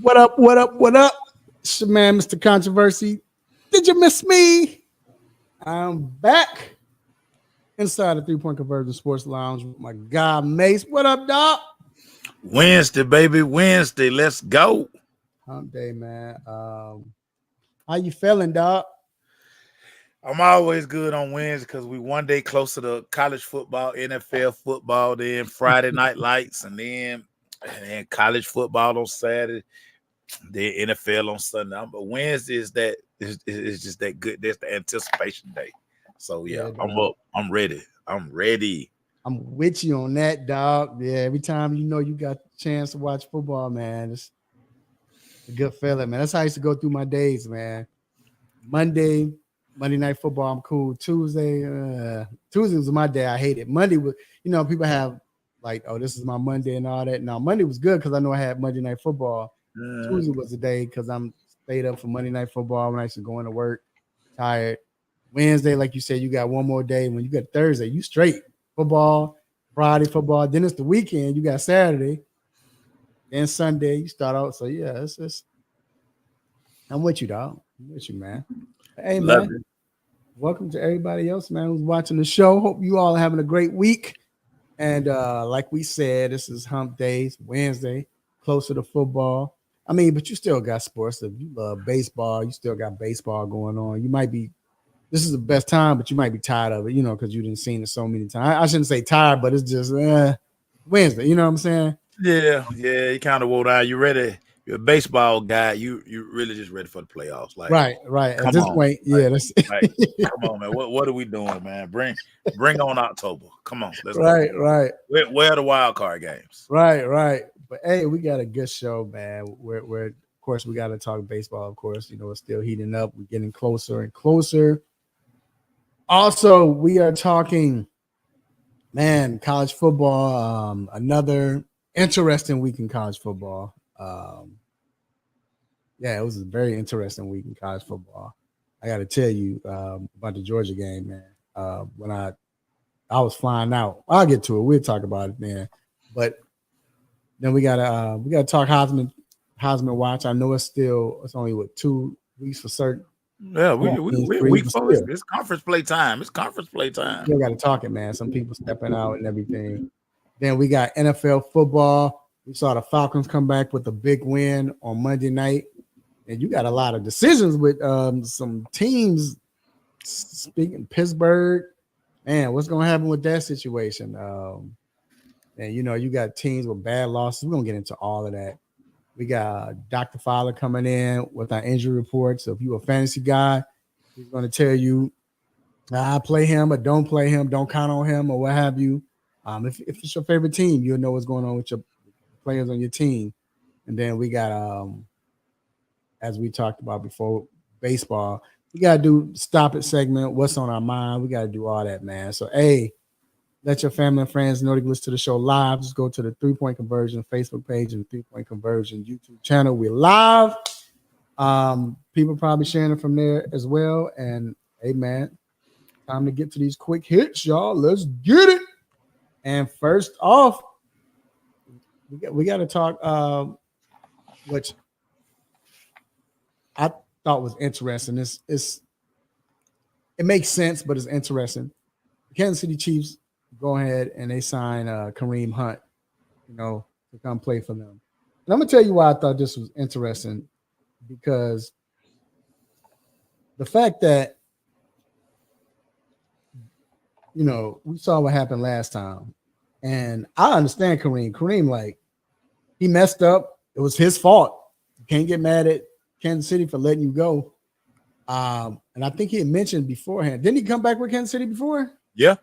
What up? What up? What up? It's your man, Mr. Controversy. Did you miss me? I'm back inside the 3-Point Conversion Sports Lounge with my guy, Mace. What up, dog? Wednesday, baby. Wednesday. Let's go. Hump day, man. How you feeling, dog? I'm always good on Wednesday because we one day closer to college football, NFL football, then Friday night lights, and then college football on Saturday, then NFL on Sunday. But Wednesday is just that good. That's the anticipation day. So yeah, I'm up. I'm ready. I'm with you on that, dog. Yeah, every time you got the chance to watch football, man, it's a good feeling, man. That's how I used to go through my days, man. Monday night football, I'm cool. Tuesday was my day. I hate it. Monday was, people have like, oh, this is my Monday and all that. Now Monday was good because I know I had Monday night football. Tuesday was the day because I'm stayed up for Monday night football when I used to go into work, tired. Wednesday, like you said, you got one more day. When you got Thursday, you straight football. Friday football. Then it's the weekend. You got Saturday. Then Sunday, you start out. So yeah, it's just. I'm with you, dog. I'm with you, man. Hey, man. Welcome to everybody else, man, who's watching the show. Hope you all are having a great week. And like we said, this is Hump Days, Wednesday, closer to football. I mean, but you still got sports. If you love baseball, you still got baseball going on. You might be, this is the best time, but you might be tired of it, because you didn't seen it so many times. I shouldn't say tired, but it's just Wednesday. You know what I'm saying? Yeah. You kind of wore down. You ready? You're a baseball guy. You really just ready for the playoffs. Like right. At this point, yeah. That's come on, man. What are we doing, man? Bring on October. Come on, let's go. Right. Where are the wild card games? Right. But hey, we got a good show, man. We're of course we got to talk baseball. Of course, it's still heating up. We're getting closer and closer. Also, we are talking, man, college football. Another interesting week in college football. Yeah, it was a very interesting week in college football. I got to tell you about the Georgia game, man. When I was flying out, I'll get to it. We'll talk about it then. But then we gotta talk Heisman watch. I know it's only 2 weeks for certain. Yeah, week 4. It's conference play time. Still got to talk it, man. Some people stepping out and everything. Then we got NFL football. We saw the Falcons come back with a big win on Monday night. And you got a lot of decisions with some teams. Speaking Pittsburgh, man, what's going to happen with that situation? And, you got teams with bad losses. We're going to get into all of that. We got Dr. Fowler coming in with our injury report. So if you're a fantasy guy, he's going to tell you, I play him or don't play him, don't count on him or what have you. If it's your favorite team, you'll know what's going on with your players on your team. And then we got, as we talked about before, baseball. We got to do Stop It segment, what's on our mind. We got to do all that, man. So, hey, let your family and friends know to listen to the show live. Just go to the 3-Point Conversion Facebook page and the 3-Point Conversion YouTube channel. We're live. People probably sharing it from there as well. And, hey, man, time to get to these quick hits, y'all. Let's get it. And first off, we got to talk which I thought was interesting. It makes sense, but it's interesting. The Kansas City Chiefs go ahead and they sign Kareem Hunt, to come play for them. And I'm gonna tell you why I thought this was interesting, because the fact that we saw what happened last time, and I understand Kareem. Kareem, like, he messed up. It was his fault. You can't get mad at Kansas City for letting you go. And I think he had mentioned beforehand. Didn't he come back with Kansas City before? Yeah.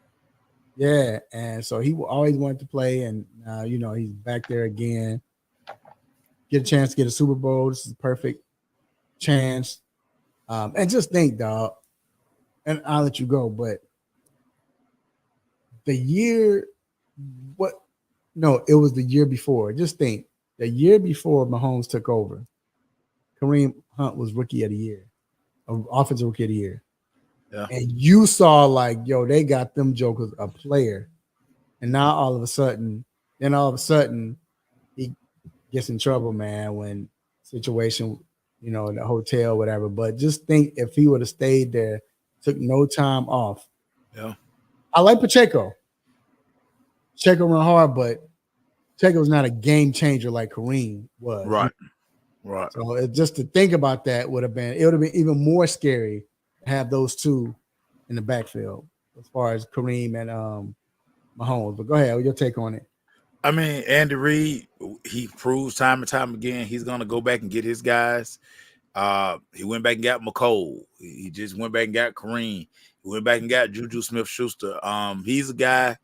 And so he always wanted to play, and he's back there again. Get a chance to get a Super Bowl. This is a perfect chance. And just think, dog, and I'll let you go, but it was the year before. Just think, the year before Mahomes took over, Kareem Hunt was Rookie of the Year, Offensive Rookie of the Year. Yeah. And you saw like, they got them jokers a player. And now all of a sudden, he gets in trouble, man, when situation, in the hotel, whatever. But just think if he would have stayed there, took no time off. Yeah. I like Pacheco. Pacheco run hard, but Pacheco's not a game changer like Kareem was. Right. Right. So just to think about that would have been even more scary to have those two in the backfield as far as Kareem and Mahomes. But go ahead, what's your take on it? I mean, Andy Reid, he proves time and time again he's gonna go back and get his guys. He went back and got McCole. He just went back and got Kareem. He went back and got Juju Smith-Schuster. He's a guy,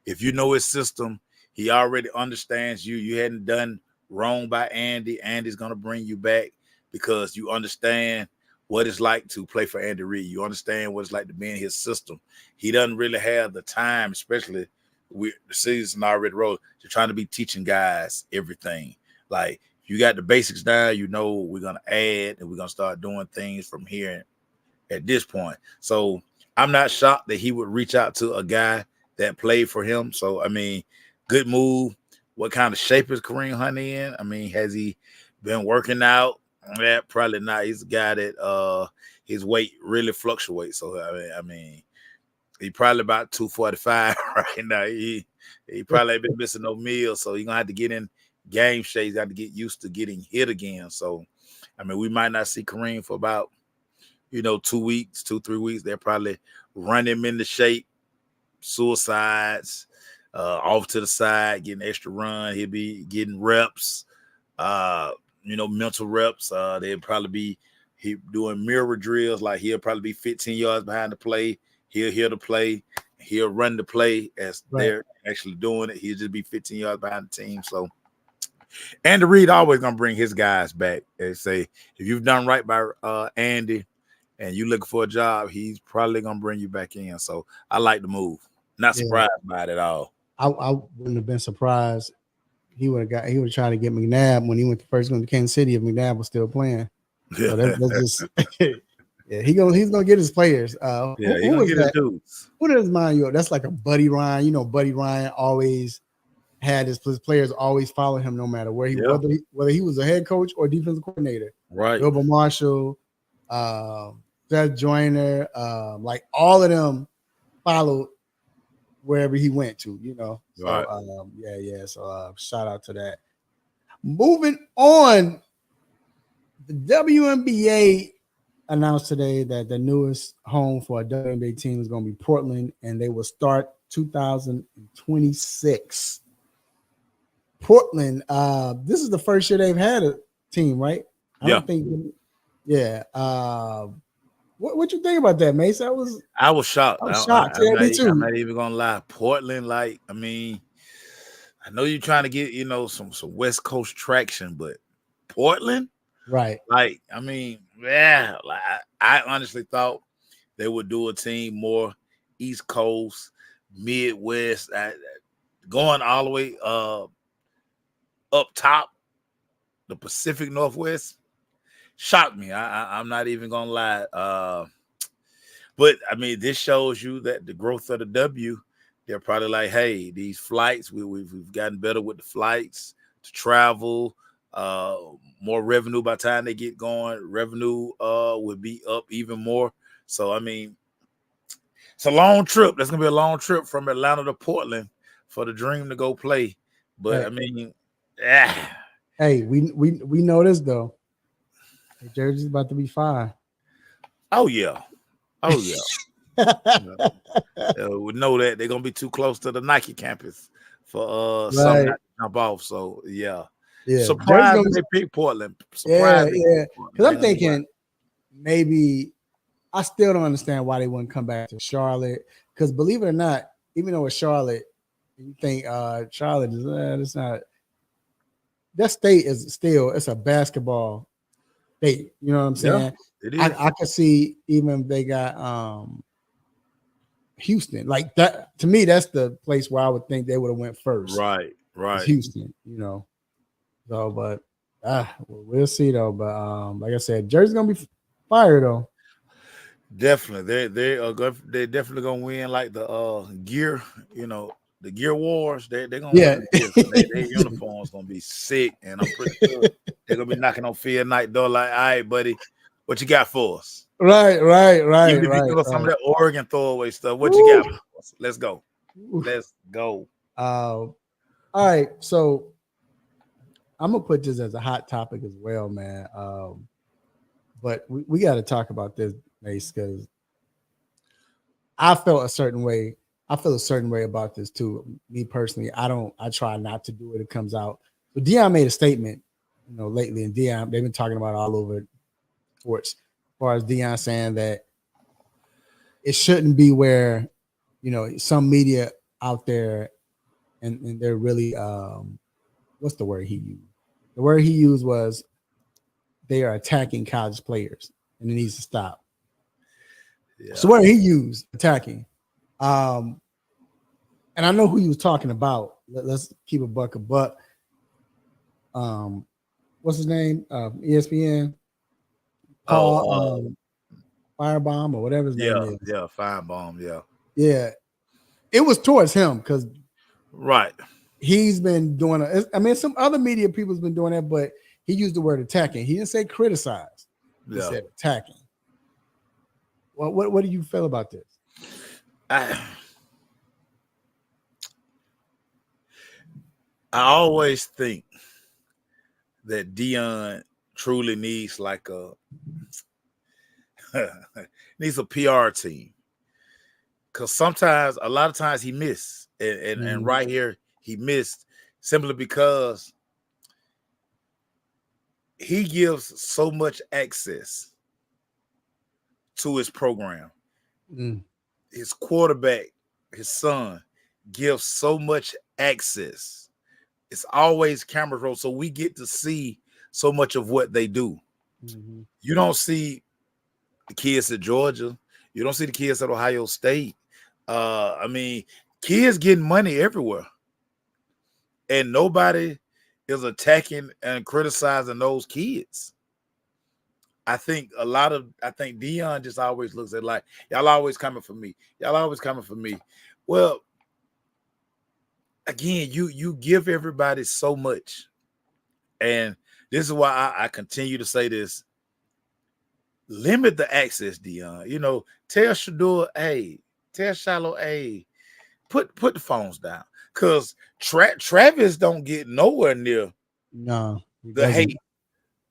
if you know his system, he already understands you. You hadn't done wrong by Andy. Andy's gonna bring you back because you understand what it's like to play for Andy Reid. You understand what it's like to be in his system. He doesn't really have the time, especially with the season already rolled, you're trying to be teaching guys everything. Like, you got the basics down, we're going to add and we're going to start doing things from here at this point. So I'm not shocked that he would reach out to a guy that played for him. So, I mean, good move. What kind of shape is Kareem Hunt in? I mean, has he been working out? Yeah, probably not. He's a guy that his weight really fluctuates. So, I mean, he probably about 245 right now. He probably ain't been missing no meals, so he's gonna have to get in game shape. He's got to get used to getting hit again. So, I mean, we might not see Kareem for about 2 weeks, 2-3 weeks. They'll probably run him into shape, suicides, off to the side, getting extra run. He'll be getting reps, mental reps. They'll probably be doing mirror drills. Like, he'll probably be 15 yards behind the play. He'll hear the play. He'll run the play as they're actually doing it. He'll just be 15 yards behind the team. So, Andy Reid always going to bring his guys back and say, if you've done right by Andy and you're looking for a job, he's probably going to bring you back in. So, I like the move. Not surprised by it at all. I wouldn't have been surprised. He would have tried to get McNabb when he went first going to Kansas City if McNabb was still playing. So that's just yeah, he's gonna get his players. Who gonna get his dudes. Who does mind you? That's like a Buddy Ryan. Buddy Ryan always had his players always follow him no matter where whether he was a head coach or defensive coordinator. Right. Wilbur Marshall, Seth Joyner, like all of them followed wherever he went to. So right. So shout out to that. Moving on, the WNBA announced today that the newest home for a WNBA team is going to be Portland, and they will start 2026. Portland, this is the first year they've had a team, right? I don't think. Yeah. What you think about that, Mace? I was shocked. I was shocked. Me too. I'm not even gonna lie. Portland, I know you're trying to get some West Coast traction, but Portland. Right. I honestly thought they would do a team more East Coast, Midwest, going all the way up top, the Pacific Northwest. Shocked me. I'm not even gonna lie. But I mean, this shows you that the growth of the W. They're probably like, hey, these flights, we've gotten better with the flights to travel. More revenue by the time they get going. Revenue would be up even more. So, I mean, it's a long trip. That's going to be a long trip from Atlanta to Portland for the Dream to go play. But, Right. I mean, Hey, we know this, though. The jersey's about to be fire. Oh, yeah. We know that they're going to be too close to the Nike campus for something not to jump off. So, yeah. Yeah, surprised they picked Portland. Yeah. Because I'm thinking maybe I still don't understand why they wouldn't come back to Charlotte. Because believe it or not, even though it's Charlotte, you think Charlotte is it's not. That state is still it's a basketball state. You know what I'm saying? Yeah, it is. I could see even if they got Houston like that. To me, that's the place where I would think they would have went first. Right. Houston, So, but we'll see though. But like I said, Jersey's gonna be fire though. Definitely, they're definitely gonna win like the gear. The gear wars. They're gonna win. Their uniforms gonna be sick, and I'm pretty sure They're gonna be knocking on Phil Knight door like, all right, buddy, what you got for us? Right. Even if you give us some of that Oregon throwaway stuff, what you got for us? Let's go. Let's go. All right, so I'm gonna put this as a hot topic as well, man. But we got to talk about this, Mace, because I felt a certain way. I feel a certain way about this too. Me personally, I try not to do it. It comes out. So Deion made a statement, lately, and Deion, they've been talking about it all over sports. As far as Deion saying that it shouldn't be where, some media out there and they're really what's the word he used? The word he used was they are attacking college players and it needs to stop. Yeah. So what he used, attacking. And I know who he was talking about. Let's keep a buck. But what's his name? ESPN. Paul Firebomb or whatever his name is. Yeah, Firebomb, yeah. Yeah. It was towards him because he's been doing some other media people's been doing that, but he used the word attacking. He didn't say criticize. He said attacking. Well, what do you feel about this? I always think that Deion truly needs like needs a PR team. Because a lot of times he missed. And right here, he missed simply because he gives so much access to his program. His quarterback, his son, gives so much access. It's always camera roll, so we get to see so much of what they do. You don't see the kids at Georgia. You don't see the kids at Ohio State. Kids getting money everywhere. And nobody is attacking and criticizing those kids. I think Deion just always looks at like, y'all always coming for me. Y'all always coming for me. Well, again, you give everybody so much. And this is why I continue to say this. Limit the access, Deion. Tell Shador, hey, tell Shiloh, hey, put the phones down. Because Travis don't get nowhere near the hate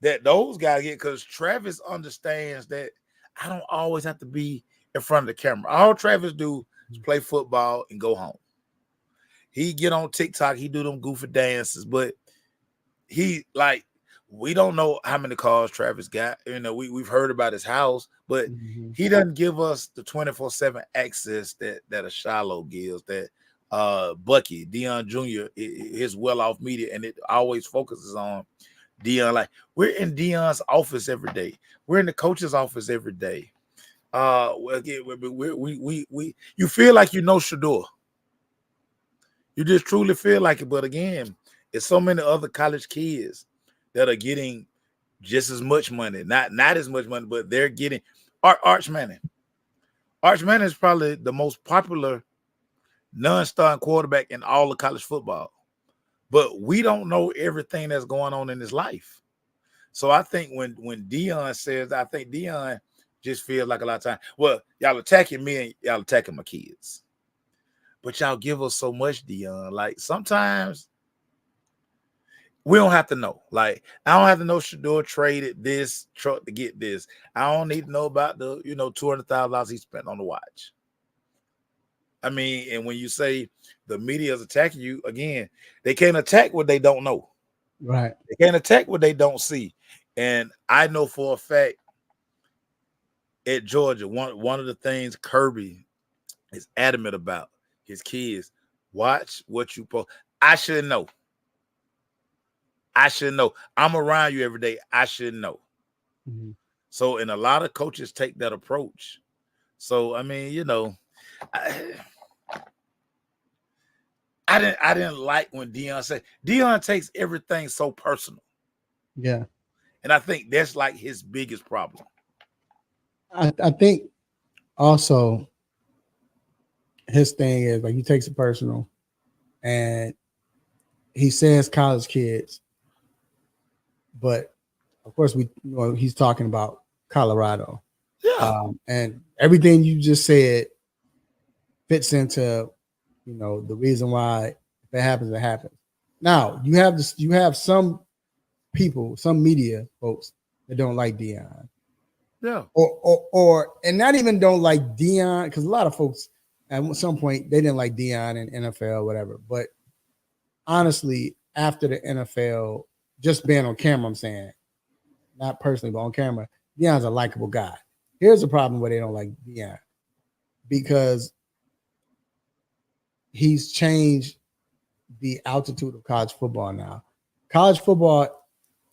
that those guys get, because Travis understands that I don't always have to be in front of the camera. All Travis do is play football and go home. He get on TikTok, he do them goofy dances, but we don't know how many cars Travis got. We've heard about his house, but he doesn't give us the 24/7 access that a Shiloh gives, that Bucky, Deion Jr., his well-off media, and it always focuses on Deion. Like, we're in Deion's office every day. We're in the coach's office every day. You feel like Shador. You just truly feel like it. But again, it's so many other college kids that are getting just as much money. Not as much money, but they're getting Arch Manning. Arch Manning is probably the most popular non-starting quarterback in all of college football. But we don't know everything that's going on in his life. So I think when Deion says, I think Deion just feels like a lot of time, well, y'all attacking me and y'all attacking my kids. But y'all give us so much, Deion. Like, sometimes we don't have to know. Like, I don't have to know Shador traded this truck to get this. I don't need to know about the, $200,000 he spent on the watch. And when you say the media is attacking you, again, they can't attack what they don't know. Right. They can't attack what they don't see. And I know for a fact at Georgia, one of the things Kirby is adamant about his kids, watch what you post. I should know. I'm around you every day. I should know. So, and a lot of coaches take that approach. So, I didn't like when Deion said, Deion takes everything so personal. Yeah. And I think that's like his biggest problem. I think also his thing is like he takes it personal, and he says college kids, but of course he's talking about Colorado. Yeah. And everything you just said fits into, the reason why if it happens, it happens. Now you have some people, some media folks that don't like Deion. Yeah. Or and not even don't like Deion, because a lot of folks at some point they didn't like Deion in NFL or whatever. But honestly, after the NFL, just being on camera, I'm saying, not personally, but on camera, Deion's a likable guy. Here's the problem where they don't like Deion, because he's changed the altitude of college football now. College football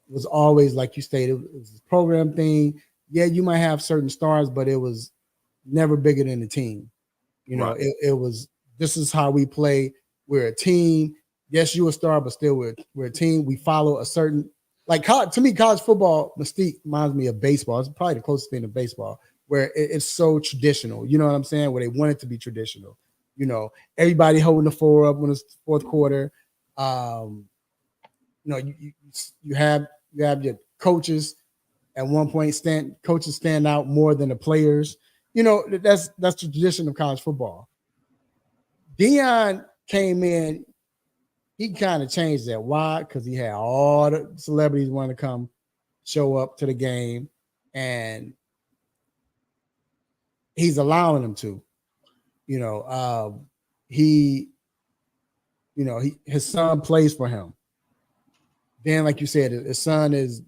was always, like you stated, it was a program thing. Yeah, you might have certain stars, but it was never bigger than the team. Right. It was, this is how we play. We're a team. Yes, you're a star, but still we're a team. We follow a certain, like, to me, college football mystique reminds me of baseball. It's probably the closest thing to baseball, where it's so traditional. You know what I'm saying? Where they want it to be traditional. Everybody holding the four up when it's fourth quarter. You have your coaches at one point coaches stand out more than the players. That's the tradition of college football. Deion came in, he kind of changed that. Why? Because he had all the celebrities want to come show up to the game, and he's allowing them to. His son plays for him. Then, like you said, his son is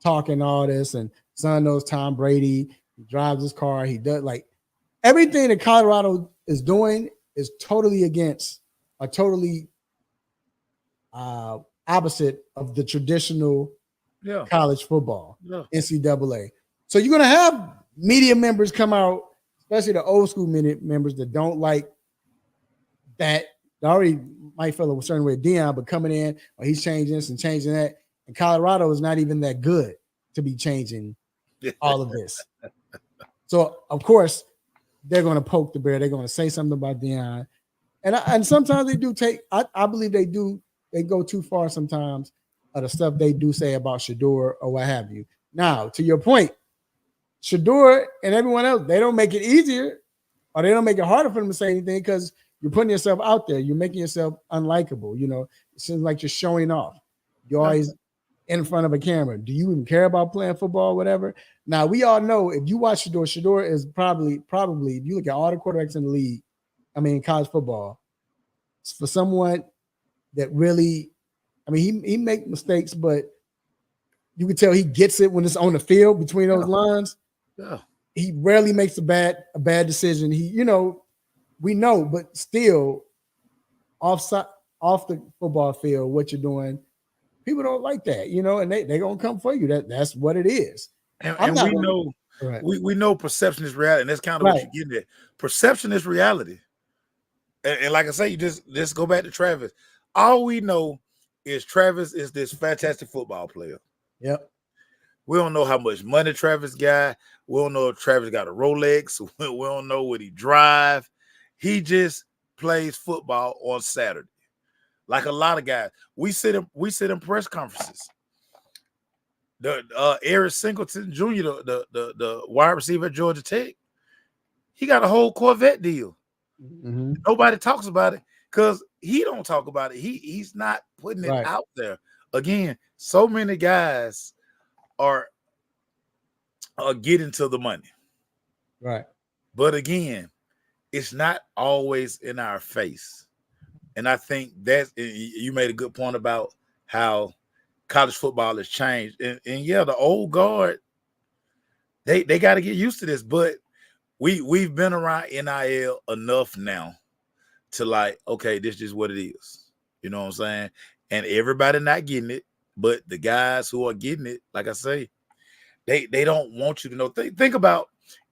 talking all this, and son knows Tom Brady. He drives his car. He does, like, everything that Colorado is doing is totally against, or totally opposite of the traditional college football, NCAA. So you're gonna have media members come out, especially the old school members that don't like that. They already might feel a certain way Deion, but coming in, he's changing this and changing that. And Colorado is not even that good to be changing all of this. So of course they're going to poke the bear. They're going to say something about Deion, and sometimes they do take. I believe they do. They go too far sometimes of the stuff they do say about Shador or what have you. Now, to your point, Shador and everyone else, they don't make it easier, or they don't make it harder for them to say anything, because you're putting yourself out there. You're making yourself unlikable. It seems like you're showing off. You're always in front of a camera. Do you even care about playing football or whatever? Now, we all know, if you watch Shador is probably, if you look at all the quarterbacks in the league, college football, for someone that really, he make mistakes, but you can tell he gets it when it's on the field between those lines. Yeah. He rarely makes a bad decision. We know, but still, off the football field, what you're doing, people don't like that, and they're gonna come for you. That's what it is. And we know, we know perception is reality, and that's kind of what you're getting at. Perception is reality. And like I say, you just go back to Travis. All we know is Travis is this fantastic football player. Yep. We don't know how much money Travis got. We don't know if Travis got a Rolex. We don't know what he drive. He just plays football on Saturday. Like a lot of guys. We sit in press conferences. The Eric Singleton Jr., the wide receiver at Georgia Tech, he got a whole Corvette deal. Mm-hmm. Nobody talks about it because he don't talk about it. He's not putting it out there. Again, so many guys are getting to the money. Right. But again, it's not always in our face. And I think that you made a good point about how college football has changed. And yeah, the old guard, they got to get used to this. But we've been around NIL enough now to, like, okay, this is what it is. You know what I'm saying? And everybody not getting it, but the guys who are getting it, like I say, they don't want you to know. Think about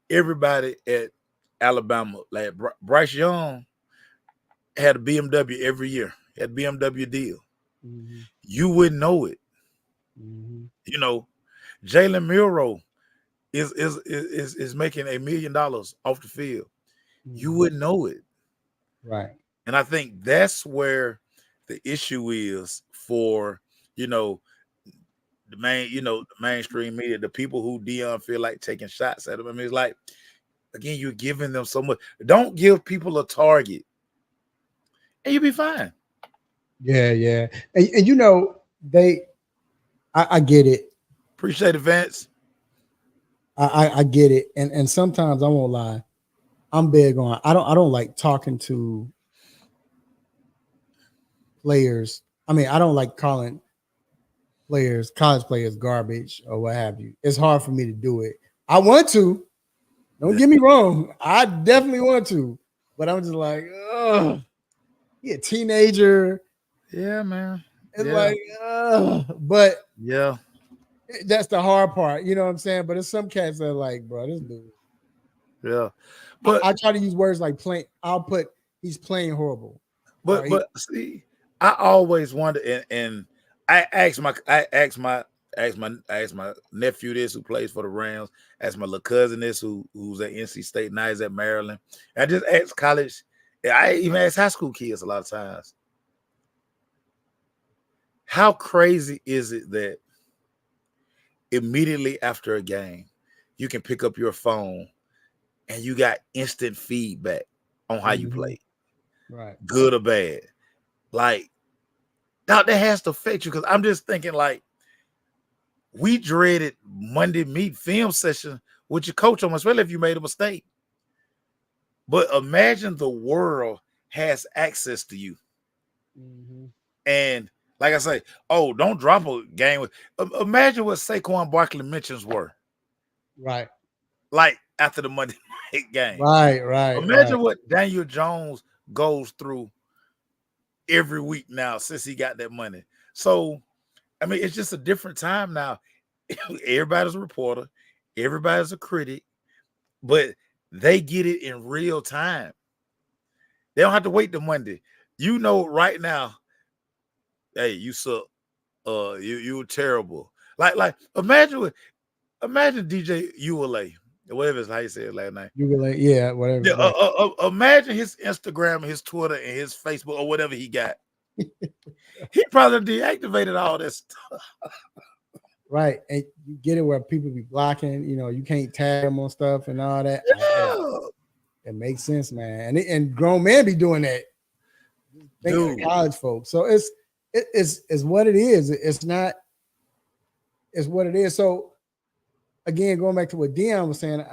everybody at Alabama. Like Bryce Young had a BMW every year. He had a BMW deal. Mm-hmm. You wouldn't know it. Mm-hmm. Jalen Milroe is making $1 million off the field. Mm-hmm. You wouldn't know it. Right. And I think that's where the issue is for, the the mainstream media, the people who Dion feel like taking shots at him. I mean, it's like, again, you're giving them so much. Don't give people a target, and you'll be fine. Yeah. And I get it. Appreciate it, Vince. I get it. And sometimes I won't lie. I'm big on I don't like talking to players. I mean, I don't like calling college players garbage or what have you. It's hard for me to do it. I want to. Don't get me wrong. I definitely want to. But I'm just like, ugh. He a teenager. Yeah, man. It's like, but yeah, that's the hard part. You know what I'm saying? But there's some cats that are like, bro, this dude. Yeah. But I try to use words like playing. I'll put he's playing horrible. But see, I always wonder, and I asked my nephew this who plays for the Rams, asked my little cousin this who's at NC State, now he's at Maryland. I just asked college, I even asked high school kids a lot of times. How crazy is it that immediately after a game, you can pick up your phone and you got instant feedback on how you play, right? Good or bad. Like, now that has to affect you, because I'm just thinking, like, we dreaded Monday meet film session with your coach on, especially if you made a mistake. But imagine the world has access to you. Mm-hmm. And like I say, don't drop a game. Imagine what Saquon Barkley mentions were. Right. Like after the Monday night game. Right. Imagine what Daniel Jones goes through every week now since he got that money. So, I mean, it's just a different time now. Everybody's a reporter. Everybody's a critic. But they get it in real time. They don't have to wait till Monday. You know right now, hey, you suck. You were terrible. Like imagine DJ ULA, whatever is how you say it last night. ULA, yeah, whatever. Yeah, imagine his Instagram, his Twitter, and his Facebook or whatever he got. He probably deactivated all this stuff. Right. And you get it where people be blocking, you can't tag them on stuff and all that. Yeah. It makes sense, man. And grown men be doing that. Dude. College folks. So it's what it is. It's what it is. So again, going back to what Dion was saying,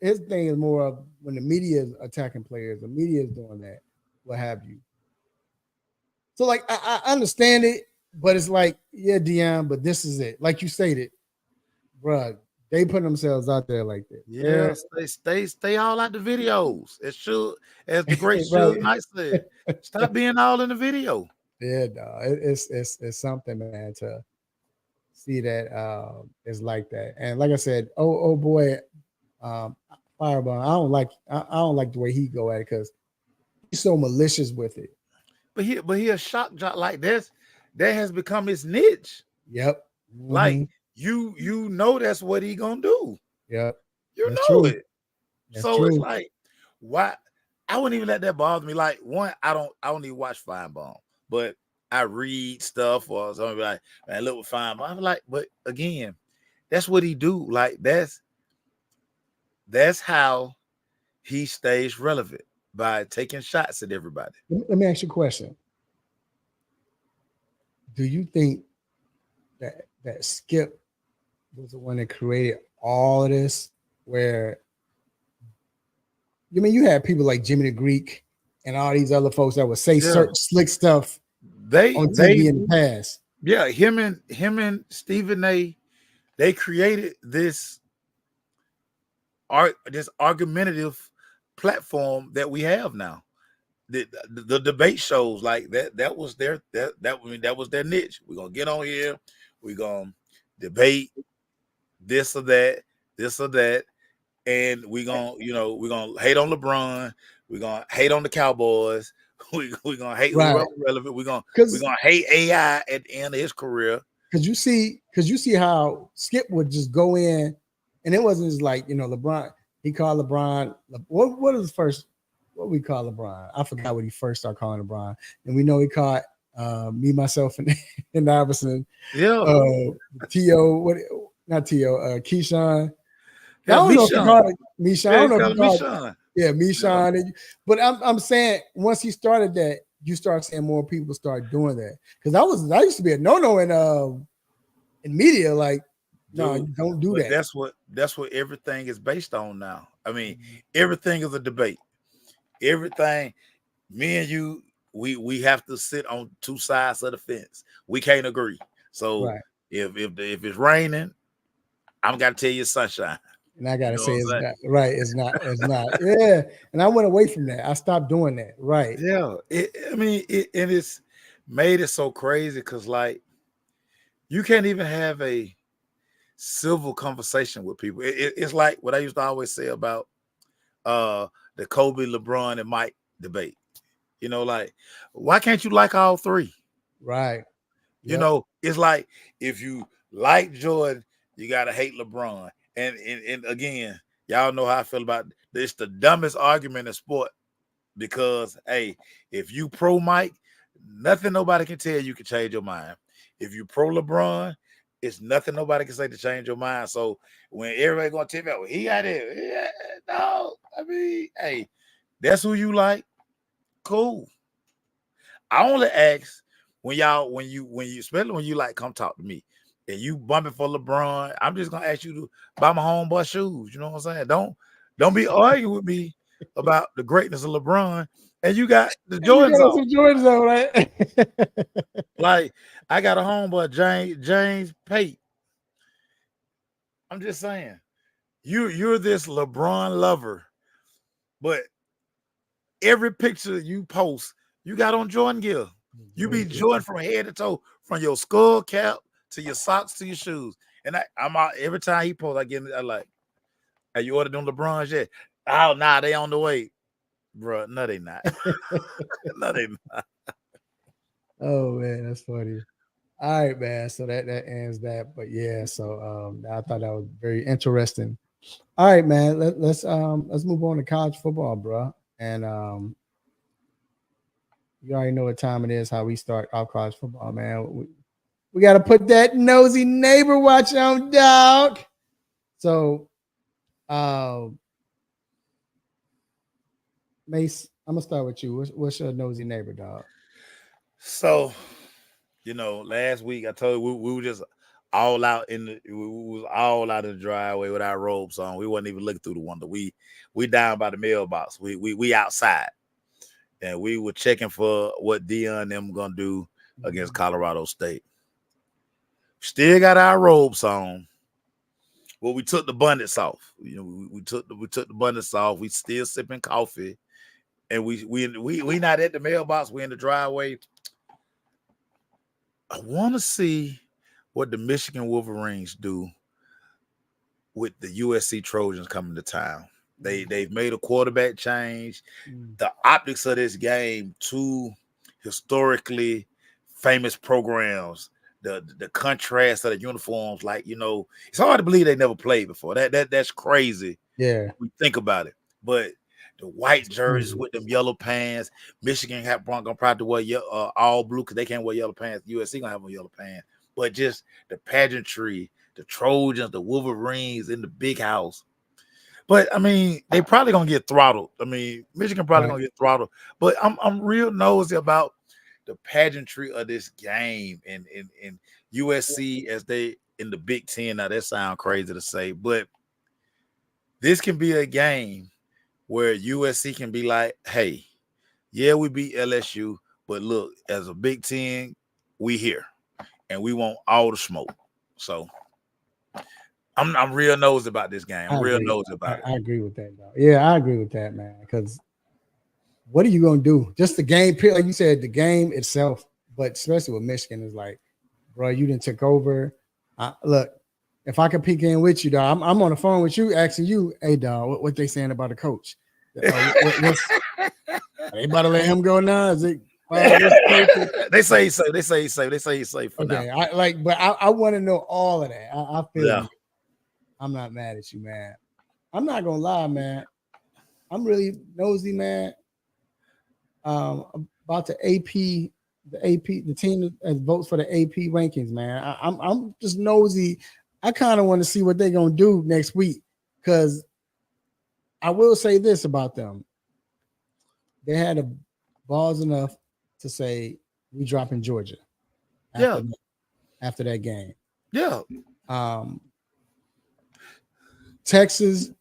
his thing is more of when the media is attacking players, the media is doing that, what have you. So like I understand it, but it's like, yeah, Dion, but this is it. Like you stated, bro, they put themselves out there like that. Yeah, stay all out the videos. As the great Suge Knight said, stop being all in the video. Yeah, no, it's something, man, to see that is like that. And like I said, oh boy, Fireball, I don't like the way he go at it because he's so malicious with it. But he a shock jock like this. That has become his niche. Yep. Mm-hmm. Like you know that's what he gonna do. Yep. You that's know true. it. That's so true. It's like, why? I wouldn't even let that bother me. Like, one, I don't even watch Fireball, but I read stuff or something like, man, look with Fireball. I'm like, but again, that's what he do. Like, that's how he stays relevant, by taking shots at everybody. Let me ask you a question. Do you think that Skip was the one that created all of this? Where, you had people like Jimmy the Greek and all these other folks that would say certain slick stuff on TV in the past. Yeah, him and Stephen A. They created this argumentative platform that we have now. The debate shows like that was their niche. We're gonna get on here, we're gonna debate this or that, and we're gonna hate on LeBron, we're gonna hate on the Cowboys, we're gonna hate whoever relevant, we're gonna hate AI at the end of his career. Because you see how Skip would just go in, and it wasn't just like, LeBron. He called LeBron. What was first? What we call LeBron? I forgot what he first started calling LeBron. And we know he called Me, myself, and Iverson. Yeah, T.O. What? Not T.O. Keyshawn. I yeah, don't know if you call Mishan. it Mishan. I Yeah, don't you know if call you him call it. Mishan. Yeah, Yeah, Mishan. But I'm saying once he started that, you start seeing more people start doing that. Because I used to be a no in media. Like, no, dude. you don't do But that. that's what everything is based on now. I mean, Mhm. everything is a debate. Everything, me and you, we have to sit on two sides of the fence. We can't agree. So Right. if it's raining, I'm gotta tell you it's sunshine. And I You gotta know what say I'm it's saying? not right. It's not. It's not. Yeah. And I went away from that. I stopped doing that. Right. Yeah. I mean, and it's made it so crazy because like you can't even have a civil conversation with people. It's like what I used to always say about the Kobe, LeBron, and Mike debate. Like why can't you like all three? Right. Yep. It's like if you like Jordan, you gotta hate LeBron. And again, y'all know how I feel about it's the dumbest argument in sport because hey, if you pro Mike, nothing nobody can tell you can change your mind. If you pro LeBron, it's nothing nobody can say to change your mind. So when everybody gonna tell me, well, he got it, yeah, no, I mean, hey, that's who you like. Cool. I only ask when you especially when you like come talk to me and you bumping for LeBron, I'm just gonna ask you to buy my homeboy shoes. You know what I'm saying? Don't be arguing with me about the greatness of LeBron and you got the And you Jordans got on. some Jordans on, right? Like I got a homeboy James Pate. I'm just saying you're this LeBron lover, but every picture you post, you got on Jordan gear. You be Jordan from head to toe, from your skull cap to your socks to your shoes. And I'm out every time he posts, I like, have you ordered them LeBrons yet? Oh, nah, they on the way. Bro, no, they not. No, they not. Oh man, that's funny. All right, man. So that ends that. But yeah, so I thought that was very interesting. All right, man. Let's move on to college football, bro. And you already know what time it is, how we start our college football, man. We got to put that nosy neighbor watch on, dog. So, Mace, I'm gonna start with you. What's your nosy neighbor, dog? So, last week I told you we were just all out we was all out in the driveway with our robes on. We wasn't even looking through the window. We down by the mailbox. We outside. And we were checking for what Dion and them gonna do against Colorado State. Still got our robes on. Well, we took the bonnets off. We took the bonnets off. We still sipping coffee, and we not at the mailbox. We in the driveway. I want to see what the Michigan Wolverines do with the USC Trojans coming to town. They've made a quarterback change. The optics of this game, two historically famous programs, the contrast of the uniforms, it's hard to believe they never played before. That's crazy. Yeah. We think about it, but the white jerseys with them yellow pants. Michigan gonna probably wear all blue because they can't wear yellow pants. USC gonna have on yellow pants, but just the pageantry, the Trojans, the Wolverines in the big house. But I mean, they probably gonna get throttled. I mean, Michigan probably gonna get throttled. But I'm real nosy about the pageantry of this game and USC as they in the Big Ten. Now that sounds crazy to say, but this can be a game where USC can be like, hey, yeah, we beat LSU, but look, as a Big Ten, we here and we want all the smoke. So I'm real nosy about this game. I'm I real agree. nosy about it. I agree with that, though. Yeah, I agree with that, man. Because what are you gonna do? Just the game, like you said, the game itself, but especially with Michigan is like, bro, you didn't take over. Look, if I could peek in with you, dog, I'm on the phone with you, asking you, hey, dog, what they saying about the coach? Are they about to let him go now? Is it? They say he's safe. They say he's safe. They say he's safe for now. But I want to know all of that. I feel Yeah. you. I'm not mad at you, man. I'm not gonna lie, man. I'm really nosy, man. About the AP the AP, the team that votes for the AP rankings, man. I'm just nosy. I kind of want to see what they're gonna do next week because I will say this about them: they had a balls enough to say we dropping Georgia Yeah, after that game. yeah. Um, Texas,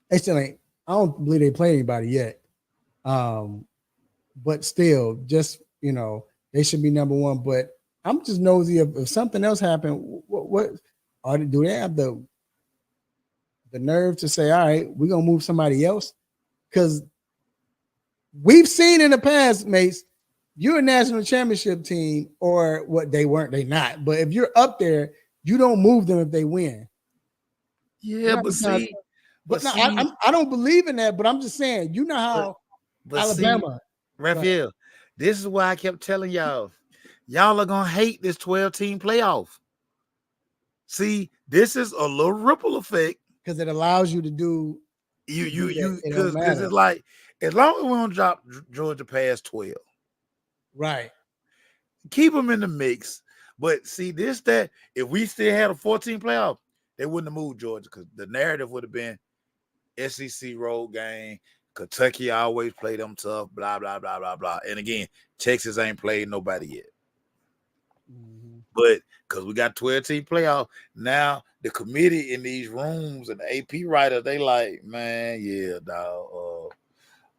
they still ain't. I don't believe they played anybody yet. But still, just they should be number one. But I'm just nosy if something else happened. What do they have the nerve to say, all right, we're gonna move somebody else? Because we've seen in the past, mates, you're a national championship team, or what they weren't, they not. But if you're up there, you don't move them if they win. Yeah, but see, I don't believe in that. But I'm just saying, you know how Alabama, Raphael, this is why I kept telling y'all are gonna hate this 12-team playoff. See, this is a little ripple effect because it allows you to do because it's like as long as we don't drop Georgia past 12, right? Keep them in the mix. But see, that if we still had a 14 playoff, they wouldn't have moved Georgia because the narrative would have been SEC road game. Kentucky always play them tough, blah, blah, blah, blah, blah. And again, Texas ain't played nobody yet. Mm-hmm. But because we got 12-team playoff, now the committee in these rooms and the AP writer, they like, man, yeah, dog.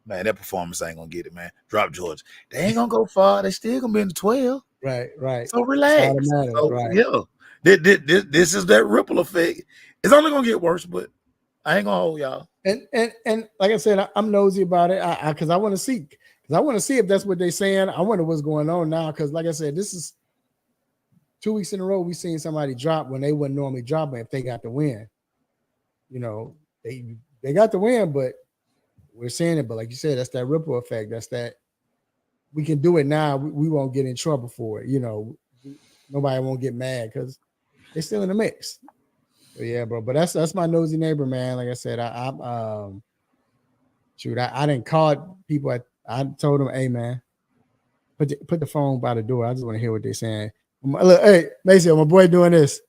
Man, that performance ain't going to get it, man. Drop Georgia. They ain't going to go far. They still going to be in the 12. Right. So relax. Right. Yeah. This is that ripple effect. It's only going to get worse, but I ain't going to hold y'all. And like I said, I'm nosy about it because I want to see if that's what they're saying. I wonder what's going on now because, like I said, this is 2 weeks in a row we've seen somebody drop when they wouldn't normally drop it if they got the win. They got the win, but we're seeing it. But like you said, that's that ripple effect. That's that we can do it now. We won't get in trouble for it. Nobody won't get mad because they're still in the mix. So yeah, bro. But that's my nosy neighbor, man. Like I said, I didn't call people. I told them, hey, man, put the phone by the door. I just want to hear what they're saying. Look, hey, Macy, my boy doing this.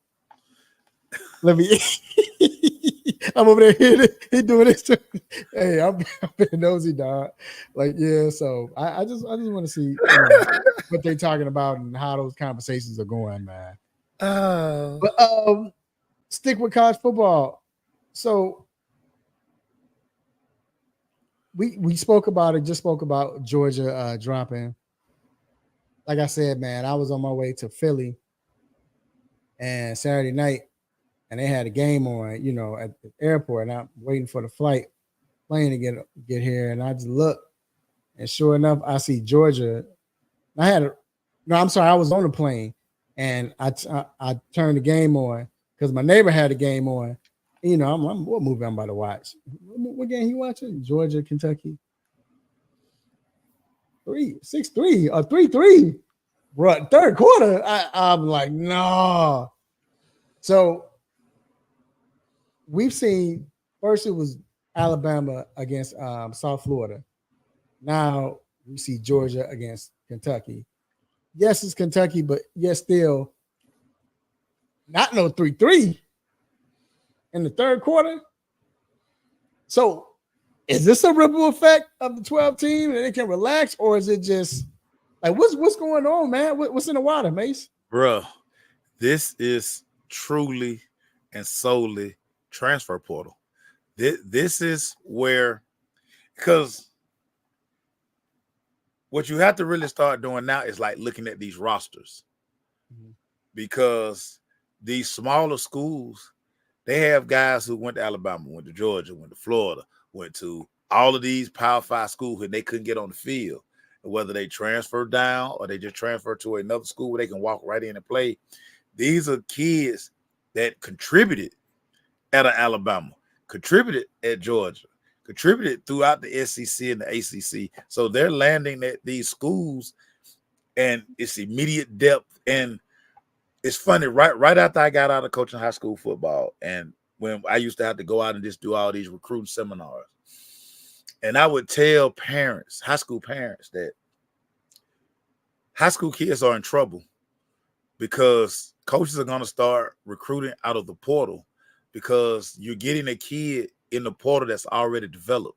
Let me. I'm over there. He doing this too. Hey, I'm being nosy, dog. Like, yeah. So I just want to see what they're talking about and how those conversations are going, man. But stick with college football. So we spoke about it. Just spoke about Georgia dropping. Like I said, man, I was on my way to Philly and Saturday night, and they had a game on, at the airport, and I'm waiting for the plane to get here, and I just look, and sure enough, I see Georgia. I was on the plane, and I turned the game on because my neighbor had a game on. I'm what movie I'm about to watch? What game he watching? Georgia, Kentucky. 6-3 or 3-3. Bro, third quarter, I'm like, no. So we've seen first it was Alabama against South Florida. Now we see Georgia against Kentucky. Yes, it's Kentucky, but yes, still not no 3-3 in the third quarter. So is this a ripple effect of the 12 team and it can relax, or is it just like what's going on, man? What's in the water, Mace? Bro, this is truly and solely transfer portal. This is where, because what you have to really start doing now is like looking at these rosters, because these smaller schools, they have guys who went to Alabama, went to Georgia, went to Florida, went to all of these Power 5 schools, and they couldn't get on the field. And whether they transfer down or they just transfer to another school where they can walk right in and play. These are kids that contributed at Alabama, contributed at Georgia, contributed throughout the SEC and the ACC. So they're landing at these schools, and it's immediate depth. And it's funny, right after I got out of coaching high school football, and when I used to have to go out and just do all these recruiting seminars, and I would tell parents, high school parents, that high school kids are in trouble because coaches are going to start recruiting out of the portal because you're getting a kid in the portal that's already developed.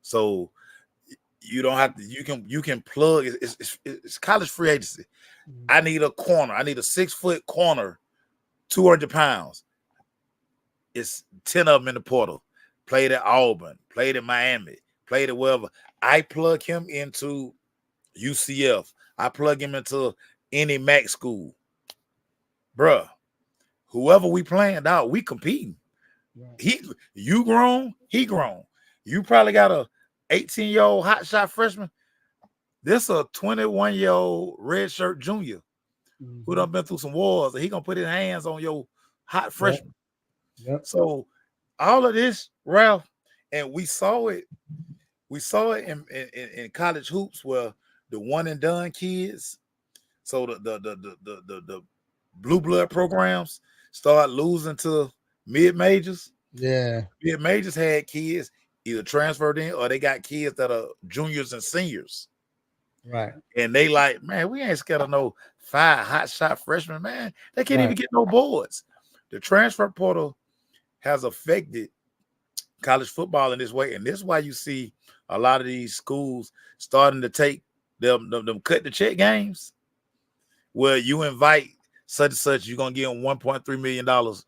So you don't have to. You can plug. It's college free agency. I need a corner. I need a 6-foot corner, 200 pounds. It's 10 of them in the portal. Played at Auburn, played at Miami, played at wherever. I plug him into UCF. I plug him into any MAC school. Bruh, whoever we playing out, we competing. Right. You grown, he grown. You probably got a 18-year-old hotshot freshman. This a 21-year-old red shirt junior who done been through some wars, and he gonna put his hands on your hot freshman. Yep. So all of this, Ralph, and we saw it in college hoops where the one and done kids, so the blue blood programs start losing to mid majors. Yeah, mid majors had kids either transferred in or they got kids that are juniors and seniors. Right. And they like, man, we ain't scared of no 5 hot shot freshmen, man. They can't even get no boards. The transfer portal has affected college football in this way, and this is why you see a lot of these schools starting to take them cut the check games where you invite such and such, you're gonna give them $1.3 million because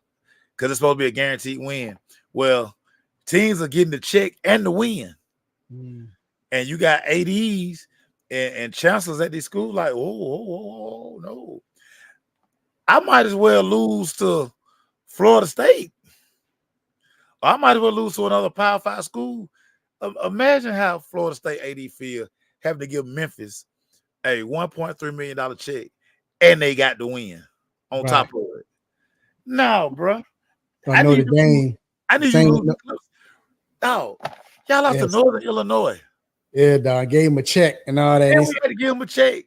it's supposed to be a guaranteed win. Well, teams are getting the check and the win, and you got ADs and chancellors at these schools like, oh, no, I might as well lose to Florida State. I might as well lose to another Power 5 school. Imagine how Florida State AD feel having to give Memphis a $1.3 million check, and they got the win on top of it. No, bro. I need you to lose. No, y'all lost to Northern Illinois. Yeah, dog. Gave him a check and all that. And we had to give him a check.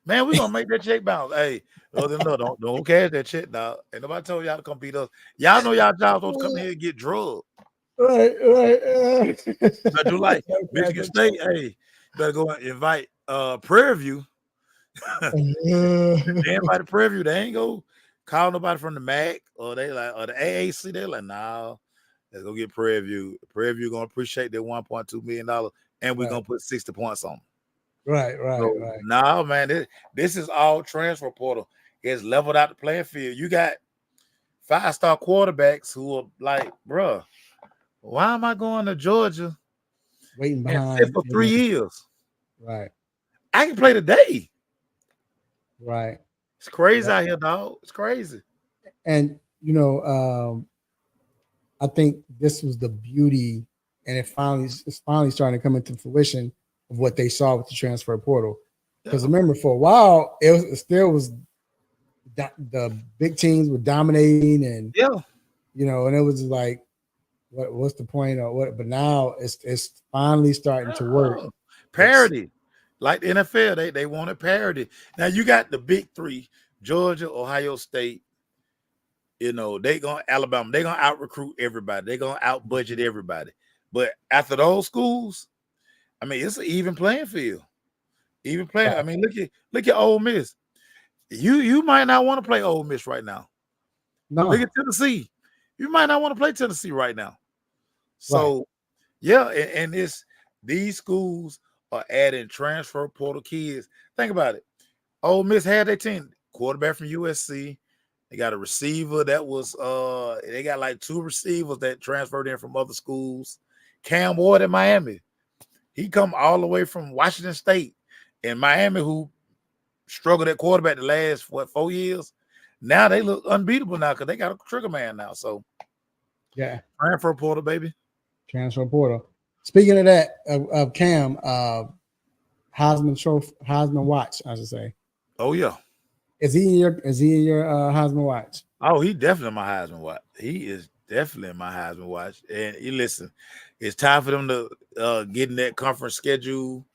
Man, we're gonna make that check bounce. Hey, don't cash that check, dog. Ain't nobody told y'all to come beat us. Y'all know y'all jobs supposed to come here and get drugged. Right. But do like Michigan State, hey, better go and invite Prairie View. They invite Prairie View. They ain't go call nobody from the MAC or the AAC. They're like, nah, let's go get Prairie View. Prairie View gonna appreciate their $1.2 million, and we're gonna put 60 points on them. Right. No, man, this is all transfer portal. It's leveled out the playing field. You got 5-star quarterbacks who are like, bruh, why am I going to Georgia waiting behind for 3 years? Right. I can play today. Right. It's crazy out here, dog. It's crazy. And I think this was the beauty, and it's finally starting to come into fruition of what they saw with the transfer portal. Because remember, for a while, it was the big teams were dominating, and and it was like, what's the point or what? But now it's finally starting to work. Parity, like the NFL, they wanted parity. Now you got the big three: Georgia, Ohio State. Alabama. They gonna out recruit everybody. They gonna out budget everybody. But after those schools, I mean, it's an even playing field. Even playing. I mean, look at Ole Miss. You might not want to play Ole Miss right now. No. Look at Tennessee. You might not want to play Tennessee right now. So, and these schools are adding transfer portal kids. Think about it. Ole Miss had their team, quarterback from USC. They got a receiver that was they got like 2 receivers that transferred in from other schools. Cam Ward in Miami. He come all the way from Washington State. In Miami, who struggled at quarterback the last 4 years. Now they look unbeatable now because they got a trigger man now. So transfer portal, baby. Transfer portal. Speaking of that, of Cam, Heisman watch, I should say. Oh yeah. Is he in your Heisman watch? Oh, he definitely my Heisman watch. He is definitely my Heisman watch. And you listen, it's time for them to get in that conference schedule.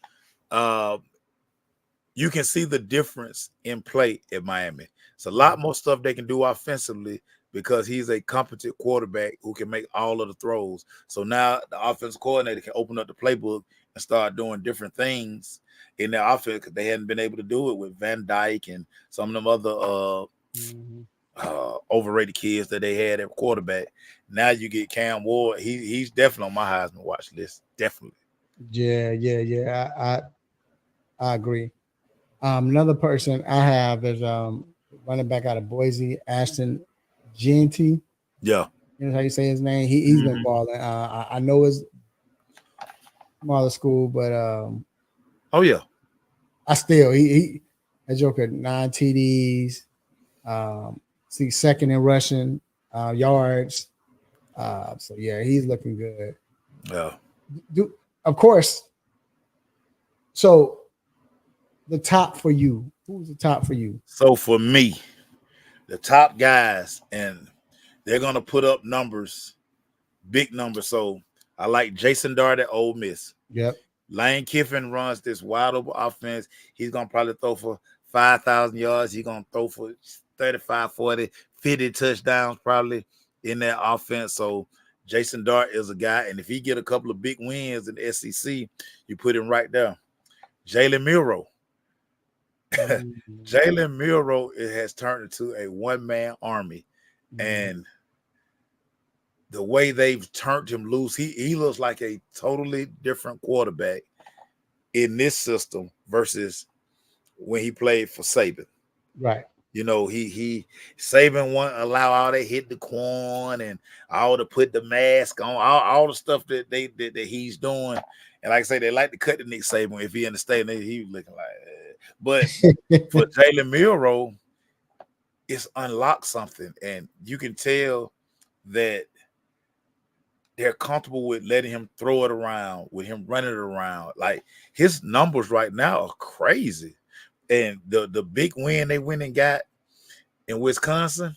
You can see the difference in play at Miami. It's a lot more stuff they can do offensively because he's a competent quarterback who can make all of the throws. So now the offensive coordinator can open up the playbook and start doing different things in their offense because they hadn't been able to do it with Van Dyke and some of them other overrated kids that they had at quarterback. Now you get Cam Ward. He's definitely on my Heisman watch list. Definitely. Yeah. I agree. Another person I have is running back out of Boise, Ashton Jeanty. Yeah. You know how you say his name? He's been balling. I know his smaller school, but oh yeah, I still he that joker 9 TDs, see second in rushing yards. So yeah, he's looking good. Yeah. Of course. So the top for you. Who's the top for you? So for me, the top guys, and they're gonna put up numbers, big numbers. So I like Jason Dart at Ole Miss. Yep. Lane Kiffin runs this wide open offense. He's gonna probably throw for 5,000 yards. He's gonna throw for 35, 40, 50 touchdowns probably in that offense. So Jason Dart is a guy, and if he get a couple of big wins in the SEC, you put him right there. Jalen Milroe. Jalen Milroe has turned into a one-man army, and the way they've turned him loose, he looks like a totally different quarterback in this system versus when he played for Saban. Right. You know, he Saban won't allow all they hit the corn and all to put the mask on, all the stuff that he's doing. And like I say, they like to cut the Nick Saban if he in the state. He was looking like, but for Jalen Milroe, it's unlocked something, and you can tell that they're comfortable with letting him throw it around, with him running it around. Like his numbers right now are crazy. And the big win they went and got in Wisconsin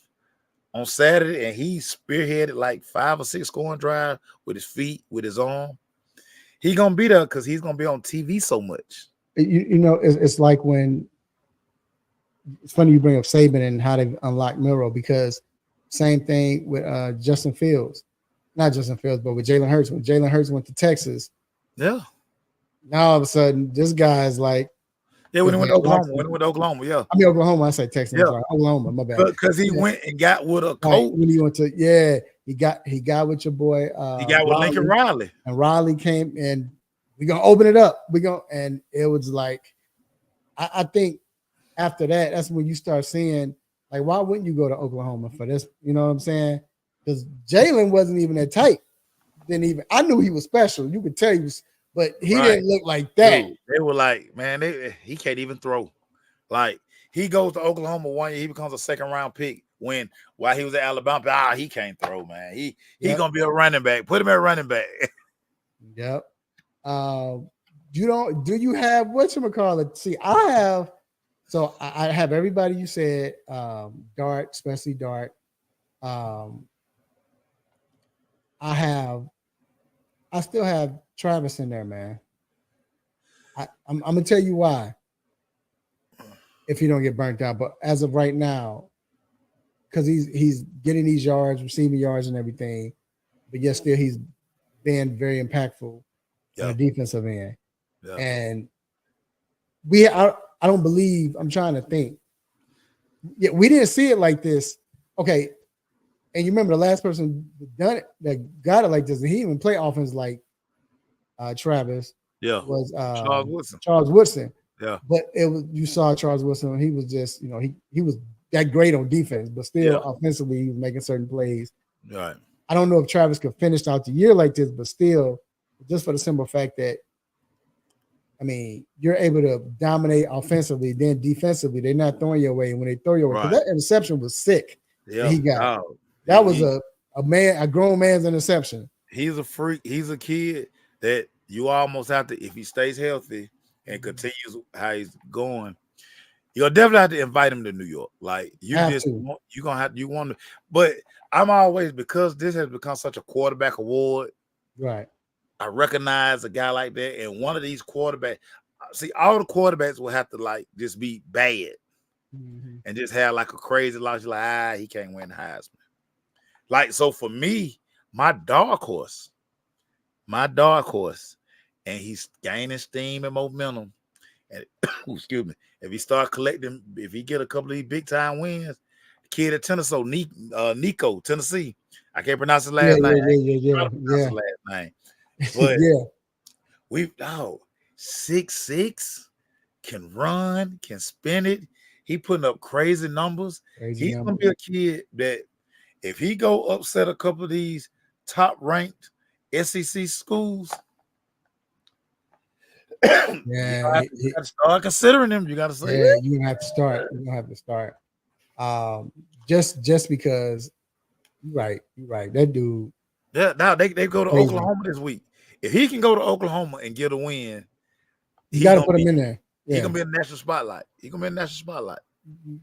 on Saturday, and he spearheaded like 5 or 6 scoring drives with his feet, with his arm. He's gonna be there because he's gonna be on TV so much. You know, it's like when it's funny you bring up Saban and how they unlocked Milroe, because same thing with Justin Fields. Not Justin Fields, but with Jalen Hurts. When Jalen Hurts went to Texas, yeah. Now all of a sudden, this guy's like, yeah, when he went to Oklahoma, yeah. I mean Oklahoma. I say Texas. Yeah. Sorry, Oklahoma. My bad. Because he went and got with a coach. When he went to, he got with your boy. He got with Lincoln Riley, and Riley came and we're gonna open it up. And it was like, I think after that, that's when you start seeing like, why wouldn't you go to Oklahoma for this? You know what I'm saying? Because Jalen wasn't even that tight. I knew he was special. You could tell he was, but he didn't look like that. Dude, they were like, man, he can't even throw. Like he goes to Oklahoma one year, he becomes a second round pick. While he was at Alabama, he can't throw, man. He gonna be a running back. Put him at running back. Yep. Do you have whatchamacallit? See, I have. So I have everybody you said, Dart, especially Dart. I still have Travis in there, man. I'm gonna tell you why. If you don't get burnt out, but as of right now, because he's getting these yards, receiving yards, and everything, but yet still he's been very impactful on the defensive end. Yeah. And I don't believe, I'm trying to think. Yeah, we didn't see it like this. Okay. And you remember the last person that got it like this, and he even played offense like Travis. Yeah. Was Charles Woodson. Yeah. But you saw Charles Woodson, and he was just, he was that great on defense, but still offensively he was making certain plays. Right. I don't know if Travis could finish out the year like this, but still, just for the simple fact that, I mean, you're able to dominate offensively, then defensively, they're not throwing your way. And when they throw your way, because that interception was sick. Yeah, he got that was a grown man's interception. He's a freak. He's a kid that you almost have to, if he stays healthy and continues how he's going, you'll definitely have to invite him to New York. Like you want to, but I'm always, because this has become such a quarterback award. Right. I recognize a guy like that, and one of these quarterbacks. See, all the quarterbacks will have to like just be bad and just have like a crazy loss. You're like, he can't win the Heisman. Like, so for me, my dark horse, and he's gaining steam and momentum. And excuse me, if he start collecting, if he get a couple of these big time wins, the kid at Tennessee, Nico, Tennessee. I can't pronounce his last name. Yeah. Last name. But Yeah. we've 6'6", can run, can spin it. He putting up crazy numbers. He's gonna be a kid that if he go upset a couple of these top ranked SEC schools, Yeah, you got to start considering him. You got to say, yeah, you have to start. You don't have to start. Just because you're right. That dude. Yeah, now they go to crazy. Oklahoma this week. If he can go to Oklahoma and get a win, you got to put him in there. Yeah. He's gonna be in the national spotlight. You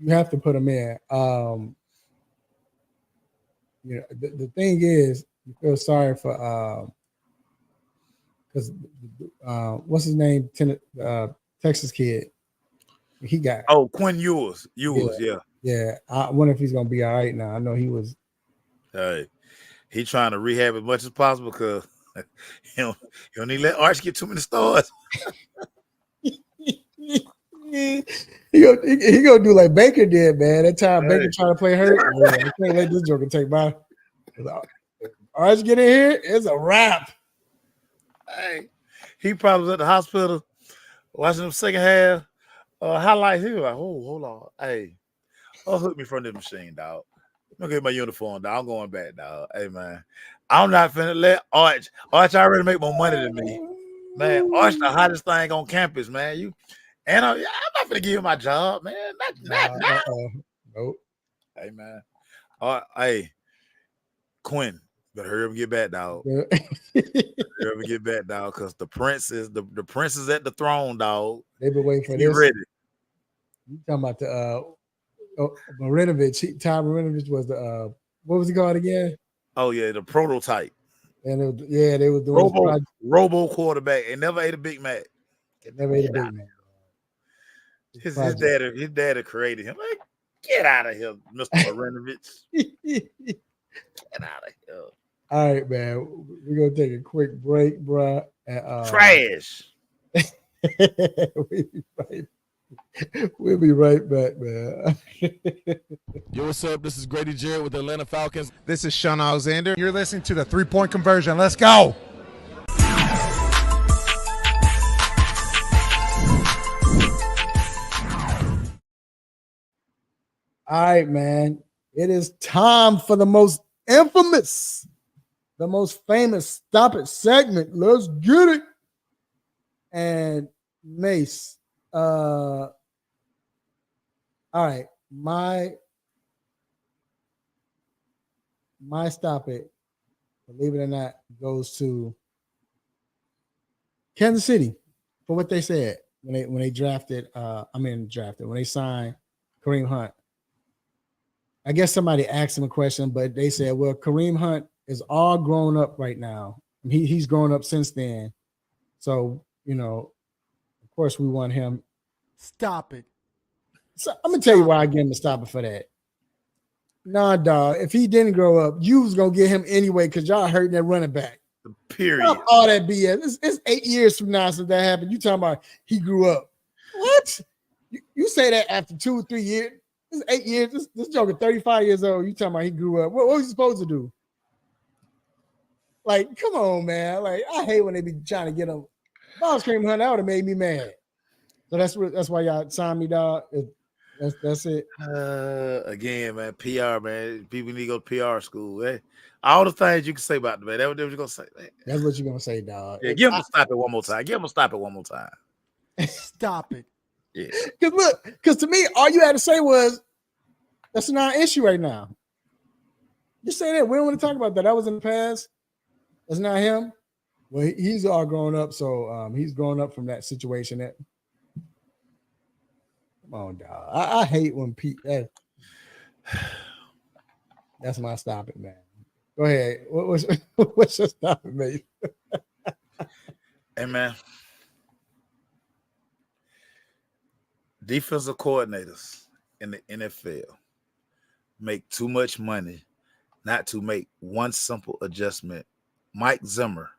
have to put him in. You know, the thing is, you feel sorry for because what's his name? Texas kid. He got Quinn Ewers. Yeah. I wonder if he's gonna be all right now. I know he was. Hey, he's trying to rehab as much as possible because he don't need to let Arch get too many stars. he gonna do like Baker did, man. That time Baker tried to play hurt. I can't let this joker take my. Arch get in here, it's a wrap. Hey, he probably was at the hospital watching them second half highlights. He was like, "Oh, hold on, hey, hook me from this machine, dog. I'm gonna get my uniform, dog. I'm going back, dog. Hey, man, I'm not finna let Arch already make more money than me, man. Arch the hottest thing on campus, man. I'm not finna give you my job, man. Not now. Nope. Hey, man. Hey, Quinn, better hurry up and get back, dog. Hurry up and get back, dog, because the prince is at the throne, dog. They've been waiting for this. Ready. You talking about the Marinovich? Ty Marinovich was the what was he called again? Oh yeah, the prototype. And they were doing Robo quarterback. And never ate a Big Mac. Never ate a Big Mac. His daddy created him. Like, get out of here, Mr. Marinovich. Get out of here. All right, man. We're gonna take a quick break, bro. Trash. We'll be right back, man. Yo, what's up? This is Grady Jarrett with the Atlanta Falcons. This is Sean Alexander. You're listening to the 3-Point Conversion. Let's go. All right, man. It is time for the most infamous, the most famous Stop It segment. Let's get it. And Mace, all right, my Stop It, believe it or not, goes to Kansas City for what they said when they drafted. When they signed Kareem Hunt. I guess somebody asked him a question, but they said, well, Kareem Hunt is all grown up right now. He's grown up since then. So, of course we want him. Stop it. So I'm going to tell you why I give him a stop it for that. Nah, dog. If he didn't grow up, you was going to get him anyway because y'all hurting that running back. Period. All that BS. It's 8 years from now since that happened. You talking about he grew up. What? You say that after 2 or 3 years. This is 8 years. This joker 35 years old. You talking about he grew up. What was he supposed to do? Like, come on, man. Like, I hate when they be trying to get him. If I was Kareem Hunt, that would have made me mad. So that's why y'all signed me, dog. That's it. Again, man, PR, man. People need to go to PR school. Eh? All the things you can say about the man. That's what they were gonna say. Man. That's what you're gonna say, dog. Yeah, give him a stop it one more time. Stop it. Yeah. Because to me, all you had to say was that's not an issue right now. Just say that. We don't want to talk about that. That was in the past. That's not him. Well, he's all grown up, so he's grown up from that situation. That come on, dog. I hate when people. That's my stop it, man. Go ahead. What's your stop it, mate? Hey, man. Defensive coordinators in the NFL make too much money not to make one simple adjustment. Mike Zimmer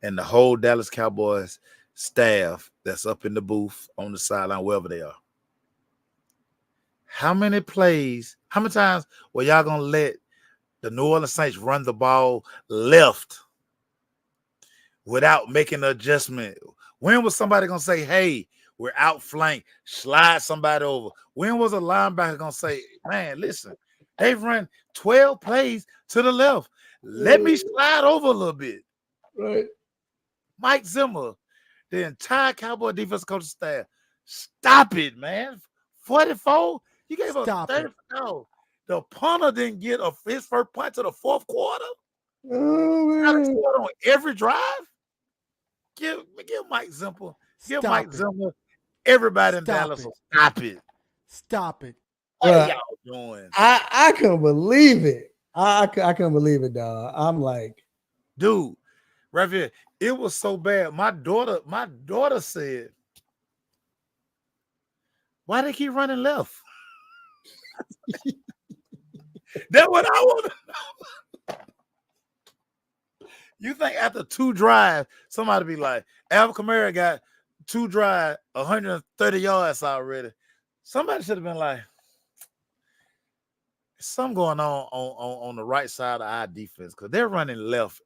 and the whole Dallas Cowboys staff that's up in the booth on the sideline, wherever they are. How many times were y'all gonna let the New Orleans Saints run the ball left without making an adjustment? When was somebody gonna say, hey, we're outflanked, slide somebody over? When was a linebacker gonna say, man, listen, they've run 12 plays to the left. Let me slide over a little bit. Right. Mike Zimmer, the entire Cowboy defensive coaching staff, stop it, man. 44? You gave up 30. No, the punter didn't get his first punt to the fourth quarter. Oh, man. On every drive. Give Mike Zimmer. Give Mike Zimmer. Everybody in Dallas will stop it. Stop it. What are y'all doing? I couldn't believe it. I couldn't believe it, dog. I'm like, dude, right here, it was so bad. My daughter said, why they keep running left? That's what I want to know. You think after 2 drives, somebody be like, Alvin Kamara got 2 drives, 130 yards already. Somebody should have been like, something going on the right side of our defense, because they're running left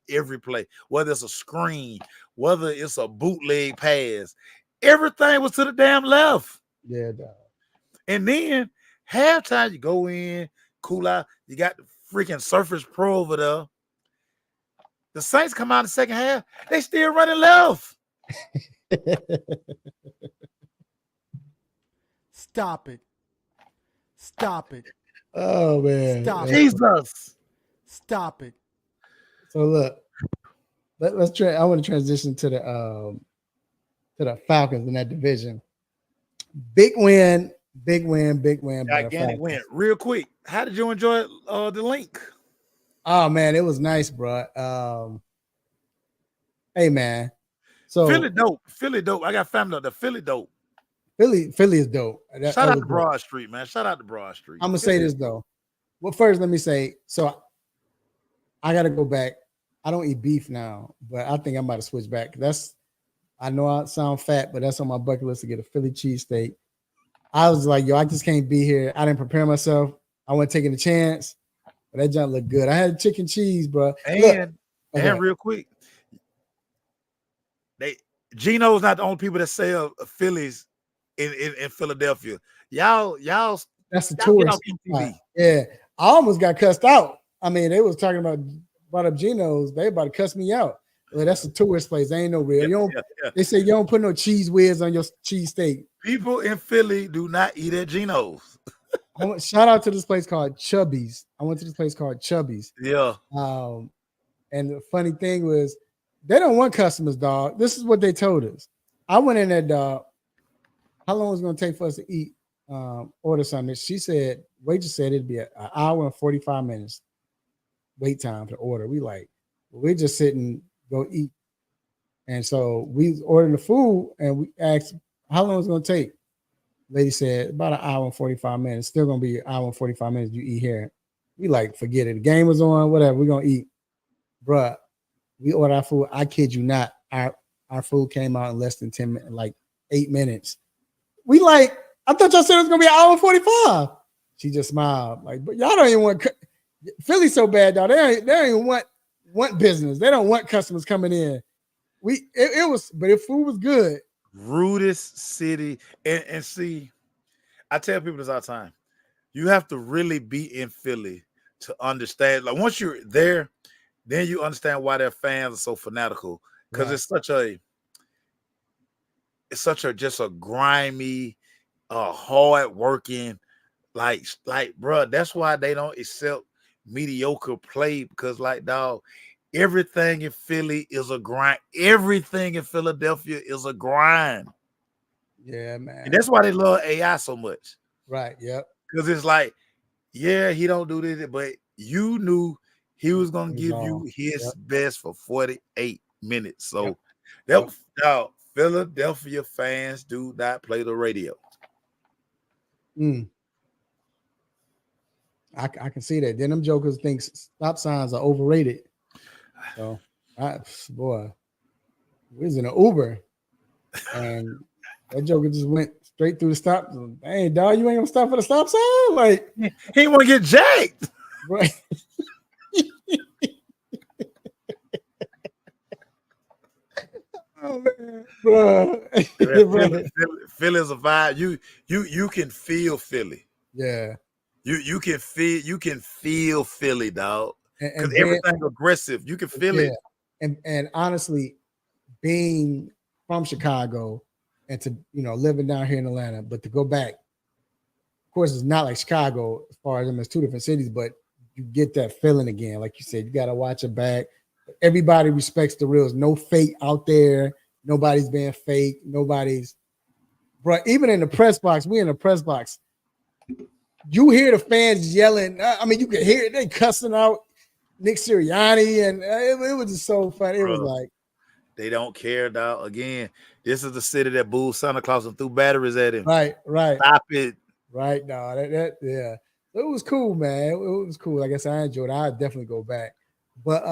every play, whether it's a screen, whether it's a bootleg pass. Everything was to the damn left. Yeah, dog. And then halftime, you go in, cool out. You got the freaking Surface Pro over there. The Saints come out in the second half. They still running left. Stop it. Stop it. Oh, man. Stop Jesus. Stop it. So look, let's try. I want to transition to the Falcons in that division. Big win. Gigantic win. Real quick, how did you enjoy the link? Oh man, it was nice, bro. Hey man, so Philly dope. I got family up there. Philly dope. Philly is dope. Shout out to Broad Street, man. Shout out to Broad Street. I'm gonna say this though. Well, first let me say, so I gotta go back. I don't eat beef now, but I think I'm about to switch back. I know I sound fat, but that's on my bucket list to get a Philly cheesesteak. I was like, yo, I just can't be here. I didn't prepare myself. I wasn't taking a chance, but that junk looked good. I had chicken cheese, bro. And real quick, Geno's not the only people that sell Phillies in Philadelphia. Y'all that's the tourist. Yeah, I almost got cussed out. I mean, they was talking about brought up Geno's. They about to cuss me out. Well, that's a tourist place. They ain't no real. They say you don't put no cheese whiz on your cheesesteak. People in Philly do not eat at Geno's. Shout out to this place called Chubby's. I went to this place called Chubby's. Yeah. And the funny thing was, they don't want customers, dog. This is what they told us. I went in there, dog. How long was it going to take for us to eat, order something? She said, waitress said it'd be an hour and 45 minutes wait time to order. We like, we're just sitting, go eat. And so we ordered the food and we asked how long it's going to take. Lady said about an hour and 45 minutes. Still going to be an hour and 45 minutes you eat here. We like, forget it. The game was on, whatever. We're going to eat. Bruh, we ordered our food. I kid you not. Our food came out in less than 10 minutes, like 8 minutes. We like, I thought y'all said it was going to be an hour and 45. She just smiled. Like, but y'all don't even want, Philly so bad, dog. They don't even want business. They don't want customers coming in. It was, but if food was good. Rudest city. And see, I tell people this all the time. You have to really be in Philly to understand. Like once you're there, then you understand why their fans are so fanatical. Because it's such a just a grimy, hard working, like, bro. That's why they don't accept mediocre play, because like, dog, everything in Philly is a grind. Everything in Philadelphia is a grind. Yeah, man. And that's why they love AI so much. Right. Yep. Because it's like, yeah, he don't do this, but you knew he was gonna give you his best for 48 minutes. So dog, Philadelphia fans do not play the radio. I can see that. Then them jokers think stop signs are overrated. So Boy, we was in an Uber, and that joker just went straight through the stop. Hey, dog, you ain't gonna stop for the stop sign? Like, He want to get jacked. right. Oh man, bro. Philly is a vibe. You can feel Philly. Yeah. You can feel Philly, dog. Because And everything aggressive. You can feel it. And honestly, being from Chicago and to living down here in Atlanta, but to go back, of course, it's not like Chicago as far as them. It's two different cities, but you get that feeling again. Like you said, you got to watch it back. Everybody respects the reals. No fake out there. Nobody's being fake. Nobody's, bro. Even in the press box, we in the press box. You hear the fans yelling. I mean, you can hear it. They cussing out Nick Sirianni, and it was just so funny. It was like they don't care, dog. Again, this is the city that booed Santa Claus and threw batteries at him. Right. Stop it. Right, no, yeah. It was cool, man. It was cool. Like I said, I enjoyed it. I'd definitely go back. But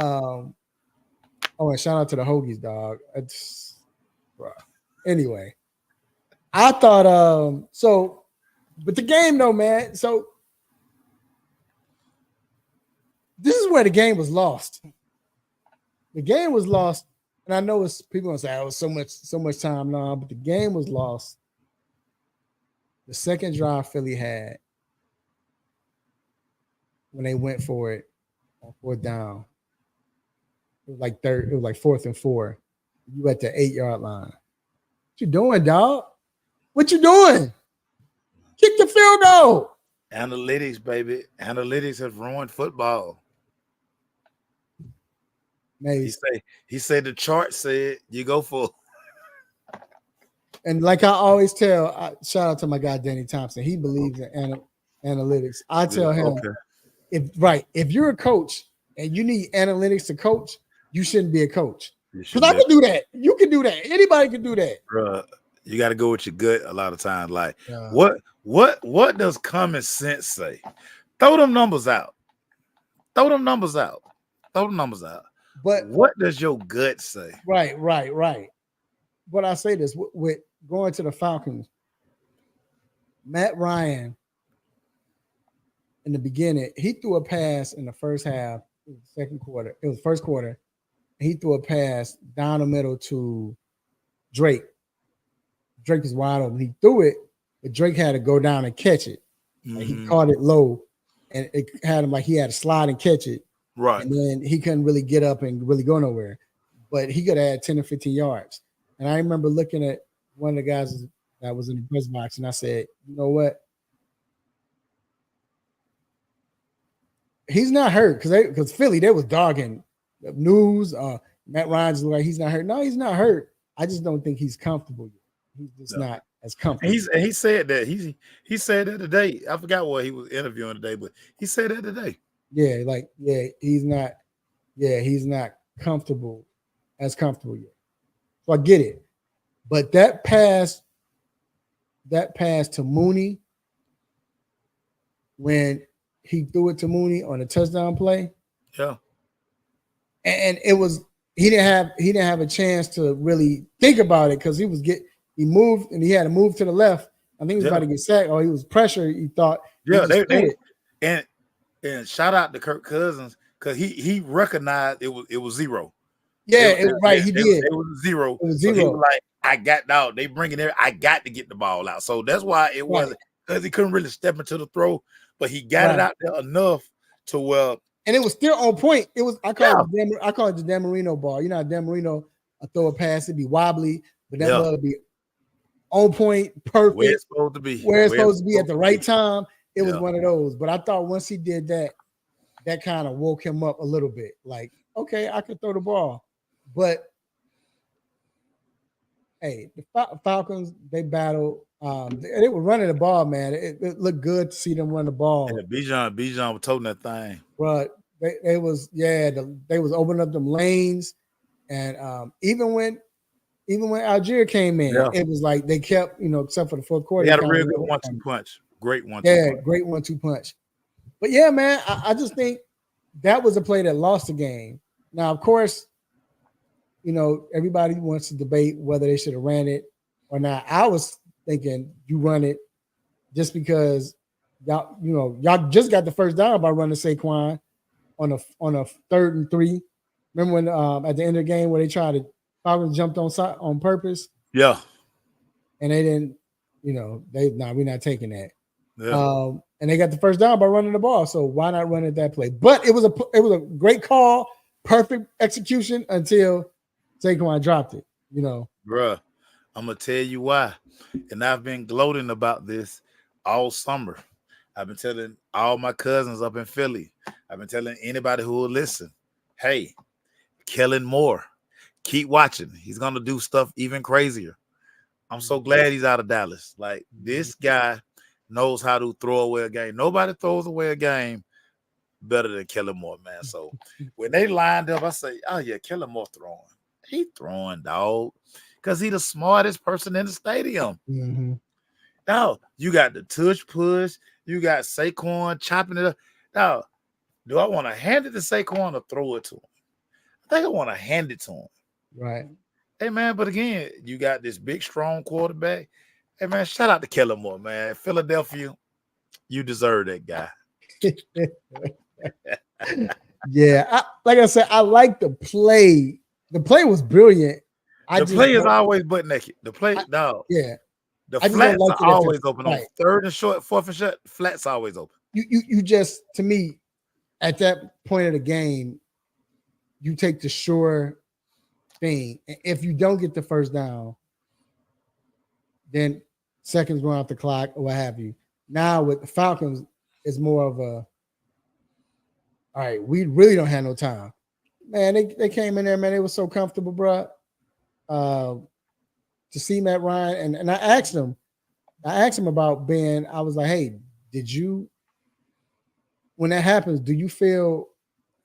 and shout out to the Hoagies, dog. Bro. Anyway, I thought but the game though, man. So this is where the game was lost. The game was lost, and I know it's people gonna say, "Oh, so much time now," but the game was lost. The second drive Philly had when they went for it on fourth down. It was like 4th and 4. You at the 8-yard line. What you doing, dog? What you doing? Kick the field goal. Analytics, baby. Analytics have ruined football. Maybe. He said the chart said you go for. And like I always tell, shout out to my guy Danny Thompson. He believes in analytics. I tell him, if you're a coach and you need analytics to coach, you shouldn't be a coach. Because I can do that. You can do that. Anybody can do that. Bruh, you got to go with your gut a lot of times. Like, what does common sense say? Throw them numbers out. But what does your gut say? Right. But I say this with going to the Falcons, Matt Ryan in the beginning, he threw a pass in the first half, second quarter. It was first quarter. He threw a pass down the middle to Drake. Drake was wide open. He threw it, but Drake had to go down and catch it. Mm-hmm. Like he caught it low, and it had him like he had to slide and catch it. Right. And then he couldn't really get up and really go nowhere. But he could have had 10 or 15 yards. And I remember looking at one of the guys that was in the press box, and I said, you know what? He's not hurt because Philly, they was dogging the news. Matt Ryan's like, he's not hurt. No, he's not hurt. I just don't think he's comfortable yet. He's just not as comfortable. He said that. He said that today. I forgot what he was interviewing today, but he said that today. He's not comfortable yet. So I get it. But that pass to Mooney, when he threw it to Mooney on a touchdown play. Yeah. And it was he didn't have a chance to really think about it because he moved and he had to move to the left. I think he was about to get sacked or he was pressured. He thought and shout out to Kirk Cousins because he recognized it was zero. Yeah, he did. It was zero. It was zero. So he was like, I got out. They bring it there. I got to get the ball out. So that's why it wasn't because he couldn't really step into the throw, but he got it out there enough to where. And it was still on point. It was I call it the Dan Marino ball. You know how Dan Marino throw a pass, it'd be wobbly, but that ball would be on point, perfect. Where it's supposed to be. Where it's supposed to be at the right time. It was one of those. But I thought once he did that, that kind of woke him up a little bit. Like, okay, I could throw the ball. But hey, the Falcons, they battled. They were running the ball, man. It looked good to see them run the ball. Yeah, Bijan was toting that thing. But they was opening up them lanes, and even when Algier came in, it was like they kept, except for the fourth quarter. They had a real good 1-2 punch. Great 1-2 punch. Yeah, great 1-2 punch. But yeah, man, I just think that was a play that lost the game. Now, of course, everybody wants to debate whether they should have ran it or not. I was thinking you run it just because y'all just got the first down by running Saquon on a 3rd and 3. Remember when at the end of the game where they tried to Falcons jumped on purpose? Yeah. And they didn't, we're not taking that. Yeah. And they got the first down by running the ball. So why not run it that play? But it was a great call, perfect execution until Saquon dropped it, Bruh, I'm gonna tell you why. And I've been gloating about this all summer. I've been telling all my cousins up in Philly. I've been telling anybody who will listen, hey, Kellen Moore, keep watching. He's gonna do stuff even crazier. I'm so glad he's out of Dallas. Like, this guy knows how to throw away a game. Nobody throws away a game better than Kellen Moore, man. So when they lined up, I say, oh yeah, Kellen Moore throwing. He throwing, dog, because he the smartest person in the stadium. Mm-hmm. Now, you got the tush push. You got Saquon chopping it up. Now, do I want to hand it to Saquon or throw it to him? I think I want to hand it to him. Right. Hey, man, but again, you got this big, strong quarterback. Hey, man, shout out to Kellen Moore, man. Philadelphia, you deserve that guy. Yeah. Like I said, I like the play. The play was brilliant. The play is always butt naked. The play, no. Yeah. The flats are always open. Right. On 3rd and short, 4th and short, flats always open. You just, to me, at that point of the game, you take the sure thing. If you don't get the first down, then seconds run off the clock or what have you. Now with the Falcons, it's more of a, all right, we really don't have no time. Man, they came in there, man. They were so comfortable, bro. To see Matt Ryan, and I asked him about Ben. I was like, hey, when that happens, do you feel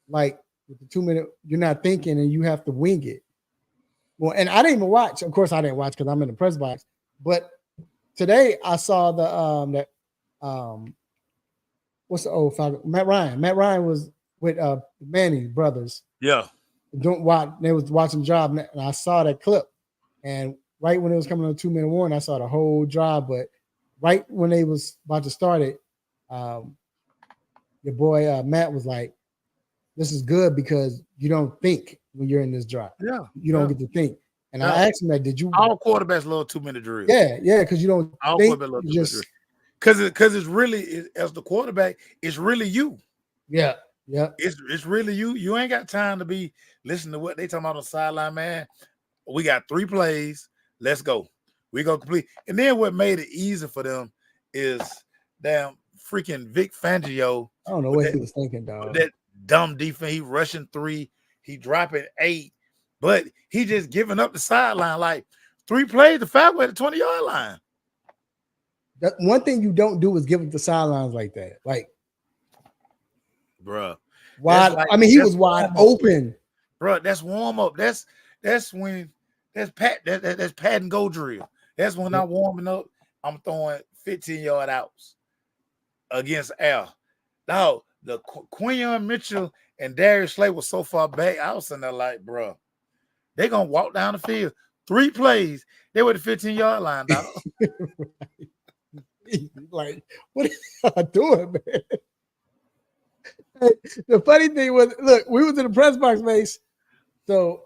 like with the 2-minute, you're not thinking and you have to wing it? Well, and I didn't even watch. Of course, I didn't watch because I'm in the press box. But today I saw what's the old Falcon? Matt Ryan. Matt Ryan was with Manny brothers. Yeah. They was watching drive, and I saw that clip. And right when it was coming on a 2-minute warning, I saw the whole drive. But right when they was about to start it, your boy Matt was like, "This is good because you don't think when you're in this drive. Yeah, you don't get to think." And I asked him that, "Did you?" All quarterbacks love 2-minute drills. Yeah, because you don't all think. Quarterbacks love 2-minute drills. Because it's really, as the quarterback, it's really you. Yeah. It's really you. You ain't got time to be listening to what they talking about on the sideline, man. We got 3 plays. Let's go. We go complete. And then what made it easy for them is damn freaking Vic Fangio. I don't know what he was thinking, dog. That dumb defense. He rushing 3. He dropping 8. But he just giving up the sideline. Like 3 plays, the Falcons at the 20-yard line. That one thing you don't do is give up the sidelines like that. Like, bruh. Wide. Like, I mean, he was wide open. Bruh, that's warm up. That's when that's Pat and go drill. That's when I'm warming up. I'm throwing 15-yard outs against Al. Now, the Quinion Mitchell and Darius Slay was so far back. I was sitting there like, bruh, they gonna walk down the field. 3 plays. They were the 15-yard line, dog. Like, what are y'all doing, man? The funny thing was, look, we was in the press box, Mace. So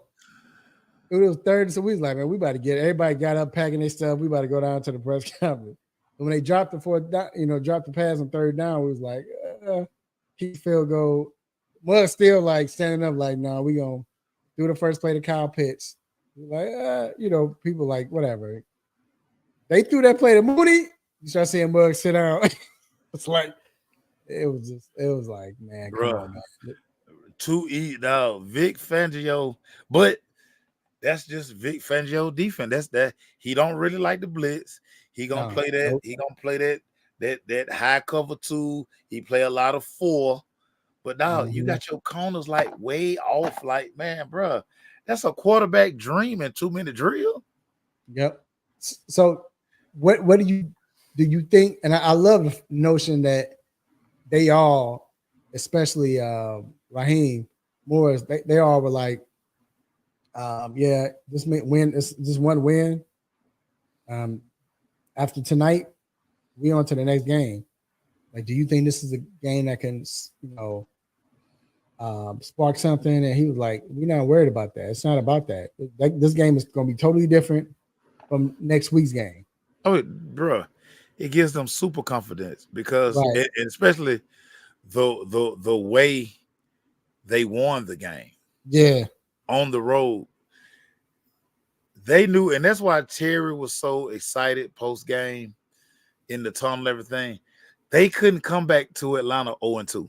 it was 3rd, so we was like, man, we about to get it. Everybody got up packing their stuff. We about to go down to the press conference. And when they dropped the 4th down, dropped the pass on 3rd down, we was like, keep field goal. Mug still like standing up, like, no, we gonna do the first play to Kyle Pitts. Like, people like whatever. They threw that play to Mooney. You start seeing Mug sit down. It's like it was like, man, come on, man. Too easy, dog. Vic Fangio, but that's just Vic Fangio defense. That's that. He don't really like the blitz. He gonna play that. Nope. He gonna play that high cover 2. He play a lot of 4. But now you got your corners like way off. Like, man, bro, that's a quarterback dream in 2-minute drill. Yep. So, what do you think? And I love the notion that they all, especially Raheem Morris, they all were like, Yeah, this win. This one win. After tonight, we on to the next game. Like, do you think this is a game that can, spark something? And he was like, "We're not worried about that. It's not about that. This game is going to be totally different from next week's game." Oh, bro, it gives them super confidence because, Right. and especially the way they won the game Yeah. on the road. They knew, and that's why Terry was so excited post game in the tunnel, everything. They couldn't come back to Atlanta 0-2.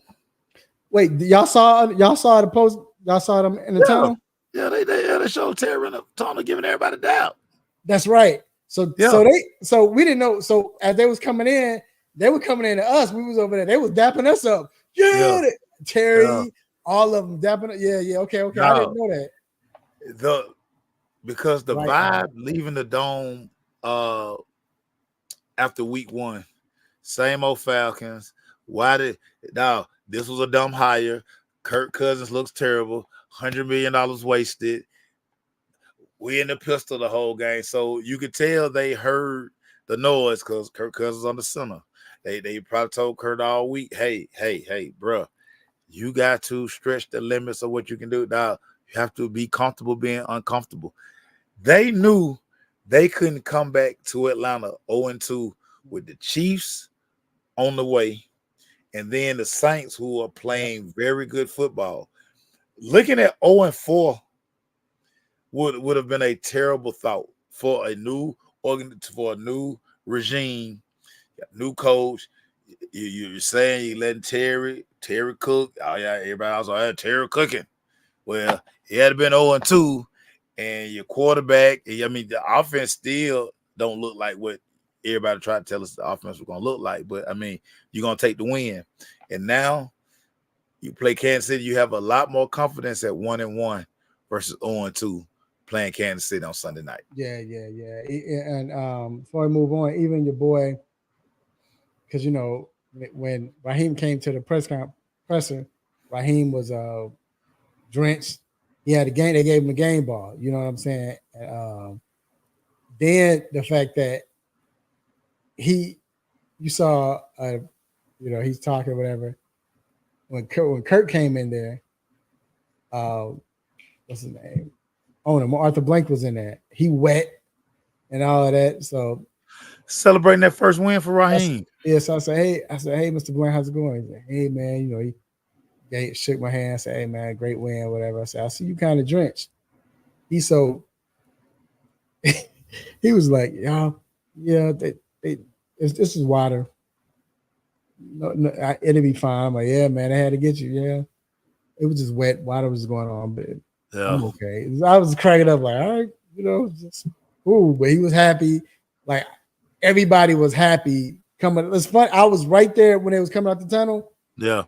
Wait, y'all saw the post? Y'all saw them in the tunnel? Yeah, they showed Terry in the tunnel, giving everybody doubt. That's right. So Yeah. so we didn't know. So as they was coming in, they were coming in to us. We was over there. They was dapping us up. Yeah. Terry, all of them dapping up. Yeah. Okay. I didn't know that. Because the Right. vibe leaving the dome after week 1, same old Falcons. This was a dumb hire. Kirk Cousins looks terrible. $100 million wasted. We in the pistol the whole game. So you could tell they heard the noise because Kirk Cousins on the center. They probably told Kurt all week, hey, bro, you got to stretch the limits of what you can do. Now, you have to be comfortable being uncomfortable. They knew they couldn't come back to Atlanta 0-2 with the Chiefs on the way, and then the Saints, who are playing very good football. Looking at 0-4 would have been a terrible thought for a new regime, new coach. You're saying you're letting Terry cook. Oh yeah, everybody else had Terry cooking. Well, he had been 0-2, and your quarterback. I mean, the offense still don't look like what everybody tried to tell us the offense was going to look like. But I mean, you're going to take the win, and now you play Kansas City. You have a lot more confidence at 1-1 versus 0-2 playing Kansas City on Sunday night. Yeah. And before we move on, even your boy, because when Raheem came to the presser, Raheem was drenched. He had a game. They gave him a game ball. You know what I'm saying? Then the fact that you saw, he's talking or whatever. When Kurt came in there, what's his name? Arthur Blank was in there. He wet and all of that. So celebrating that first win for Raheem. So I said, hey, Mr. Blank, how's it going? He said, hey man, he shook my hand, said, hey man, great win, whatever. I said, I see you kind of drenched. He was like, yeah, this is water. No, it'll be fine. I'm like, yeah, man, I had to get you. Yeah, it was just wet. Water was going on, but I'm okay. I was cracking up like, all right, but he was happy. Like everybody was happy coming. It's fun. I was right there when it was coming out the tunnel. Yeah,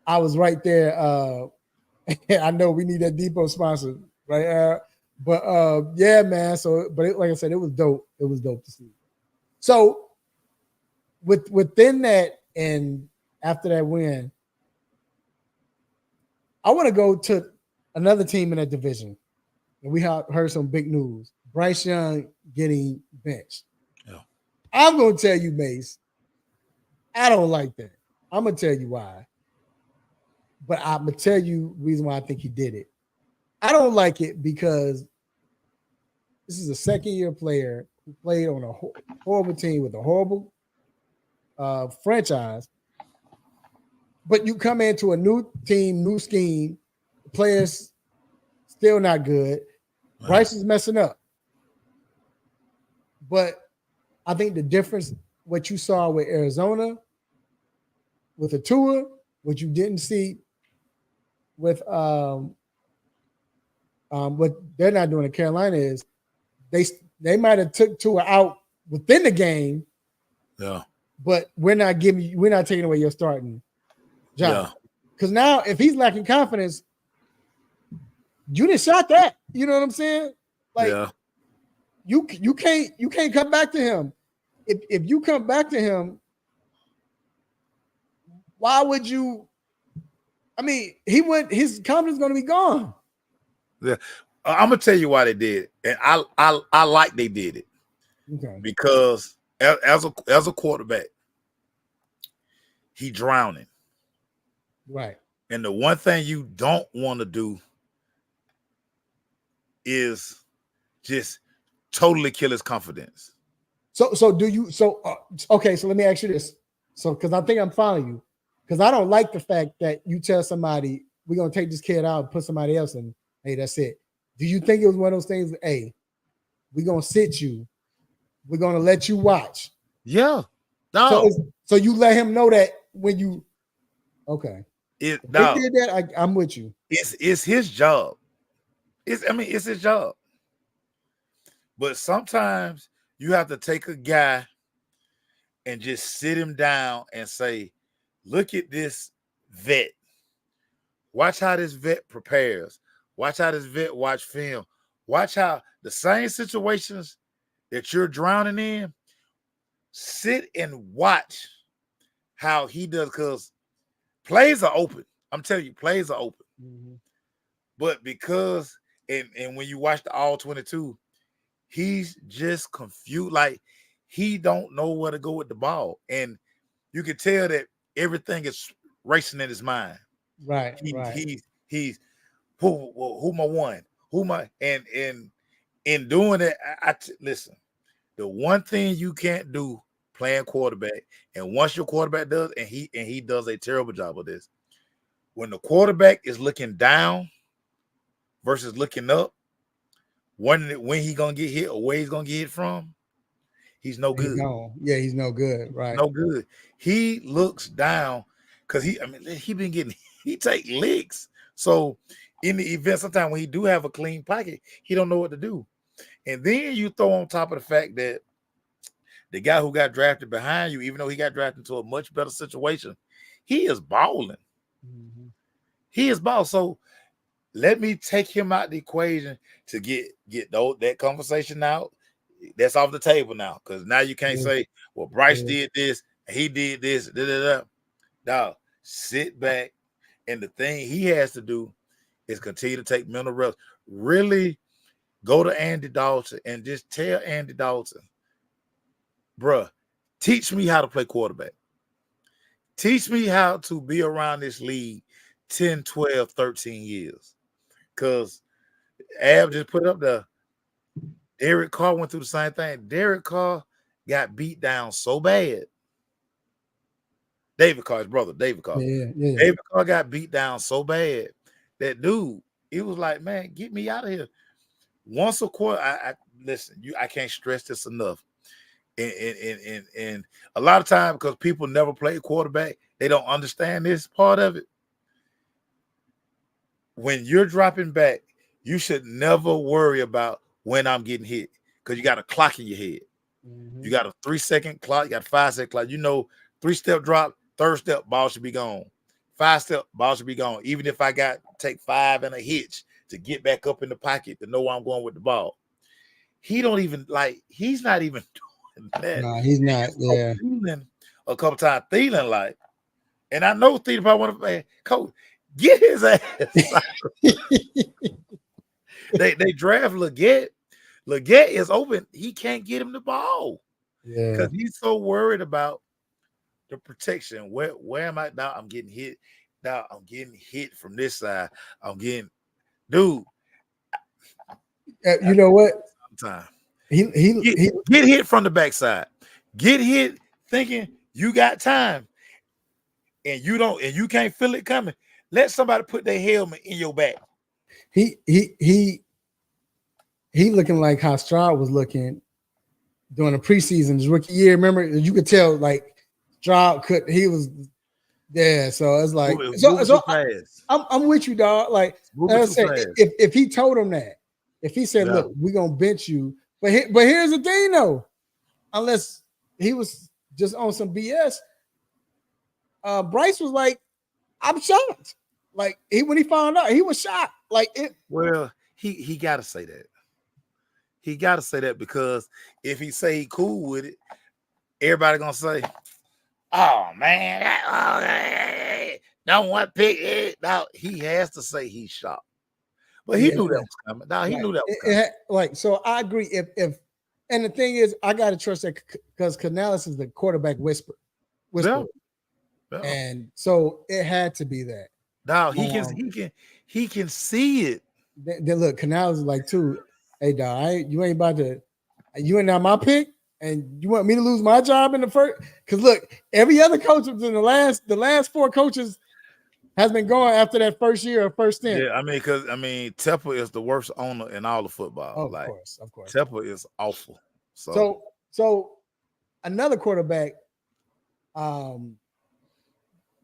I was right there. I know we need that depot sponsor, right? But yeah, man. So, like I said, it was dope. It was dope to see. So, within that, and after that win, I want to go to another team in that division. And we heard some big news. Bryce Young getting benched. Yeah. I'm going to tell you, Mace, I don't like that. I'm going to tell you why. But I'm going to tell you the reason why I think he did it. I don't like it because this is a second-year player who played on a horrible team with a horrible franchise. But you come into a new team, new scheme, the players still not good. Right. Bryce is messing up. But I think the difference, what you saw with Arizona, with Atua, what you didn't see with what they're not doing in Carolina is they might have took Tua out within the game. Yeah. But we're not taking away your starting job. Because now if he's lacking confidence, you didn't shot that. You know what I'm saying? Like you can't come back to him. If you come back to him, why would you? I mean, his confidence is going to be gone. Yeah. I'm gonna tell you why they did it, and I like they did it Okay. because as a quarterback, he drowning, Right. and the one thing you don't want to do is just totally kill his confidence. So do you? So okay. So let me ask you this. So because I think I'm following you, because I don't like the fact that you tell somebody we're gonna take this kid out and put somebody else in. Hey, that's it. Do you think it was one of those things? Hey, we're gonna sit you. We're gonna let you watch. Yeah, So no, so you let him know that when you okay. it They no, did that. I'm with you. it's his job. It's his job. But sometimes you have to take a guy and just sit him down and say, look at this vet. Watch how this vet prepares. Watch how this vet watch film. Watch how the same situations that you're drowning in, sit and watch how he does, because plays are open. I'm telling you, plays are open. Mm-hmm. But because, and when you watch the all 22, he's just confused. Like, he don't know where to go with the ball. And you can tell that everything is racing in his mind. Right. He's who my one? Who my and in doing it, listen, the one thing you can't do playing quarterback, and once your quarterback does, and he does a terrible job of this, when the quarterback is looking down versus looking up, when he gonna get hit or where he's gonna get hit from, he's no He's good. gone. Yeah, he's no good. Right. No good. He looks down because he been getting he take licks. So in the event, sometimes when he do have a clean pocket, he don't know what to do. And then you throw on top of the fact that the guy who got drafted behind you, even though he got drafted into a much better situation, he is balling. Mm-hmm. He is balling. So let me take him out the equation to get that conversation out. That's off the table now, because now you can't say, well, Bryce did this, he did this, da, da, da. Dog, sit back, and the thing he has to do is continue to take mental reps. Really go to Andy Dalton and just tell Andy Dalton, bruh, teach me how to play quarterback. Teach me how to be around this league 10, 12, 13 years. Because Ab just put up the Derek Carr went through the same thing. Derek Carr got beat down so bad. David Carr, his brother, David Carr. Yeah. David Carr got beat down so bad that dude, it was like, man, get me out of here. Once a quarter, I listen, I can't stress this enough. And a lot of times, because people never play quarterback, they don't understand this part of it. When you're dropping back, you should never worry about when I'm getting hit, because you got a clock in your head. Mm-hmm. You got a 3-second clock, you got a 5-second clock. You know, 3-step drop, 3rd step, ball should be gone. 5-step, ball should be gone. Even if I take 5 and a hitch to get back up in the pocket to know where I'm going with the ball. He's not even doing that. No, he's not. Yeah. A couple times, Thielen like, and I know Thielen probably want to play, coach, get his ass. They draft Leggett. Leggett is open. He can't get him the ball. Yeah. Because he's so worried about the protection. Where am I now? I'm getting hit. Now I'm getting hit from this side. I'm getting, dude. You know what? Sometimes He get hit from the backside. Get hit thinking you got time, and you don't, and you can't feel it coming. Let somebody put their helmet in your back. He looking like how Stroud was looking during the preseason, his rookie year. Remember, you could tell like Stroud could. He was there, so it's like I'm with you, dog. Like I said, if he told him that, if he said, "Look, we're gonna bench you," but here's the thing, though, unless he was just on some BS, Bryce was like, "I'm shocked." Like when he found out, he was shocked. Like it. Well, he got to say that. He got to say that, because if he say he cool with it, everybody gonna say, "Oh man, don't want pick it." Now he has to say he's shocked. But he knew that was coming. Nah, he knew that was coming. So I agree. If and the thing is, I gotta trust that because Canales is the quarterback whisperer. Yeah. And so it had to be that. Dog, he can see it. Then look, Canales is like, too, hey dog, you ain't not my pick, and you want me to lose my job in the first? Because look, every other coach was in the last 4 coaches has been going after that first year or first stint. Yeah, because Tepper is the worst owner in all of football. Of course. Tepper is awful. So another quarterback,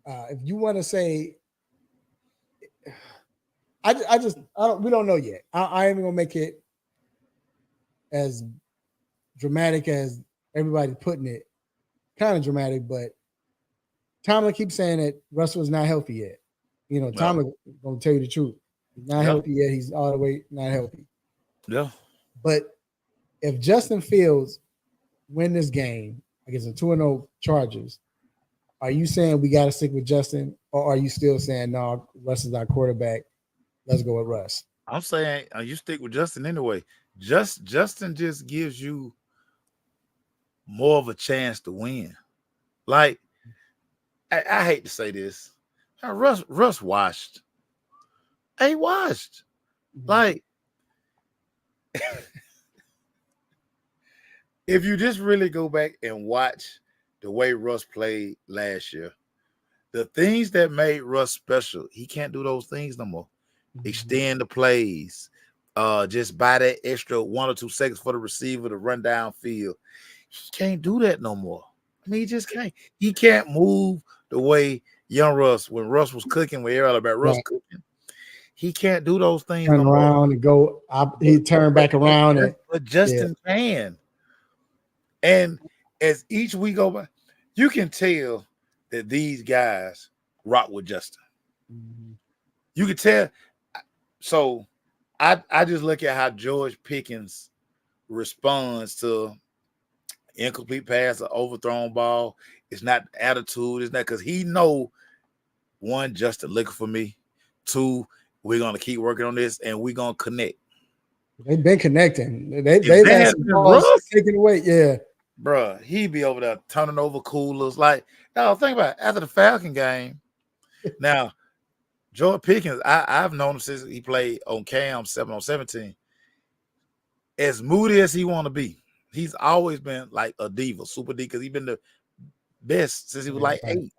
if you want to say, we don't know yet. I ain't gonna make it as dramatic as everybody's putting it. Kind of dramatic, but Tomlin keeps saying that Russell's not healthy yet. You know, Tomlin gonna tell you the truth. He's not healthy yet. He's all the way not healthy. Yeah. But if Justin Fields win this game against the 2-0 Chargers, are you saying we got to stick with Justin, or are you still saying no? Russ is our quarterback. Let's go with Russ. I'm saying you stick with Justin anyway. Justin just gives you more of a chance to win. Like, I hate to say this, Russ washed. He washed. Like, if you just really go back and watch the way Russ played last year, the things that made Russ special, he can't do those things no more. Extend the plays, just buy that extra 1 or 2 seconds for the receiver to run downfield. He can't do that no more. I mean, he just can't. He can't move the way young Russ, when Russ was cooking, when everybody about Russ cooking, he can't do those things. Turn around and go. He turned back around, but Justin can. And as each week go by, you can tell that these guys rock with Justin. You can tell. So I just look at how George Pickens responds to incomplete pass or overthrown ball. It's not attitude. It's not because he know, 1, Justin looking for me. 2, we're gonna keep working on this and we're gonna connect. They've been connecting. They've had some balls taken away. Yeah, bruh, he be over there turning over coolers. Like, now think about it. After the Falcon game. Now, George Pickens, I've known him since he played on Cam 7-on-17. As moody as he want to be, he's always been like a diva, super diva, because he's been the best since he was like 8.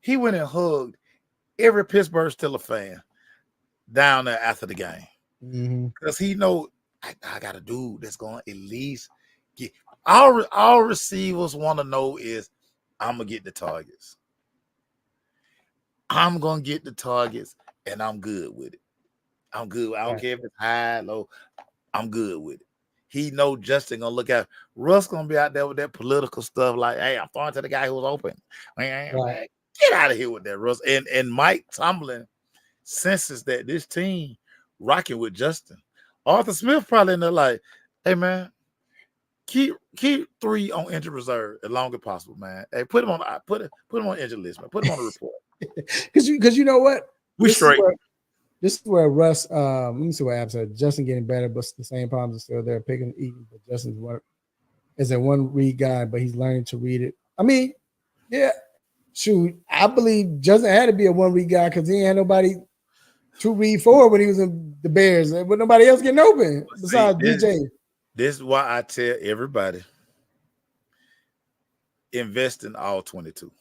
He went and hugged every Pittsburgh Steelers fan down there after the game. Because he know I got a dude that's going to at least get all receivers want to know is I'm going to get the targets. I'm going to get the targets and I'm good with it. I'm good. I don't care if it's high, low. I'm good with it. He know Justin going to look at Russ going to be out there with that political stuff like, hey, I'm throwing to the guy who was open. Right. Get out of here with that, Russ. And Mike Tomlin senses that this team rocking with Justin. Arthur Smith probably in there like, hey, man, keep 3 on injured reserve as long as possible, man. Hey, put him on injured list, man. Put him on the report. Because you know what? We straight. This is where Russ, let me see what Ab said. Justin getting better, but the same problems are still there. Picking eating, but Justin's is a one read guy, but he's learning to read it. I mean, yeah, shoot, I believe Justin had to be a one read guy because he ain't had nobody to read for when he was in the Bears, but nobody else getting open besides DJ. This is why I tell everybody, invest in all 22.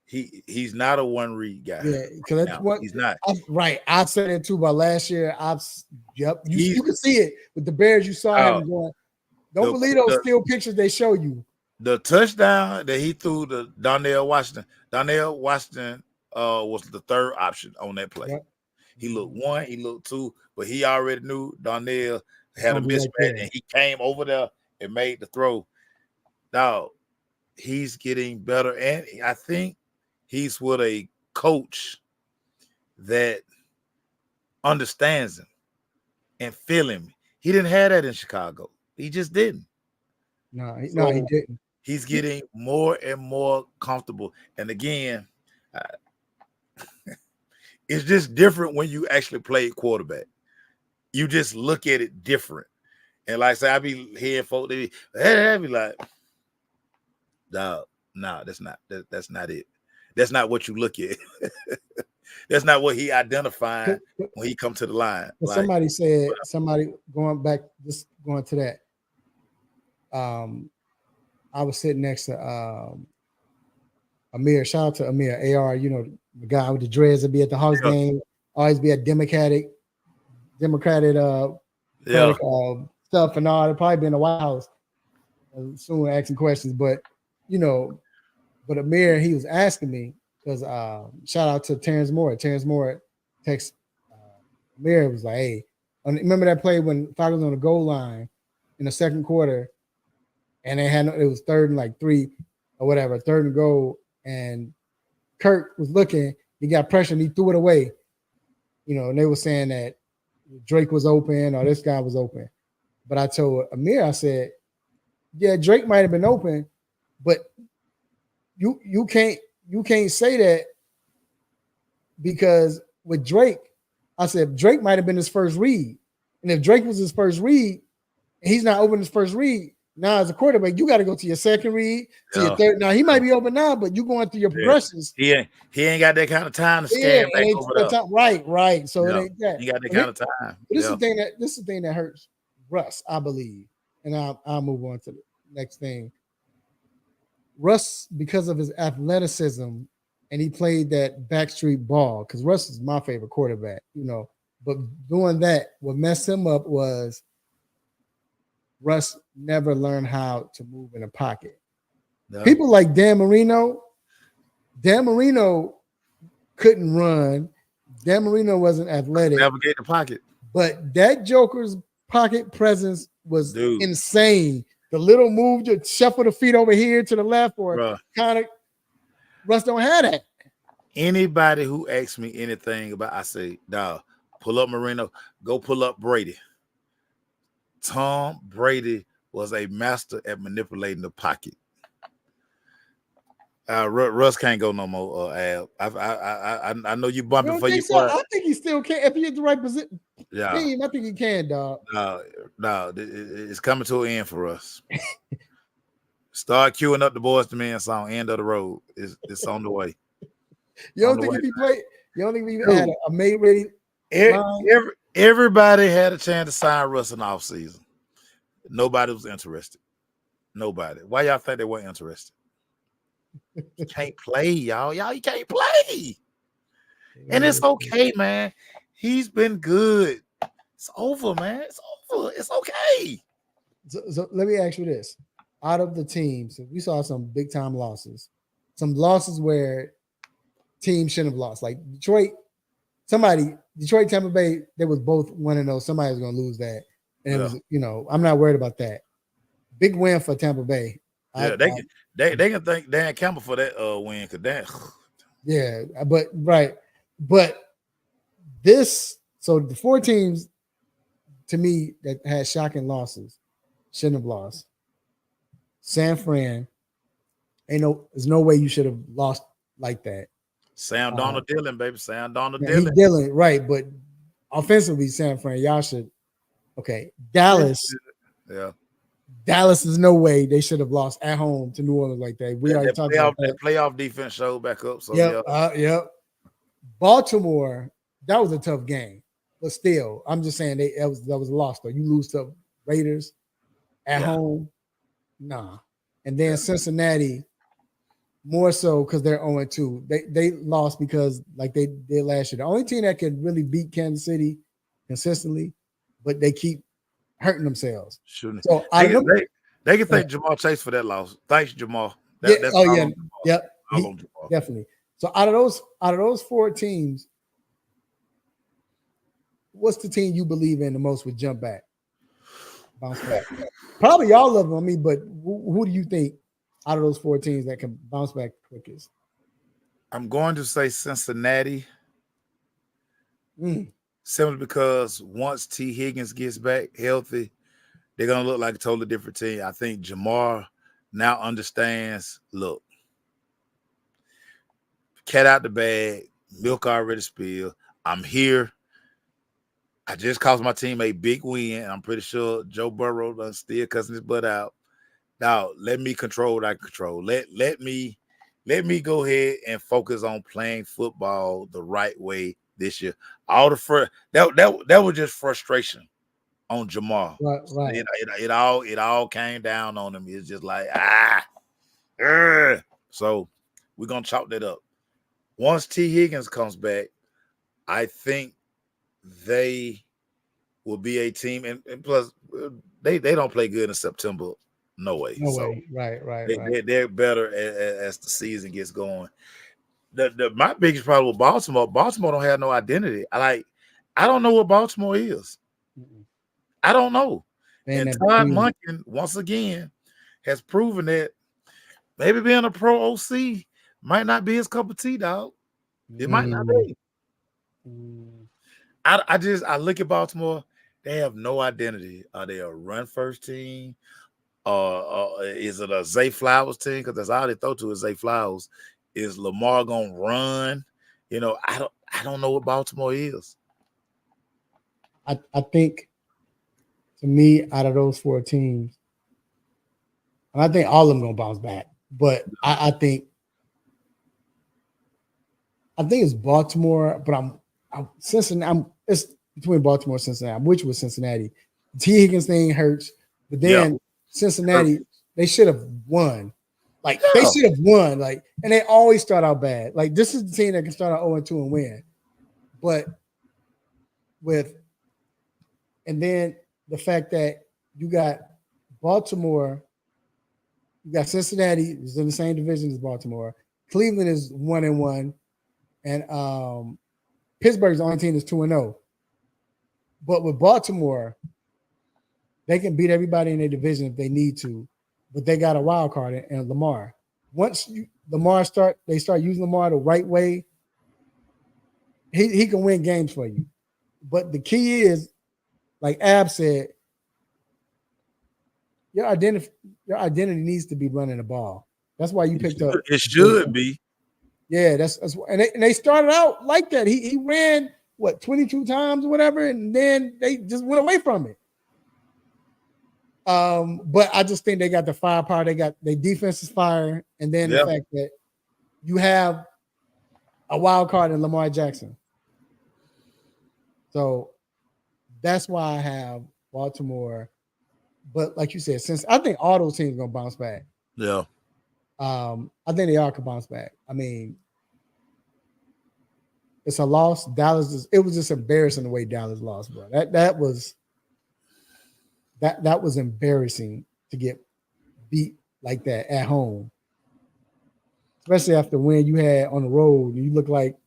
He's not a one read guy. Yeah, because that's what he's not. Right. I said it too about last year. You can see it with the Bears. You saw him going. Don't believe those still pictures they show you. The touchdown that he threw to Donnell Washington. Donnell Washington was the third option on that play. Yep. He looked 1, he looked 2, but he already knew Donnell had a mismatch, and he came over there and made the throw. Now he's getting better, and I think he's with a coach that understands him and feel him. He didn't have that in Chicago. He just didn't. No, he didn't. He's getting more and more comfortable. And again, It's just different when you actually play quarterback. You just look at it different. And like I say, I be hearing folks, they be like, dog, no, that's not it. That's not what you look at. That's not what he identified when he come to the line. But somebody said, going to that. I was sitting next to Amir. Shout out to Amir, AR, you know, the guy with the dreads that be at the Hawks game, always be at Democratic stuff and all. It'll probably be in the White House soon asking questions. But you know, but Amir, he was asking me because shout out to Terrence Moore. Terrence Moore text Amir, was like, hey, remember that play when Falcons on the goal line in the second quarter, and it was 3rd and like 3 or whatever, 3rd and goal, and Kirk was looking, he got pressure and he threw it away. You know, and they were saying that Drake was open or this guy was open. But I told Amir, I said, yeah, Drake might have been open, but you can't say that, because with Drake, I said Drake might have been his first read. And if Drake was his first read, and he's not open his first read, now as a quarterback, you got to go to your second read, to your third. Now he might be open now, but you going through your progressions. He ain't got that kind of time to scan back over there. Right. So it ain't that. He got that kind of time. This is the thing that hurts Russ, I believe. And I'll move on to the next thing. Russ, because of his athleticism, and he played that backstreet ball, because Russ is my favorite quarterback, you know. But doing that, what messed him up was Russ never learned how to move in a pocket. No. People like Dan Marino couldn't run. Dan Marino wasn't athletic. Navigate the pocket. But that Joker's pocket presence was insane. The little move to shuffle the feet over here to the left, or kind of Russ don't have that. Anybody who asks me anything about, I say, dog, pull up Marino, go pull up Brady. Tom Brady was a master at manipulating the pocket. Russ can't go no more. Al, I know you bumping for your part. I think he still can if he's in the right position. Yeah, I think he can, dog. No, it's coming to an end for us. Start queuing up the Boys II Men song. End of the road. It's on the way. You don't think if he played? You don't think he had a made ready? Everybody had a chance to sign Russ in the offseason. Nobody was interested. Nobody. Why y'all think they weren't interested? You can't play, y'all. You can't play. And it's okay, man. He's been good. It's over, man. It's over. It's okay. So let me ask you this. Out of the teams, we saw some big time losses. Some losses where teams shouldn't have lost. Like Detroit, Tampa Bay, they was both 1-0. Somebody was going to lose that. And it was, you know, I'm not worried about that. Big win for Tampa Bay. Yeah, they can thank Dan Campbell for that win. Yeah, but this, so the 4 teams to me that had shocking losses shouldn't have lost. San Fran, there's no way you should have lost like that. Sam Donald Dillon, baby. Sam Donald Dillon. Dillon, right. But offensively, San Fran, y'all should. Okay. Dallas. Yeah. Dallas is no way they should have lost at home to New Orleans like that. We already talked about that. Playoff defense showed back up. So yep. Baltimore, that was a tough game. But still, I'm just saying that was a loss, though. You lose to Raiders at home. Nah. And then Cincinnati, more so because they're 0-2. They lost because like they did last year. The only team that could really beat Kansas City consistently, but they keep hurting themselves. Shouldn't. So they can thank Jamal Chase for that loss. Thanks, Jamal. Definitely. So out of those 4 teams, what's the team you believe in the most would jump back, bounce back? Probably all of them. I mean, but who do you think out of those 4 teams that can bounce back quickest? I'm going to say Cincinnati. Simply because once T. Higgins gets back healthy, they're going to look like a totally different team. I think Jamar now understands, look, cat out the bag. Milk already spilled. I'm here. I just cost my team a big win. I'm pretty sure Joe Burrow done still cussing his butt out. Now let me control what I control. Let me go ahead and focus on playing football the right way this year. All the that was just frustration on Jamal. Right. It all came down on him. It's just like so we're gonna chalk that up. Once T. Higgins comes back, I think they will be a team, and plus they don't play good in September. No way. No so way. Right. they're better as the season gets going. My biggest problem with Baltimore don't have no identity. I don't know what Baltimore is. I don't know. And Todd Monken, once again, has proven that maybe being a pro OC might not be his cup of tea, dog. It might not be. I look at Baltimore, they have no identity. Are they a run first team? Is it a Zay Flowers team? Because that's all they throw to is Zay Flowers. Is Lamar gonna run? I don't know what Baltimore is. I think, to me, out of those 4 teams, and I think all of them gonna bounce back. But I think it's Baltimore. But I'm Cincinnati. It's between Baltimore and Cincinnati. Which was Cincinnati. The T. Higgins thing hurts, but then Cincinnati, they should have won. They should have won. And they always start out bad. This is the team that can start out 0-2 and win. But and then the fact that you got Baltimore, you got Cincinnati is in the same division as Baltimore. Cleveland is 1-1, and Pittsburgh's the only team that's 2-0. But with Baltimore, they can beat everybody in their division if they need to, but they got a wild card in Lamar. Once they start using Lamar the right way, he can win games for you. But the key is, like Ab said, your identity needs to be running the ball. That's why you picked up. It should be. Yeah, that's and they started out like that. He ran 22 times or whatever, and then they just went away from it. But I just think they got the firepower. They got their defense is fire, and then the fact that you have a wild card in Lamar Jackson. So that's why I have Baltimore. But like you said, since I think all those teams are gonna bounce back. Yeah. I think they all could bounce back. I mean, it's a loss. Dallas it was just embarrassing the way Dallas lost, bro. That was embarrassing to get beat like that at home. Especially after the win you had on the road. You look like,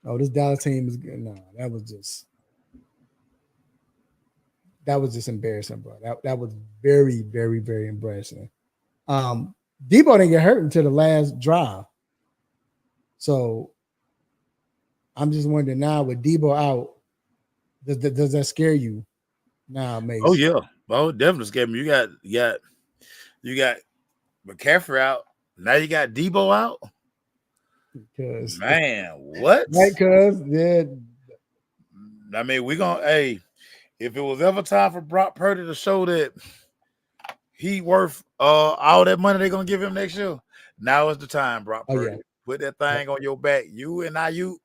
oh, this Dallas team is good. No, that was just embarrassing, bro. That was very, very, very embarrassing. Debo didn't get hurt until the last drive. So I'm just wondering now with Debo out, does that scare you? Nah, Mace. Oh yeah. Oh, it definitely scared me. You got McCaffrey out. Now you got Debo out. Cause man, what? Right, cuz yeah. I mean, if it was ever time for Brock Purdy to show that he worth all that money they're gonna give him next year, now is the time, Brock Purdy. Yeah. Put that thing on your back. You and Ayuk,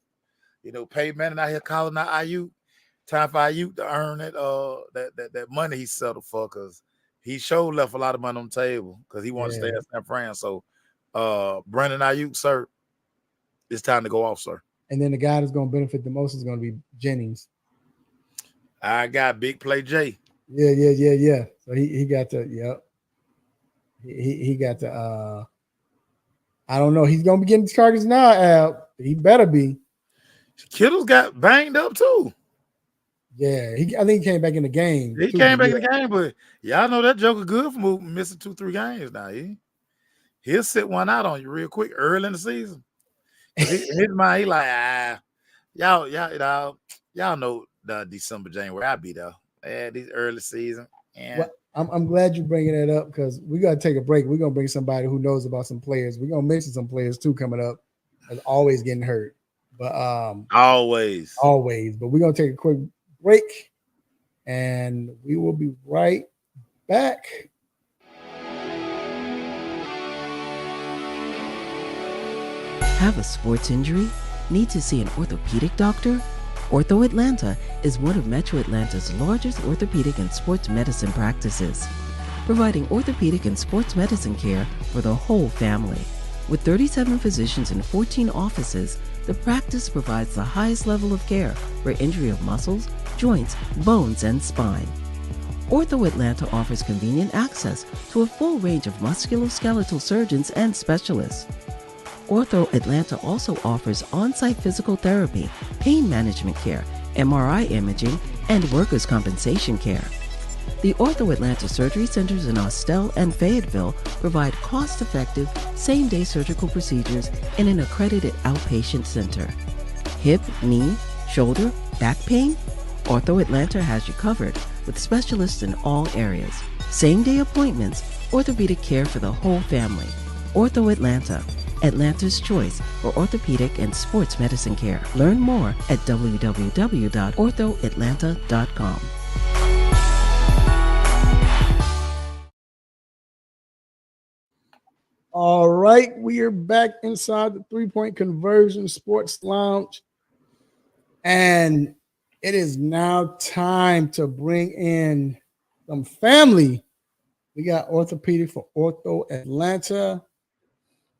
Peyton Manning out here calling out Ayuk. Time for Ayuk to earn that money he settled for, because he sure left a lot of money on the table because he wanted to stay at San Fran. So Brandon Ayuk, sir, it's time to go off, sir. And then the guy that's going to benefit the most is going to be Jennings. I got Big Play J. Yeah. So he got to, He got to, I don't know. He's going to be getting targets now, Al. He better be. Kittle's got banged up too. Yeah, I think he came back in the game. He came back in the game, but y'all know that joker good for missing 2-3 games now. He'll sit one out on you real quick early in the season. His mind, he like, y'all know the December, January, I'll be there. These early season. Yeah. Well, I'm glad you're bringing that up because we got to take a break. We're going to bring somebody who knows about some players. We're going to mention some players too coming up that's always getting hurt. But Always. But we're gonna take a quick break, and we will be right back. Have a sports injury? Need to see an orthopedic doctor? Ortho Atlanta is one of Metro Atlanta's largest orthopedic and sports medicine practices, providing orthopedic and sports medicine care for the whole family. With 37 physicians and 14 offices, the practice provides the highest level of care for injury of muscles, joints, bones, and spine. Ortho Atlanta offers convenient access to a full range of musculoskeletal surgeons and specialists. Ortho Atlanta also offers on-site physical therapy, pain management care, MRI imaging, and workers' compensation care. The Ortho Atlanta surgery centers in Austell and Fayetteville provide cost-effective, same-day surgical procedures in an accredited outpatient center. Hip, knee, shoulder, back pain? Ortho Atlanta has you covered with specialists in all areas. Same-day appointments, orthopedic care for the whole family. Ortho Atlanta, Atlanta's choice for orthopedic and sports medicine care. Learn more at www.orthoatlanta.com. All right, we are back inside the 3-point conversion sports lounge, and it is now time to bring in some family. We got orthopedic for Ortho Atlanta,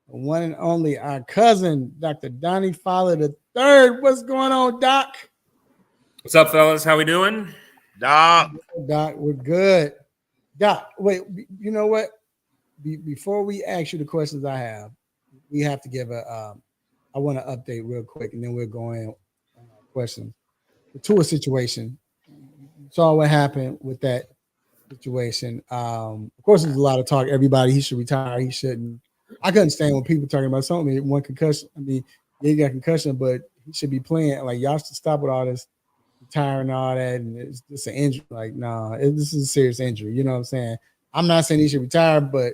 the one and only our cousin, Dr. Donnie Fowler III. What's going on, Doc? What's up, fellas? How we doing? Doc. Doc, we're good. Doc, wait, you know what? Before we ask you the questions I have, we have to give I want to update real quick, and then we're going questions. The tour situation. You saw what happened with that situation. Of course, there's a lot of talk. Everybody, he should retire. He shouldn't. I couldn't stand when people talking about something. One concussion. I mean, yeah, he got concussion, but he should be playing. Like, y'all should stop with all this retiring and all that. And it's just an injury. Like, nah, this is a serious injury. You know what I'm saying? I'm not saying he should retire, but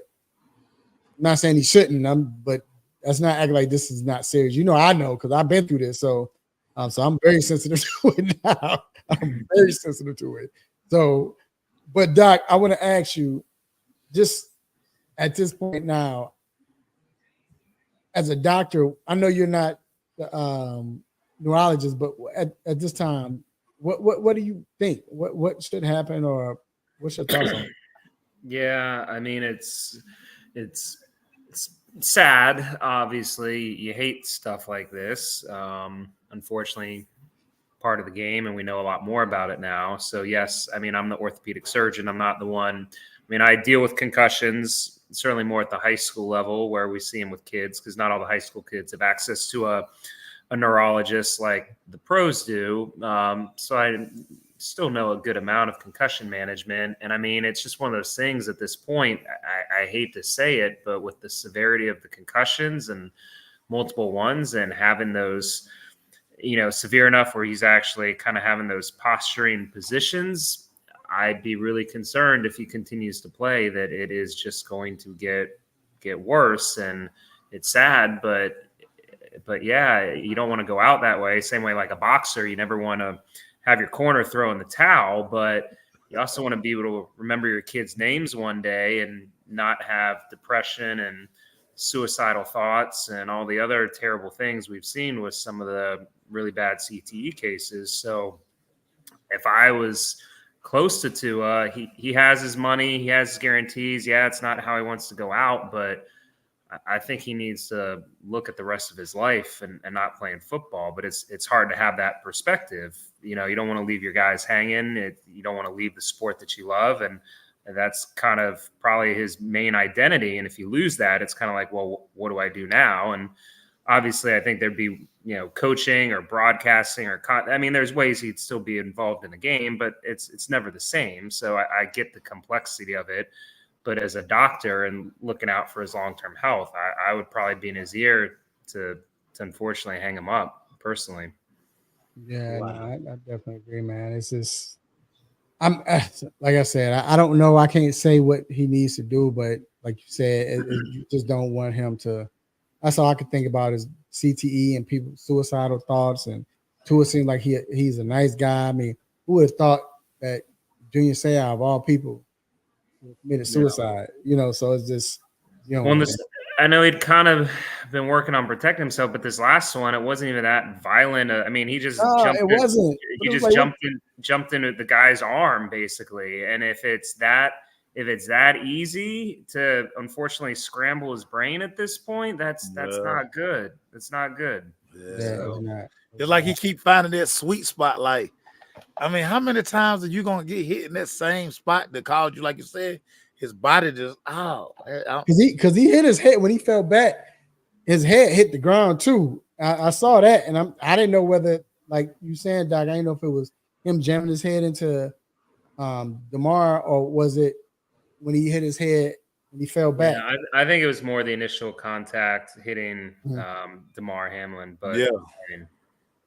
I'm not saying he shouldn't. But that's not acting like this is not serious. You know, I know because I've been through this. So I'm very sensitive to it now. I'm very sensitive to it. So, but Doc, I want to ask you, just at this point now, as a doctor, I know you're not the neurologist, but at this time, what do you think? What should happen, or what's your thoughts on it? Yeah, I mean, it's sad. Obviously, you hate stuff like this. Unfortunately, part of the game, and we know a lot more about it now. So yes, I mean, I'm the orthopedic surgeon. I'm not the one. I mean, I deal with concussions, certainly more at the high school level where we see them with kids, because not all the high school kids have access to a neurologist like the pros do. So I still know a good amount of concussion management. And I mean, it's just one of those things at this point, I hate to say it, but with the severity of the concussions and multiple ones, and having those, severe enough where he's actually kind of having those posturing positions, I'd be really concerned if he continues to play that it is just going to get worse. And it's sad, but yeah, you don't want to go out that way. Same way like a boxer, you never want to have your corner throw in the towel, but you also want to be able to remember your kids' names one day and not have depression and suicidal thoughts and all the other terrible things we've seen with some of the really bad CTE cases. So if I was close to Tua, he has his money, he has his guarantees. Yeah, it's not how he wants to go out, but I think he needs to look at the rest of his life and not playing football. But it's hard to have that perspective. You don't want to leave your guys hanging. You don't want to leave the sport that you love. And that's kind of probably his main identity. And if you lose that, it's kind of like, well, what do I do now? And obviously I think there'd be, coaching or broadcasting there's ways he'd still be involved in the game, but it's never the same. So I get the complexity of it. But as a doctor and looking out for his long-term health, I would probably be in his ear to unfortunately hang him up personally. Yeah, wow. No, I definitely agree, man. It's just, like I said, I don't know. I can't say what he needs to do, but like you said, you just don't want him to. That's all I could think about is CTE and people suicidal thoughts, and Tua seems like he's a nice guy. I mean, who would have thought that Junior Seau of all people committed suicide? You know, so it's just Well, I know he'd kind of been working on protecting himself, but this last one, it wasn't even that violent. I mean, he just jumped. It wasn't. He just jumped into the guy's arm, basically. And if it's that easy to unfortunately scramble his brain at this point, that's not good. It's not good. Yeah, it's not. It's like he keep finding that sweet spot. Like, I mean, how many times are you gonna get hit in that same spot that caused you, like you said? His body just because he hit his head when he fell back. His head hit the ground too. I saw that, and I didn't know whether, like you saying, Doc, I didn't know if it was him jamming his head into DeMar, or was it when he hit his head and he fell back. Yeah, I think it was more the initial contact hitting DeMar Hamlin, but yeah,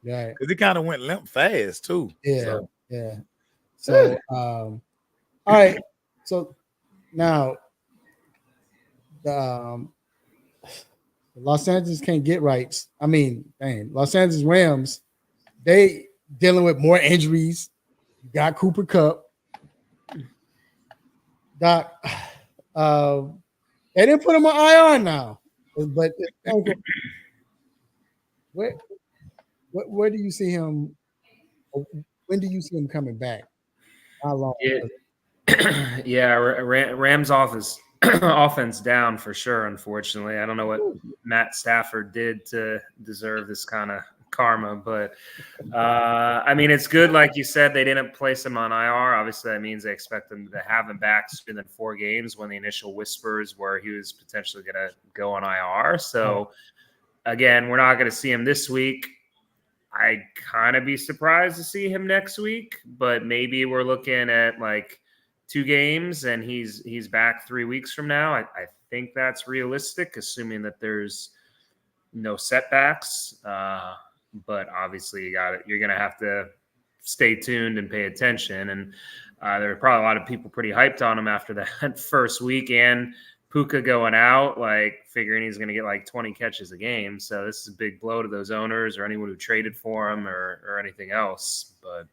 because he kind of went limp fast too. Yeah, So, all right, so. Now, the Los Angeles can't get right. I mean, Los Angeles Rams, they dealing with more injuries. You got Cooper Kupp. Doc, they didn't put him on IR now. But where do you see him? When do you see him coming back? How long? Yeah, Rams offense down for sure, unfortunately. I don't know what Matt Stafford did to deserve this kind of karma, but I mean, it's good. Like you said, they didn't place him on IR. Obviously, that means they expect them to have him back sooner than 4 games when the initial whispers were he was potentially going to go on IR. So, again, we're not going to see him this week. I'd kind of be surprised to see him next week, but maybe we're looking at like 2 games and he's back 3 weeks from now. I think that's realistic, assuming that there's no setbacks. But obviously you're going to have to stay tuned and pay attention. And there were probably a lot of people pretty hyped on him after that first week, and Puka going out, like figuring he's going to get like 20 catches a game. So this is a big blow to those owners or anyone who traded for him or anything else. But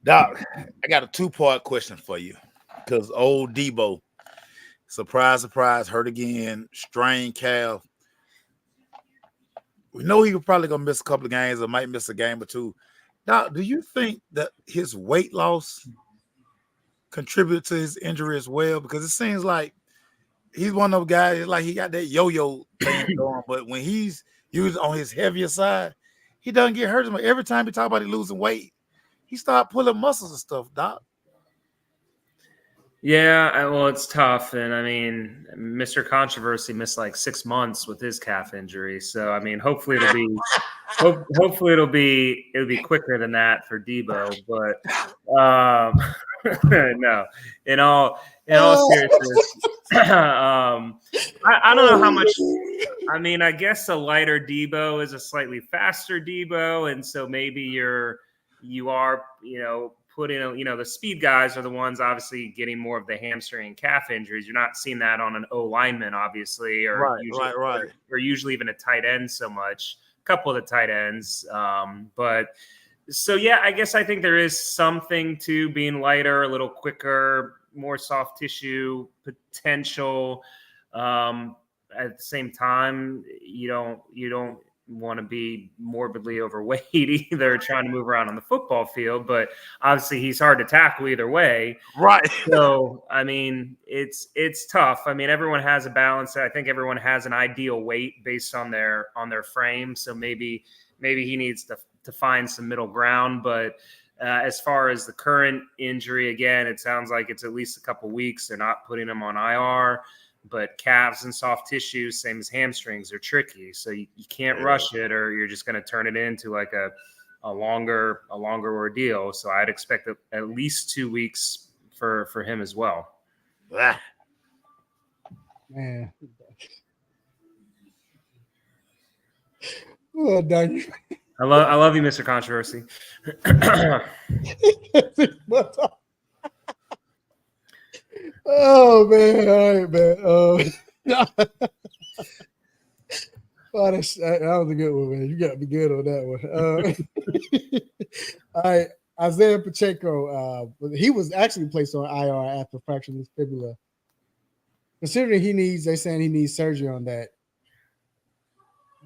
Doc, I got a 2-part question for you, because old Debo, surprise, hurt again, strained calf. We know he was probably going to miss a couple of games or might miss a game or 2. Doc, do you think that his weight loss contributed to his injury as well? Because it seems like he's one of those guys, like he got that yo-yo thing going, but when he's used on his heavier side, he doesn't get hurt. Every time he talk about he losing weight, he start pulling muscles and stuff, Doc. Yeah, well, it's tough. And I mean, Mr. Controversy missed like 6 months with his calf injury. So, I mean, hopefully it'll be quicker than that for Debo. But no, in all seriousness, I don't know how much. I mean, I guess a lighter Debo is a slightly faster Debo, and so maybe you are putting the speed guys are the ones obviously getting more of the hamstring and calf injuries. You're not seeing that on an O lineman, obviously, or usually even a tight end so much. A couple of the tight ends, but. So, yeah, I guess I think there is something to being lighter, a little quicker, more soft tissue potential. At the same time, you don't want to be morbidly overweight either, trying to move around on the football field. But obviously he's hard to tackle either way. Right. So, I mean, it's tough. I mean, everyone has a balance. I think everyone has an ideal weight based on their frame. So maybe he needs to find some middle ground. But as far as the current injury, again, it sounds like it's at least a couple weeks. They're not putting him on IR, but calves and soft tissues, same as hamstrings, are tricky. So you can't rush it, or you're just going to turn it into like a longer ordeal. So I'd expect at least 2 weeks for him as well. Man. Well done. I love you, Mr. Controversy. Oh man, all right, man. Oh, that was a good one, man. You got to be good on that one. All right, Isaiah Pacheco. He was actually placed on IR after fracturing his fibula. Considering they're saying he needs surgery on that.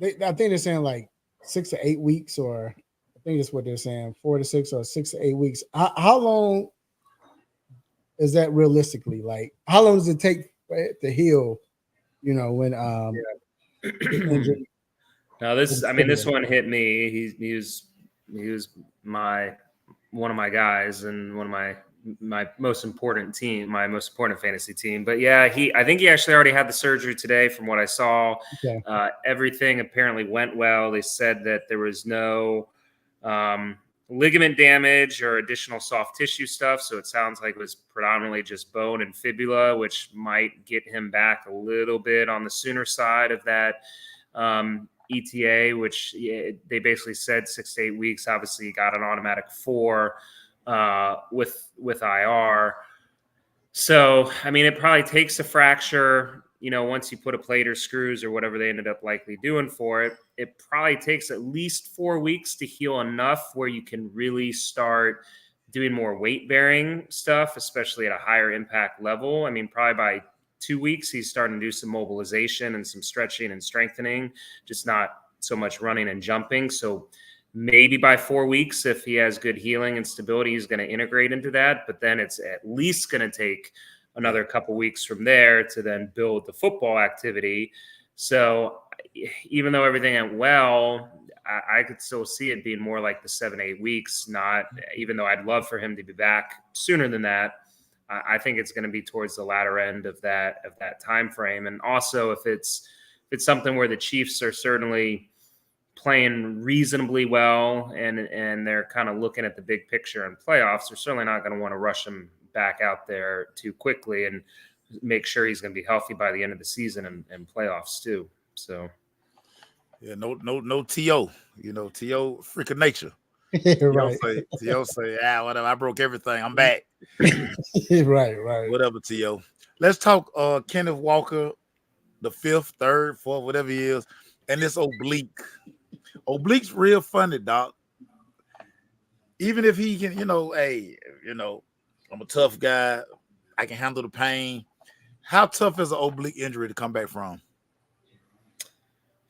I think they're saying like 6 to 8 weeks, or I think that's what they're saying, 4 to 6 or 6 to 8 weeks. How long is that realistically? Like, how long does it take for it to heal? When injury. Now this one hit me. He was one of my guys and one of my most important fantasy team. But yeah, I think he actually already had the surgery today from what I saw. Okay. Everything apparently went well. They said that there was no ligament damage or additional soft tissue stuff. So it sounds like it was predominantly just bone and fibula, which might get him back a little bit on the sooner side of that ETA, which they basically said 6 to 8 weeks. Obviously, he got an automatic 4 with IR. So, it probably takes a fracture, once you put a plate or screws or whatever they ended up likely doing for it, it probably takes at least 4 weeks to heal enough where you can really start doing more weight bearing stuff, especially at a higher impact level. Probably by 2 weeks, he's starting to do some mobilization and some stretching and strengthening, just not so much running and jumping. So maybe by 4 weeks, if he has good healing and stability, he's going to integrate into that. But then it's at least going to take another couple weeks from there to then build the football activity. So even though everything went well, I could still see it being more like the 7 to 8 weeks, not even though I'd love for him to be back sooner than that. I think it's going to be towards the latter end of that time frame. And also if it's something where the Chiefs are certainly playing reasonably well and they're kind of looking at the big picture in playoffs, they're certainly not going to want to rush him back out there too quickly and make sure he's going to be healthy by the end of the season and playoffs too. So yeah, no TO, TO freak of nature. Right. TO say, whatever, I broke everything, I'm back. Right. Whatever, TO. Let's talk Kenneth Walker, the 5th, 3rd, 4th, whatever he is, and this oblique. Oblique's real funny, doc. Even if he can, I'm a tough guy, I can handle the pain. How tough is an oblique injury to come back from?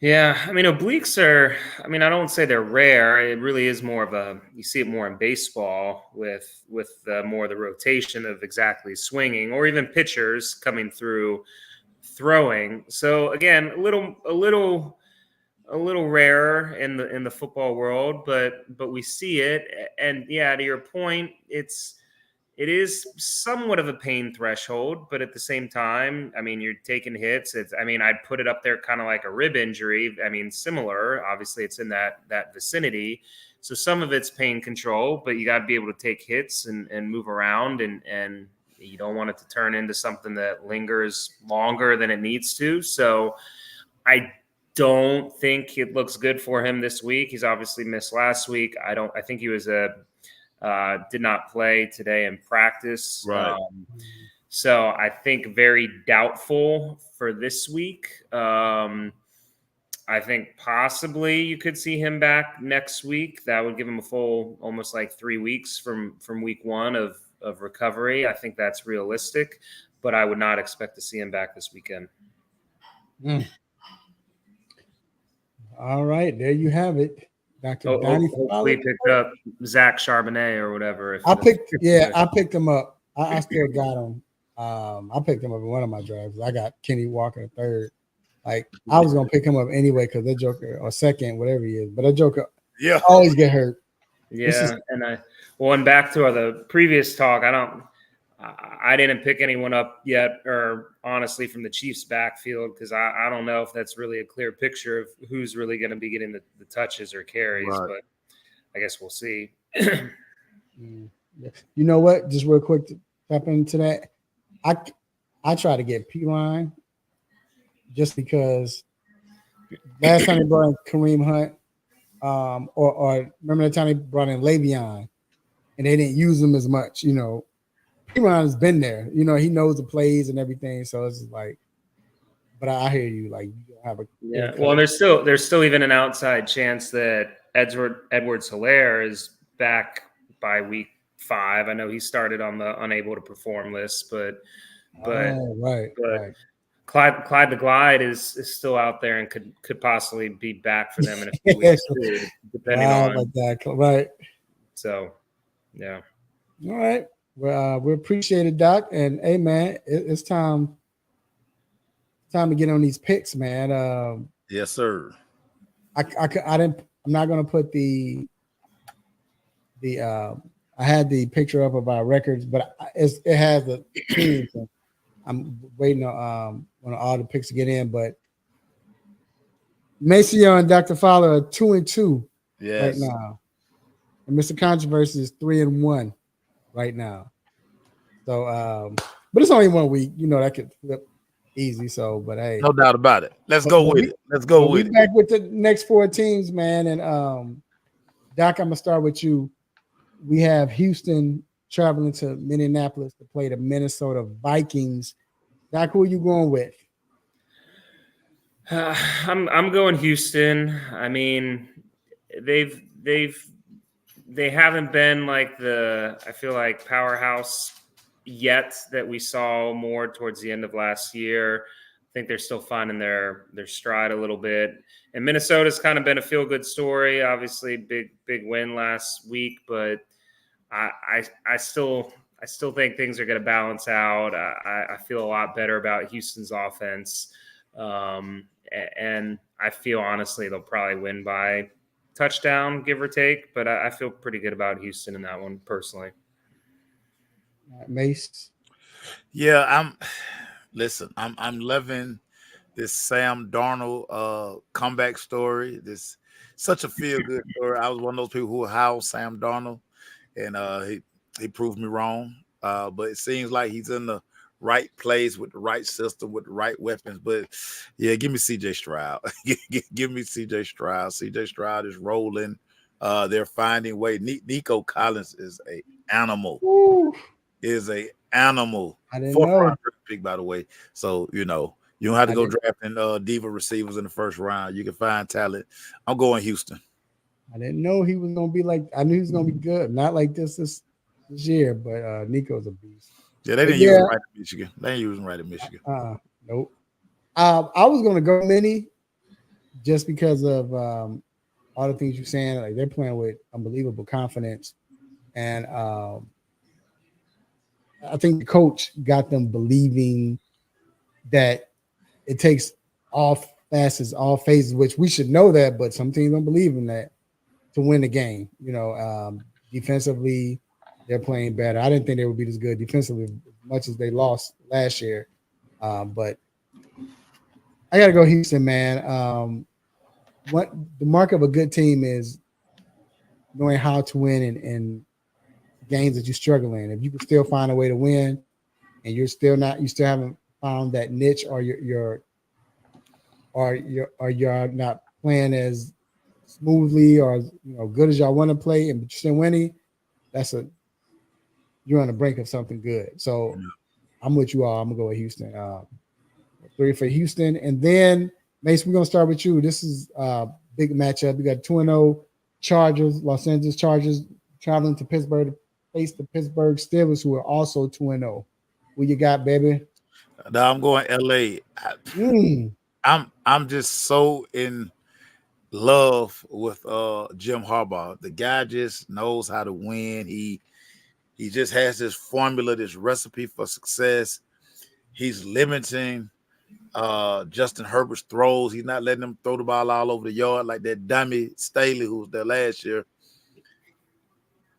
Yeah, obliques are, I don't say they're rare. It really is more of you see it more in baseball with more the rotation of exactly swinging, or even pitchers coming through throwing. So again, a little rarer in the football world, but we see it. And yeah, to your point, it is somewhat of a pain threshold, but at the same time, you're taking hits. I'd put it up there kind of like a rib injury. Similar. Obviously, it's in that vicinity. So some of it's pain control, but you got to be able to take hits and move around, and you don't want it to turn into something that lingers longer than it needs to. So I don't think it looks good for him this week. He's obviously missed last week. I think he was did not play today in practice. Right. So I think very doubtful for this week. I think possibly you could see him back next week. That would give him a full, almost like 3 weeks from week 1 of recovery. I think that's realistic, but I would not expect to see him back this weekend. All right, there you have it. Dr. Donnie hopefully picked up Zach Charbonnet or whatever. I picked him up. I still got him. I picked him up in one of my drafts. I got Kenny Walker 3rd. Like, I was gonna pick him up anyway because that joker, or 2nd, whatever he is, but that joker always get hurt. Yeah, and back to the previous talk, I didn't pick anyone up yet, or honestly from the Chiefs backfield, because I don't know if that's really a clear picture of who's really going to be getting the touches or carries, right. But I guess we'll see. You know what? Just real quick to tap into that. I try to get P-Line just because last time they brought in Kareem Hunt, or remember the time they brought in Le'Veon and they didn't use him as much, P-Ron has been there. He knows the plays and everything. So it's just like, but I hear you. Like you don't have a Yeah. Well, and there's still even an outside chance that Edwards Hilaire is back by week 5. I know he started on the unable to perform list, but right. Clyde the Glide is still out there and could possibly be back for them in a few weeks too, depending on like that. Right. So, yeah. All right. Well, we appreciate it, Doc. And hey, man, it's time to get on these picks, man. Yes, sir. I'm not gonna put the I had the picture up of our records, but it has the teams. I'm waiting on all the picks to get in, but Maceo and Dr. Fowler are 2-2 right now, and Mr. Controversy is 3-1 right now. So, but it's only 1 week. You know that could flip easy. So, but hey, no doubt about it. Let's go with it. Let's go with it. Back with the next 4 teams, man. And Doc, I'm gonna start with you. We have Houston traveling to Minneapolis to play the Minnesota Vikings. Doc, who are you going with? I'm going Houston. I mean, they haven't been like I feel like powerhouse yet that we saw more towards the end of last year. I think they're still finding their stride a little bit. And Minnesota's kind of been a feel-good story. Obviously, big win last week, but I still think things are going to balance out. I feel a lot better about Houston's offense. And I feel honestly they'll probably win by touchdown, give or take. But I feel pretty good about Houston in that one personally. Mace. Yeah, I'm loving this Sam Darnold comeback story. This such a feel good story. I was one of those people who were high on Sam Darnold, and he proved me wrong. But it seems like he's in the right place with the right system, with the right weapons. But yeah, give me CJ Stroud. give me CJ Stroud. CJ Stroud is rolling. They're finding way. Nico Collins is a animal. Woo. Is a animal. I didn't 4th know. round pick, by the way. So you don't have to go drafting diva receivers in the 1st round. You can find talent. I'm going Houston. I didn't know he was gonna be like. I knew he was gonna be good. Not like this year, but Nico's a beast. Yeah, they didn't use him right at Michigan. They didn't use him right at Michigan. Nope. I was gonna go mini just because of all the things you're saying. Like they're playing with unbelievable confidence, and I think the coach got them believing that it takes all facets, all phases, which we should know that, but some teams don't believe in that to win the game. Defensively, they're playing better. I didn't think they would be as good defensively as much as they lost last year. But I got to go Houston, man. What the mark of a good team is knowing how to win in games that you struggle in. If you can still find a way to win and you still haven't found that niche, or you're not playing as smoothly or good as y'all want to play, and but you're still winning, you're on the brink of something good. So I'm with you all. I'm gonna go with Houston. 3 for Houston, and then Mace, we're gonna start with you. This is a big matchup. You got 2-0 Chargers, Los Angeles Chargers traveling to Pittsburgh to face the Pittsburgh Steelers, who are also 2-0. Who you got, baby? No, I'm going LA. I'm just so in love with Jim Harbaugh. The guy just knows how to win. He just has this formula, this recipe for success. He's limiting Justin Herbert's throws. He's not letting him throw the ball all over the yard like that dummy Staley who was there last year.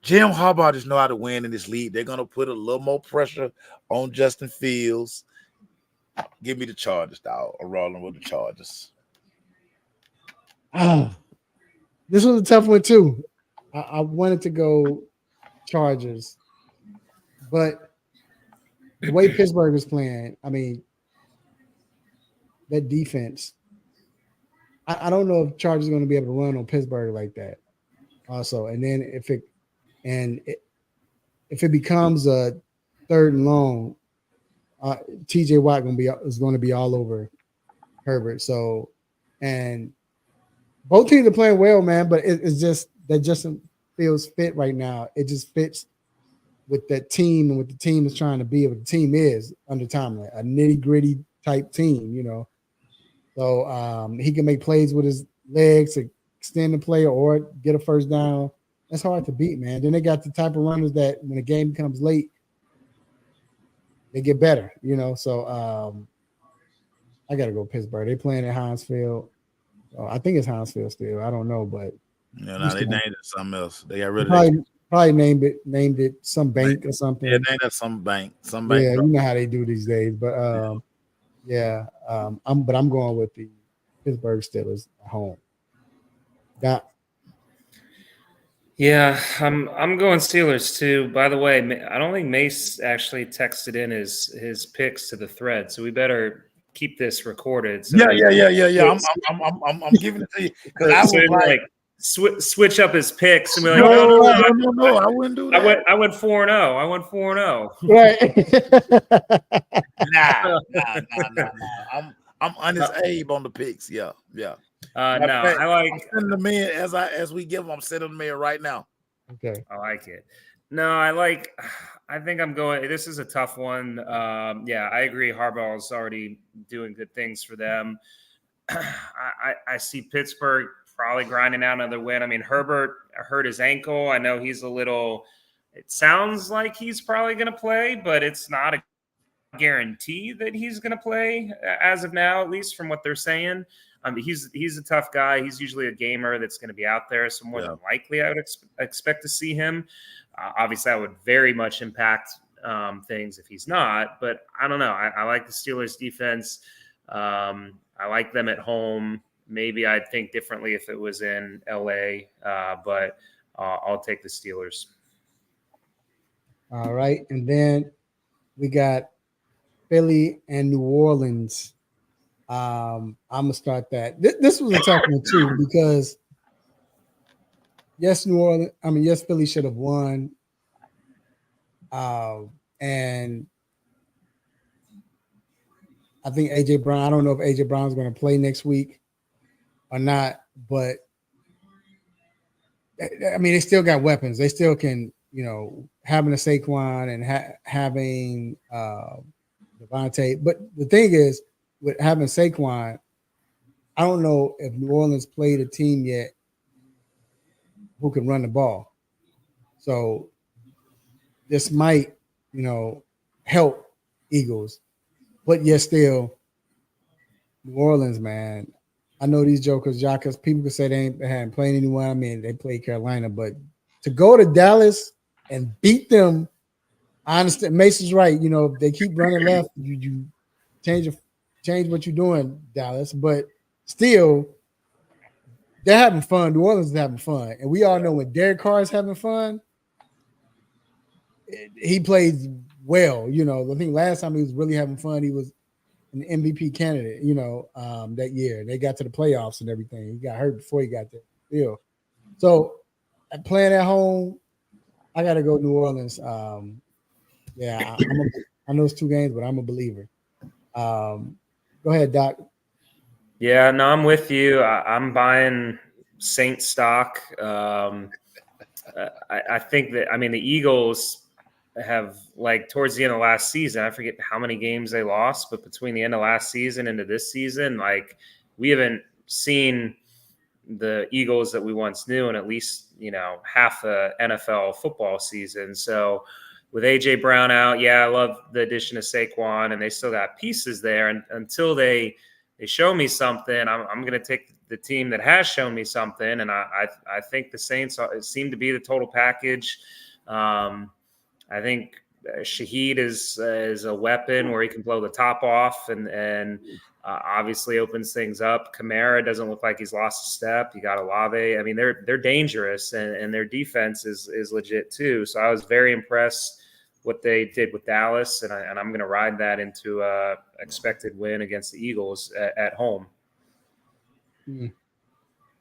Jim Harbaugh just know how to win in this league. They're going to put a little more pressure on Justin Fields. Give me the Chargers, dog. I'm rolling with the Chargers. This was a tough one, too. I wanted to go Chargers, but the way Pittsburgh is playing, I mean, that defense, I don't know if Chargers are going to be able to run on Pittsburgh like that. Also, and then if it becomes a 3rd and long, TJ Watt is going to be all over Herbert. So, and both teams are playing well, man. But it's just that Justin Fields fit right now. It just fits with that team and what the team is trying to be. What the team is under Tomlin, a nitty gritty type team, you know. So he can make plays with his legs to extend the play or get a first down. That's hard to beat, man. Then they got the type of runners that when the game becomes late, they get better, you know. So I got to go Pittsburgh. They playing at Heinz Field. I think it's Heinz Field still. I don't know, but they named it something else. They got rid of probably named it some bank or something. Yeah, named it some bank. Yeah, you know how they do these days. But I'm going with the Pittsburgh Steelers at home. Yeah, I'm going Steelers too. By the way, I don't think Mace actually texted in his picks to the thread, so we better keep this recorded. So yeah. I'm giving it to you because I was like switch up his picks and be like, no, I wouldn't do that. I went 4-0. I went 4-0. Right. Nah. I'm honest Abe on the picks. Yeah. I like I'm sending them in as we give them. I'm sending them in right now. Okay. I like it. No, I think I'm going. This is a tough one. I agree. Harbaugh is already doing good things for them. I see Pittsburgh probably grinding out another win. I mean, Herbert hurt his ankle. I know he's a little. It sounds like he's probably going to play, but it's not a guarantee that he's going to play as of now, at least from what they're saying. He's a tough guy. He's usually a gamer that's going to be out there. So more than likely, I would expect to see him. Obviously, that would very much impact things if he's not. But I don't know. I like the Steelers defense. I like them at home. Maybe I'd think differently if it was in LA, but I'll take the Steelers. All right. And then we got Philly and New Orleans. I'm gonna start that. This was a tough one too because yes, Philly should have won. And I think AJ Brown. I don't know if AJ Brown is going to play next week or not, but I mean, they still got weapons. They still can, having a Saquon and having Devontae. But the thing is, with having Saquon, I don't know if New Orleans played a team yet who can run the ball. So this might, help Eagles. But yet still, New Orleans, man. I know these jokers, people could say they hadn't played anyone. I mean, they played Carolina, but to go to Dallas and beat them, I understand. Mason's right. If they keep running left, you change what you're doing, Dallas. But still, they're having fun. New Orleans is having fun. And we all know when Derek Carr is having fun, he plays well. I think last time he was really having fun, he was an MVP candidate, that year. They got to the playoffs and everything. He got hurt before he got there. So playing at home, I got to go New Orleans. I know it's 2 games, but I'm a believer. Go ahead, Doc. Yeah, no, I'm with you. I'm buying Saints stock. I think that, the Eagles have, towards the end of last season, I forget how many games they lost, but between the end of last season into this season, we haven't seen the Eagles that we once knew in at least, half the NFL football season. So with AJ Brown out, I love the addition of Saquon, and they still got pieces there. And until they show me something, I'm going to take the team that has shown me something. And I think the Saints seem to be the total package. I think Shaheed is a weapon where he can blow the top off and obviously opens things up. Kamara doesn't look like he's lost a step. You got Olave. They're dangerous, and their defense is legit too. So I was very impressed what they did with Dallas, and I'm going to ride that into a expected win against the Eagles at home.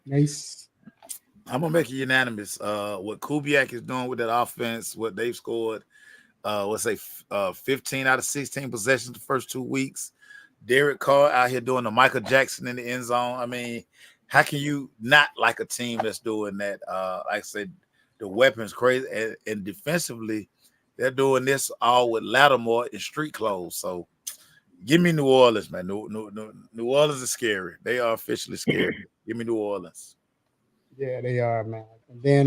Nice. I'm gonna make it unanimous. What Kubiak is doing with that offense, what they've scored, 15 out of 16 possessions the first 2 weeks. Derek Carr out here doing the Michael Jackson in the end zone. I mean, how can you not like a team that's doing that? Like I said, the weapons crazy, and defensively, they're doing this all with Lattimore in street clothes. So give me New Orleans, man. New Orleans is scary. They are officially scary. Give me New Orleans. Yeah, they are, man. And then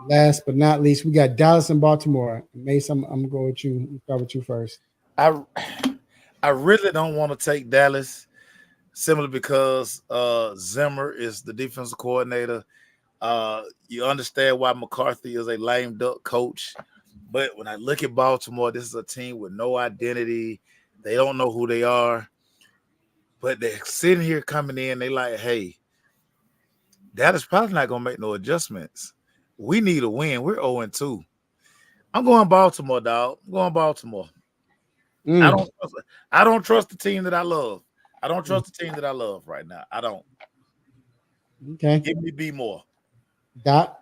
last but not least, we got Dallas and Baltimore. Mace, I'm gonna go with you. I'll start with you first. I really don't want to take Dallas simply because Zimmer is the defensive coordinator. You understand why McCarthy is a lame duck coach. But when I look at Baltimore, this is a team with no identity. They don't know who they are. But they're sitting here coming in. They like, hey, Dallas probably not going to make no adjustments. We need a win. We're 0-2. I'm going Baltimore, dog. I'm going Baltimore. I don't trust the team that I love. I don't trust the team that I love right now. I don't. Okay. Give me B more. Doc?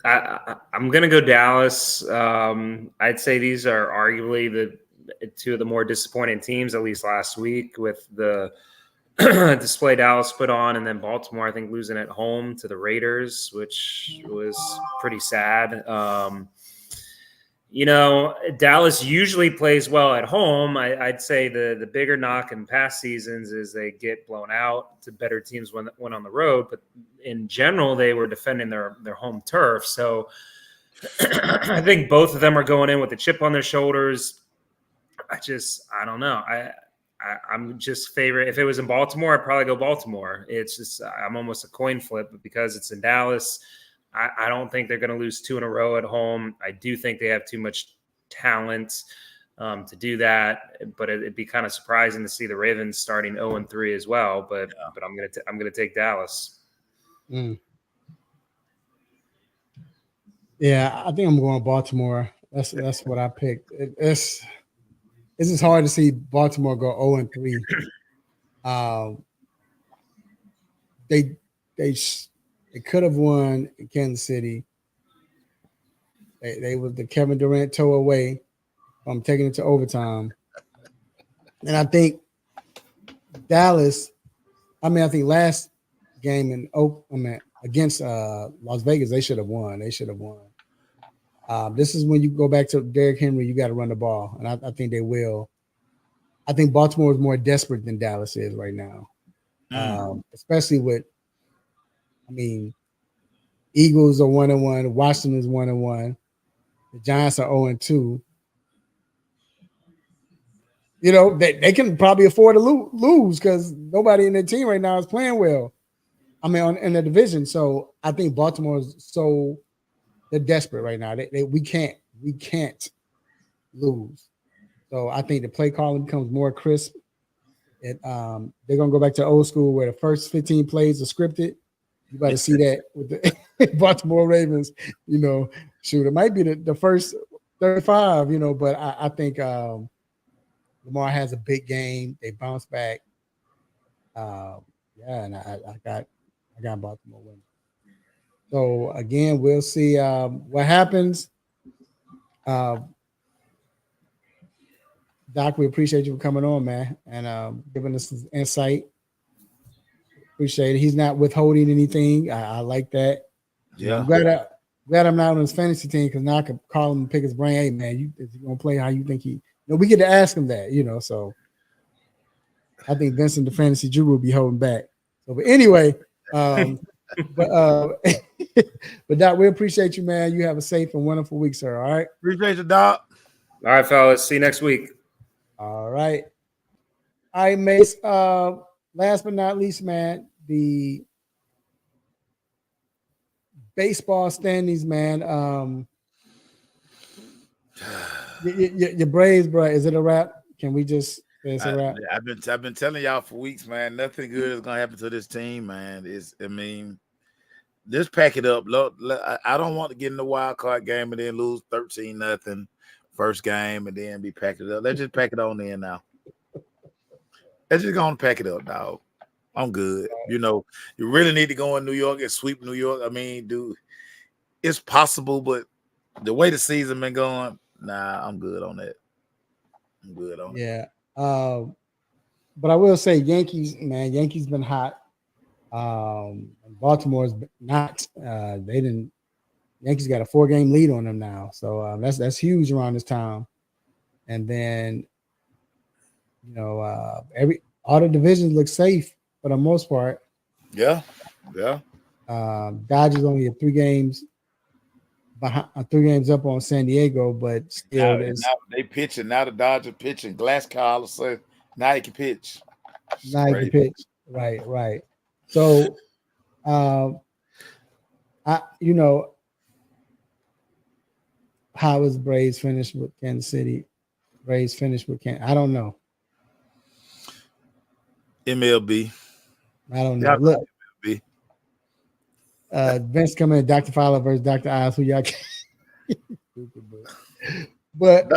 I'm going to go Dallas. I'd say these are arguably the two of the more disappointing teams, at least last week, with the display Dallas put on, and then Baltimore, I think, losing at home to the Raiders, which was pretty sad. Dallas usually plays well at home. I'd say the bigger knock in past seasons is they get blown out to better teams when on the road. But in general, they were defending their home turf. So I think both of them are going in with a chip on their shoulders. I don't know. I'm just favorite. If it was in Baltimore, I'd probably go Baltimore. It's just I'm almost a coin flip, but because it's in Dallas, I don't think they're going to lose 2 in a row at home. I do think they have too much talent to do that, but it'd be kind of surprising to see the Ravens starting 0-3 as well. But I'm gonna take Dallas. Yeah, I think I'm going Baltimore. That's what I picked. It's just hard to see Baltimore go 0-3. They could have won in Kansas City. They was the Kevin Durant toe away from taking it to overtime. And I think Dallas, I think last game against Las Vegas, they should have won. This is when you go back to Derrick Henry, you got to run the ball. And I think they will. I think Baltimore is more desperate than Dallas is right now. Especially with, Eagles are 1-1. Washington is 1-1. The Giants are 0-2. They can probably afford to lose because nobody in their team right now is playing well. In the division. So I think Baltimore is they're desperate right now. We can't lose. So I think the play calling becomes more crisp. They're gonna go back to old school where the first 15 plays are scripted. You better see that with the Baltimore Ravens. Shoot, it might be the first 35. But I think Lamar has a big game. They bounce back. And I got Baltimore winning. So again, we'll see what happens. Doc, we appreciate you for coming on, man, and giving us some insight. Appreciate it. He's not withholding anything. I like that. Yeah. I'm glad I'm not on his fantasy team because now I can call him and pick his brain. Hey, man, is he gonna play how you think he? We get to ask him that, So I think Vincent the fantasy Drew will be holding back. So, but anyway, but Doc, we appreciate you, man. You have a safe and wonderful week, sir. All right. Appreciate you, Doc. All right, fellas. See you next week. All right. All right, Mace. Last but not least, man, the baseball standings, man. Your Braves, bro. Is it a wrap? Can we just say it's a wrap? I've been telling y'all for weeks, man. Nothing good is gonna happen to this team, man. Just pack it up. I don't want to get in the wild card game and then lose 13-0 first game and then be packed it up. Let's just pack it on in now. Let's just go and pack it up, dog. I'm good. You really need to go in New York and sweep New York. Dude, it's possible, but the way the season been going, Nah, I'm good on that. I'm good on it. Yeah. But I will say Yankees, man, Yankees been hot. Baltimore's not. Yankees got a 4-game lead on them now. So that's huge around this time. And then, all the divisions look safe for the most part. Yeah. Dodgers only have 3 games behind, 3 games up on San Diego, but still, Now they pitching. Now the Dodgers pitching. Glasgow says now he can pitch. now he can pitch. Right. So, how is Braves finished with Kansas City? Braves finished with Kansas. I don't know. MLB. I don't know. Look, MLB. Vince coming in, Dr. Fowler versus Dr. Oz, who y'all but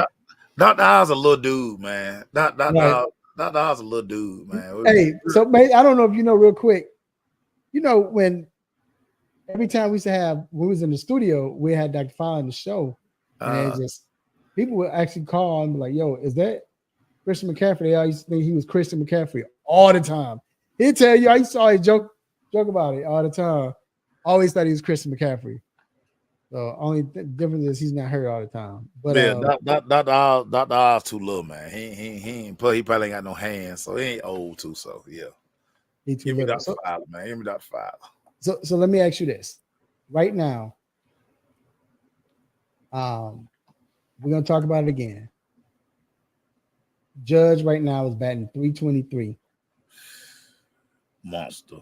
Dr. Oz a little dude, man. Dr. Oz a little dude, man. Hey, so I don't know if you know real quick. When every time we used to have when we was in the studio, we had Dr. Fowler in the show. And it's just people would actually call and be like, yo, is that Christian McCaffrey? They all used to think he was Christian McCaffrey all the time. He'd tell you, I used to always joke about it all the time. Always thought he was Christian McCaffrey. So only difference is he's not hurt all the time. But yeah, Dr. Oz too little, man. He probably ain't got no hands, so he ain't old too. So yeah. Give me Dr. Fowler, man. Give me Dr. Fowler. So let me ask you this. Right now, we're gonna talk about it again. Judge right now is batting .323. Monster.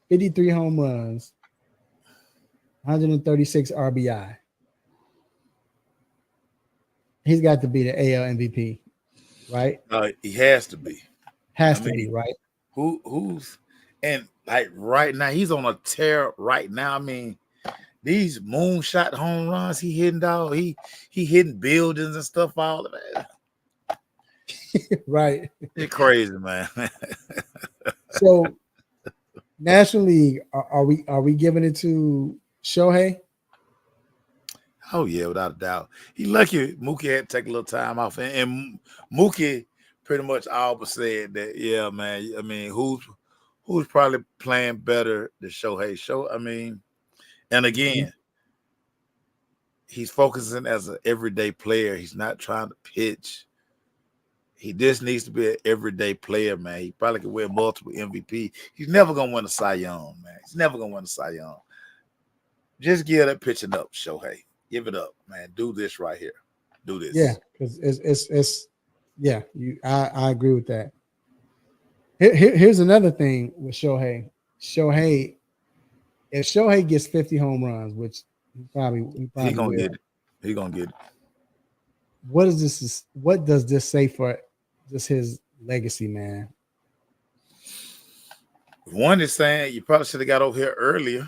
53 home runs, 136 RBI. He's got to be the AL MVP, right? He has to be. Has to be, right? Who's and like right now, he's on a tear right now. I mean, these moonshot home runs he hitting, dog. He hitting buildings and stuff all of that. Right. It's crazy, man. So National League, are we giving it to Shohei? Oh yeah, without a doubt. He lucky Mookie had to take a little time off, and Mookie pretty much all but said that. Yeah, man. I mean, who's probably playing better than Shohei? I mean, and again, he's focusing as an everyday player. He's not trying to pitch. He just needs to be an everyday player, man. He probably could win multiple MVP. He's never gonna win a Cy Young, man. He's never gonna win a Cy Young. Just give that pitching up, Shohei. Give it up, man. Do this right here. Do this. Yeah, because it's yeah. I agree with that. Here's another thing with Shohei. If Shohei gets 50 home runs, which he probably gonna get it. He gonna get it. What does this say for just his legacy, man? One is saying you probably should have got over here earlier.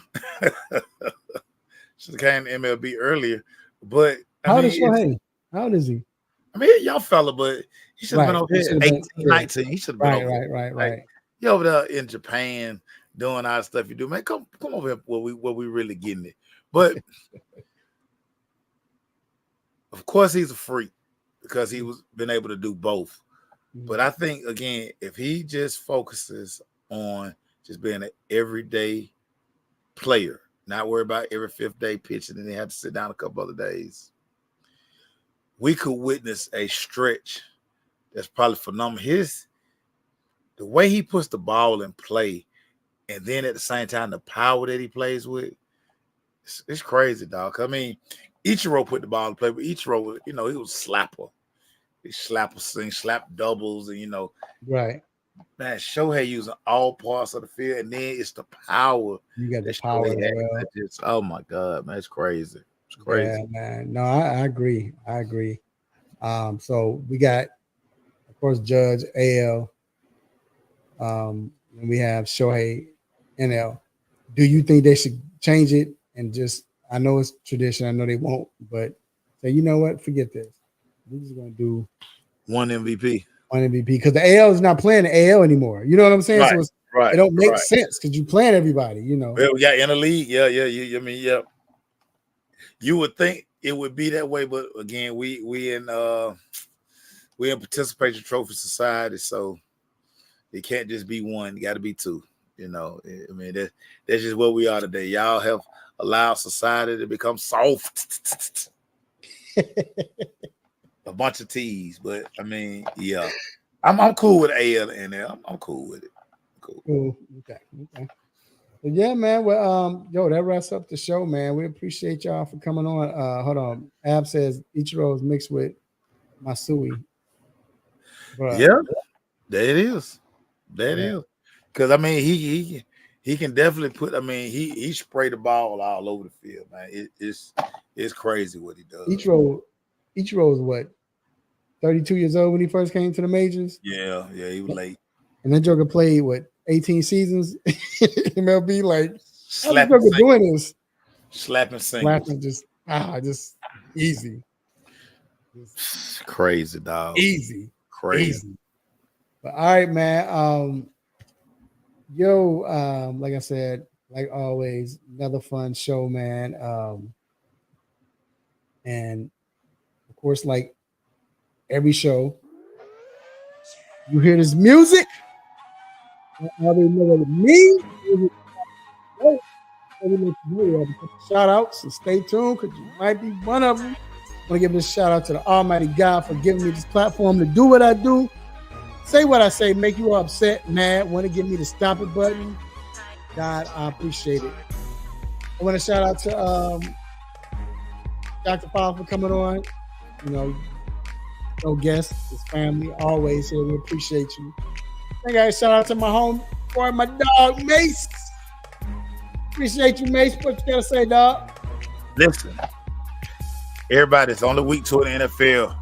Should have came to MLB earlier. But how old is Shohei? How old is he? I mean, young fella, but he should have been over here 18, 19. He should have been over here. Right. You over there in Japan doing all the stuff you do, man. Come over here where we really getting it. But of course, he's a freak because he was been able to do both. But I think, again, if he just focuses on just being an everyday player, not worry about every fifth day pitching and then have to sit down a couple other days, we could witness a stretch that's probably phenomenal. The way he puts the ball in play, and then at the same time, the power that he plays with, it's crazy, dog. I mean, Ichiro put the ball in play, but Ichiro, he was slapper. He slap doubles, and right. Man, Shohei using all parts of the field, and then it's the power. You got the power as well. Oh my God, man, it's crazy. It's crazy. Yeah, man. No, I agree. So we got, of course, Judge AL. And we have Shohei NL. Do you think they should change it and just? I know it's tradition. I know they won't, but say, you know what? Forget this. We're just gonna do one MVP because the AL is not playing the AL anymore. You know what I'm saying? Right, so it don't make sense because you playing everybody. Well, we got in the league. Yeah. I mean, yeah. You would think it would be that way. But again, we in participation trophy society, so it can't just be one. It got to be two. You know, I mean that's just what we are today. Y'all have allowed society to become soft. A bunch of T's, but I mean, yeah, I'm cool with AL and L. I'm cool with it. Cool. Okay. Well, yeah, man. Well, that wraps up the show, man. We appreciate y'all for coming on. Hold on. Ab says Ichiro is mixed with Masui. Bruh. Yeah, there it is. That is. Because I mean, he can definitely put. I mean, he sprayed the ball all over the field, man. It's crazy what he does. Ichiro is what, 32 years old when he first came to the majors? Yeah, he was late. And that Joker played, what, 18 seasons in MLB? Like, Slapping Joker doing this? Slapping singles. Just easy. Crazy, dog. Easy. Crazy. But all right, man. Like I said, like always, another fun show, man. And of course, like every show, you hear this music. I already know what it means. Shout outs and stay tuned because you might be one of them. I want to give this shout out to the Almighty God for giving me this platform to do what I do. Say what I say, make you upset, mad, want to give me the stop it button. God, I appreciate it. I want to shout out to Dr. Powell for coming on. You know, no guests, his family, always here. We appreciate you. I got to shout out to my home for my dog, Mace. Appreciate you, Mace. What you got to say, dog? Listen, everybody, it's only week 2 in the NFL.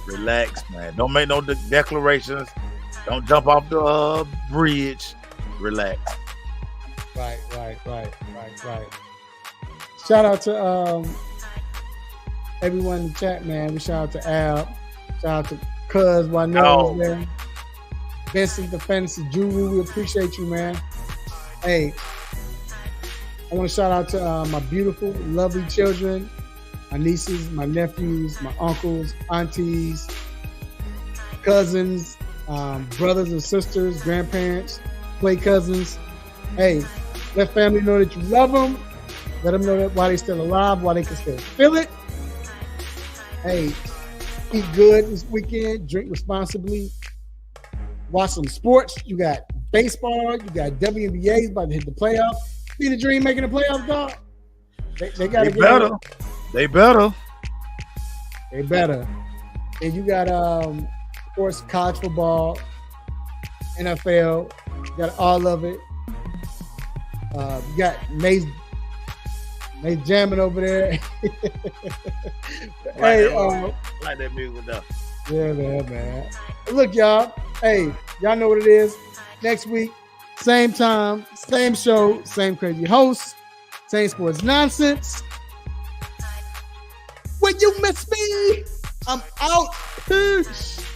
Relax, man. Don't make no declarations. Don't jump off the bridge. Relax. Right. Shout out to everyone in the chat, man. We shout out to Al. Shout out to Cuz, Wano, man. Vincent, the Fantasy Juru. We appreciate you, man. Hey, I want to shout out to my beautiful, lovely children, my nieces, my nephews, my uncles, aunties, cousins, brothers and sisters, grandparents, play cousins. Hey, let family know that you love them. Let them know that while they're still alive, while they can still feel it. Hey, eat good this weekend. Drink responsibly. Watch some sports. You got baseball. You got WNBA's about to hit the playoff. See the dream making the playoff, dog? They got to get better. They better. And you got, of course, college football, NFL. You got all of it. You got Mace jamming over there. Hey, like that music though. Yeah, man. Look, y'all. Hey, y'all know what it is. Next week, same time, same show, same crazy host, same sports nonsense. When you miss me, I'm out. Peace.